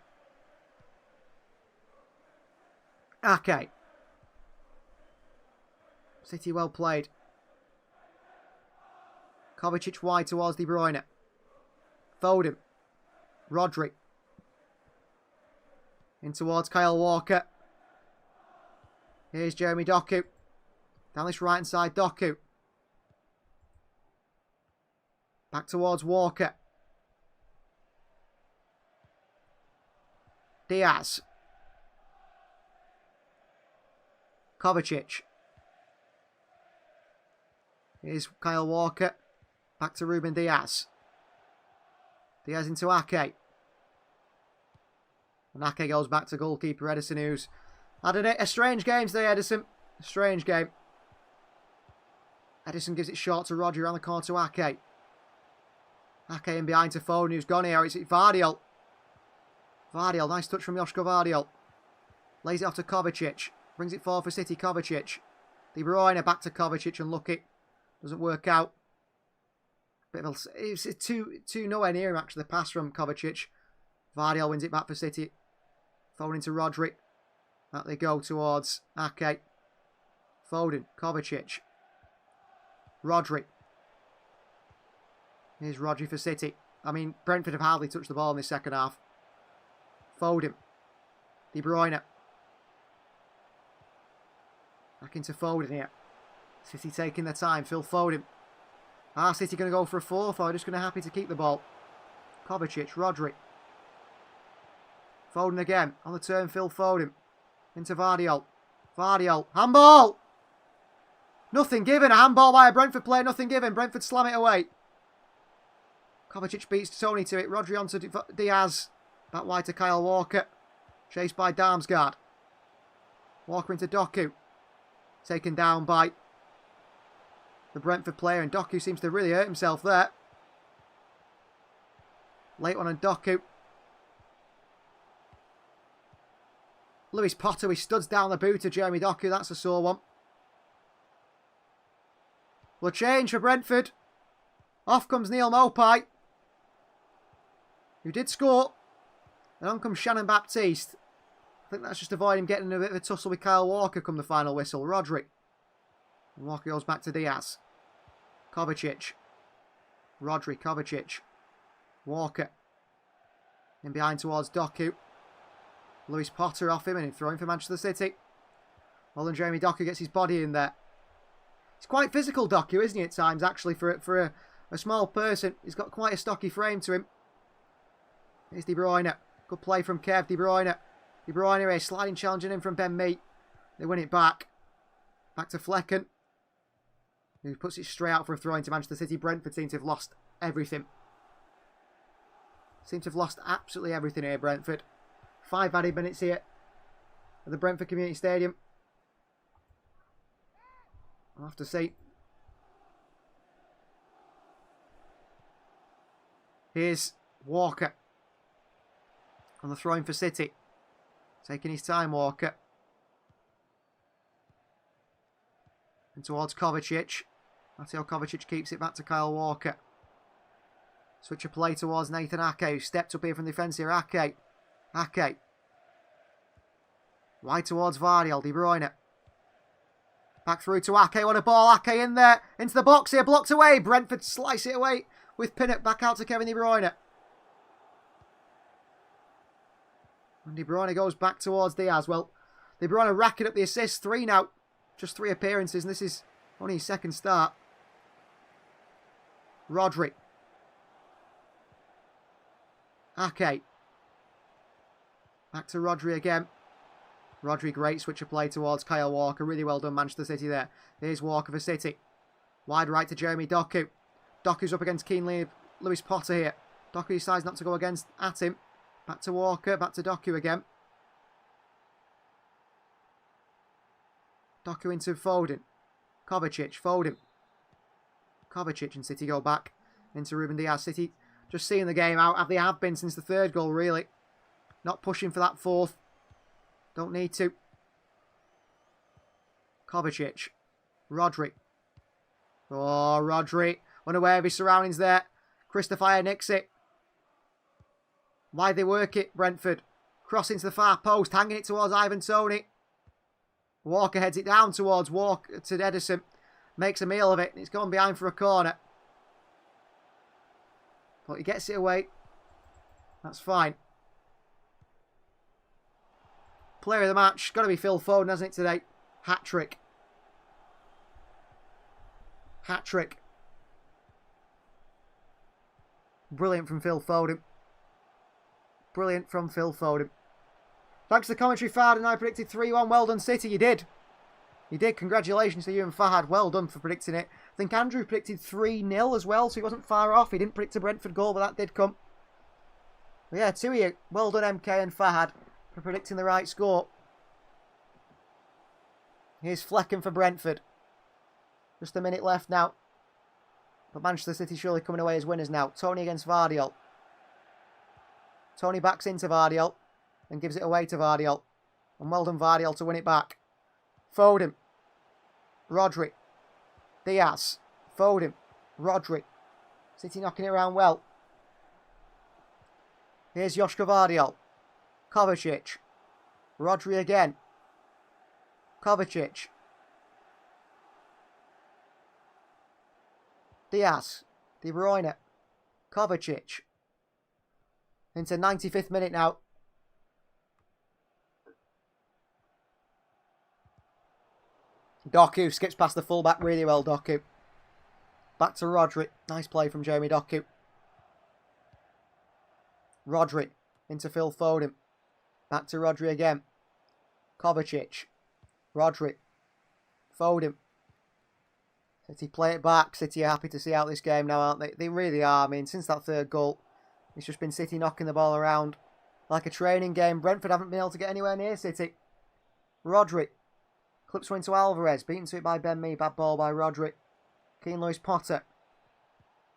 Okay. City well played. Kovacic wide towards De Bruyne. Foden. Rodri. In towards Kyle Walker. Here's Jeremy Doku. Down this right hand side, Doku. Back towards Walker. Diaz. Kovacic. Here's Kyle Walker. Back to Ruben Diaz. Diaz into Ake. And Ake goes back to goalkeeper Ederson, who's had a strange game today, Ederson. A strange game. Ederson gives it short to Rodri around the corner to Ake. Ake in behind to Foden, who's gone here. It's Vardiol. Vardiol, nice touch from Joshka Vardiol. Lays it off to Kovacic. Brings it forward for City, Kovacic. De Bruyne back to Kovacic, unlucky. Doesn't work out. It's two nowhere near him, actually, the pass from Kovacic. Vardiol wins it back for City. Foden into Rodri. Back they go towards Ake. Foden, Kovacic. Rodri. Here's Rodri for City. I mean, Brentford have hardly touched the ball in this second half. Foden. De Bruyne. Back into Foden here. City taking their time. Phil Foden. City going to go for a fourth, or just going to happy to keep the ball. Kovacic, Rodri. Foden again. On the turn, Phil Foden. Into Vardiol. Vardiol. Handball! Nothing given. A handball by a Brentford player. Nothing given. Brentford slam it away. Kovacic beats Toney to it. Rodri onto Diaz. Back wide to Kyle Walker. Chased by Damsgaard. Walker into Doku. Taken down by the Brentford player. And Doku seems to really hurt himself there. Late one on Doku. Lewis Potter, he studs down the boot of Jeremy Doku. That's a sore one. Will change for Brentford. Off comes Neil Mopai, who did score. And on comes Shannon Baptiste. I think that's just avoiding him getting a bit of a tussle with Kyle Walker come the final whistle. Rodri. And Walker goes back to Diaz. Kovacic. Rodri, Kovacic. Walker. In behind towards Doku. Lewis Potter off him and throwing for Manchester City. Well, then Jeremy Doku gets his body in there. He's quite physical, Doku, isn't he, at times, actually, for a small person. He's got quite a stocky frame to him. Here's De Bruyne. Good play from Kev. De Bruyne. De Bruyne here, sliding challenging in from Ben Mee. They win it back. Back to Flecken. Who puts it straight out for a throw into Manchester City. Brentford seem to have lost everything. Seem to have lost absolutely everything here, Brentford. 5 added minutes here at the Brentford Community Stadium. I'll have to see. Here's Walker on the throw-in for City. Taking his time, Walker. And towards Kovacic. Mateo Kovacic keeps it back to Kyle Walker. Switch of play towards Nathan Ake, who stepped up here from the defence here. Ake. Ake. Wide towards Vardy. De Bruyne. Back through to Ake. What a ball. Ake in there. Into the box here. Blocked away. Brentford slice it away with Pinnock. Back out to Kevin De Bruyne. And De Bruyne goes back towards Diaz. Well, De Bruyne racking up the assists. 3 now. Just 3 appearances. And this is only his second start. Rodri. Ake. Back to Rodri again. Rodri, great switch of play towards Kyle Walker. Really well done, Manchester City there. Here's Walker for City. Wide right to Jeremy Doku. Doku's up against Keenly Lewis Potter here. Doku decides not to go at him. Back to Walker. Back to Doku again. Doku into Foden. Kovacic. Foden. Kovacic and City go back into Ruben Diaz. City just seeing the game out. They have been since the 3rd goal, really. Not pushing for that 4th. Don't need to. Kovacic. Rodri. Oh, Rodri. Unaware of his surroundings there. Christopher nicks it. Why they work it, Brentford. Cross into the far post. Hanging it towards Ivan Toney. Walker heads it down towards Walker to Edison. Makes a meal of it. It's gone behind for a corner. But he gets it away. That's fine. Player of the match. Got to be Phil Foden, hasn't it, today? Hat-trick. Hat-trick. Brilliant from Phil Foden. Brilliant from Phil Foden. Thanks to the commentary, Fahad, and I predicted 3-1. Well done, City. You did. You did. Congratulations to you and Fahad. Well done for predicting it. I think Andrew predicted 3-0 as well, so he wasn't far off. He didn't predict a Brentford goal, but that did come. But yeah, 2 of you. Well done, MK and Fahad, for predicting the right score. Here's Flecken for Brentford. Just a minute left now. But Manchester City surely coming away as winners now. Toney against Vardiol. Toney backs into Vardiol and gives it away to Vardiol. And well done, Vardiol, to win it back. Foden. Rodri. Diaz. Foden. Rodri. City knocking it around well. Here's Joshka Vardiol. Kovacic. Rodri again. Kovacic. Diaz. De Bruyne. Kovacic. Into 95th minute now. Doku skips past the fullback really well, Doku. Back to Rodri. Nice play from Jeremy Doku. Rodri into Phil Foden. Back to Rodri again. Kovacic. Rodri. Foden. City play it back. City are happy to see out this game now, aren't they? They really are. I mean, since that 3rd goal, it's just been City knocking the ball around like a training game. Brentford haven't been able to get anywhere near City. Rodri. Clips one into Alvarez. Beaten to it by Ben Mee. Bad ball by Rodri. Keen Lewis Potter.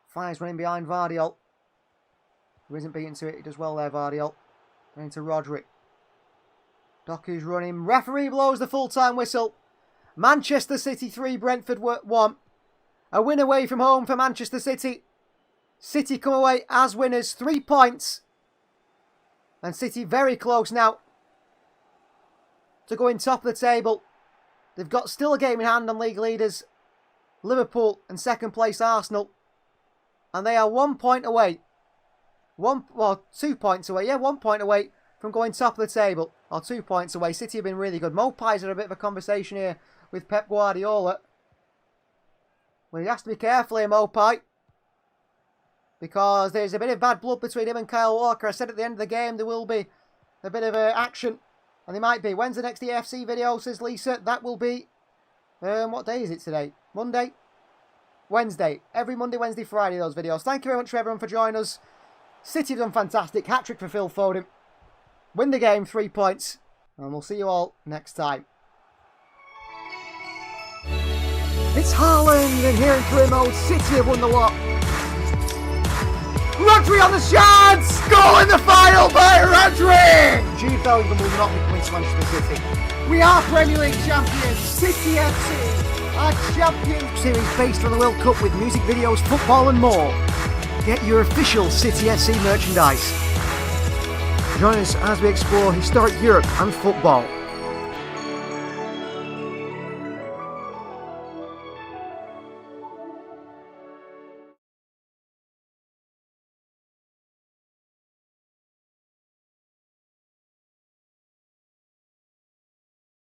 Fires running behind Vardiol. Who isn't beaten to it. He does well there, Vardiol. Then into Rodri. Doku's running. Referee blows the full-time whistle. Manchester City 3, Brentford 1. A win away from home for Manchester City. City come away as winners. 3 points. And City very close now to go in top of the table. They've got still a game in hand on league leaders Liverpool and 2nd place Arsenal. And they are 1 point away. 2 points away. Yeah, 1 point away from going top of the table. Or 2 points away. City have been really good. Mopai's had a bit of a conversation here with Pep Guardiola. Well, he has to be careful here, Mopai. because there's a bit of bad blood between him and Kyle Walker. I said at the end of the game there will be a bit of action, and there might be. When's the next EFC video, says Lisa? That will be, what day is it today? Monday? Wednesday. Every Monday, Wednesday, Friday, those videos. Thank you very much for everyone for joining us. City have done fantastic. Hat-trick for Phil Foden. Win the game, 3 points. And we'll see you all next time. It's Haaland, and here in career mode, City have won the lot. Rodri on the chance! Goal in the final by Rodri! Jude Bellingham will not be coming to Manchester City. We are Premier League champions, City FC, our champions. Series based on the World Cup with music videos, football and more. Get your official City FC merchandise. Join us as we explore historic Europe and football.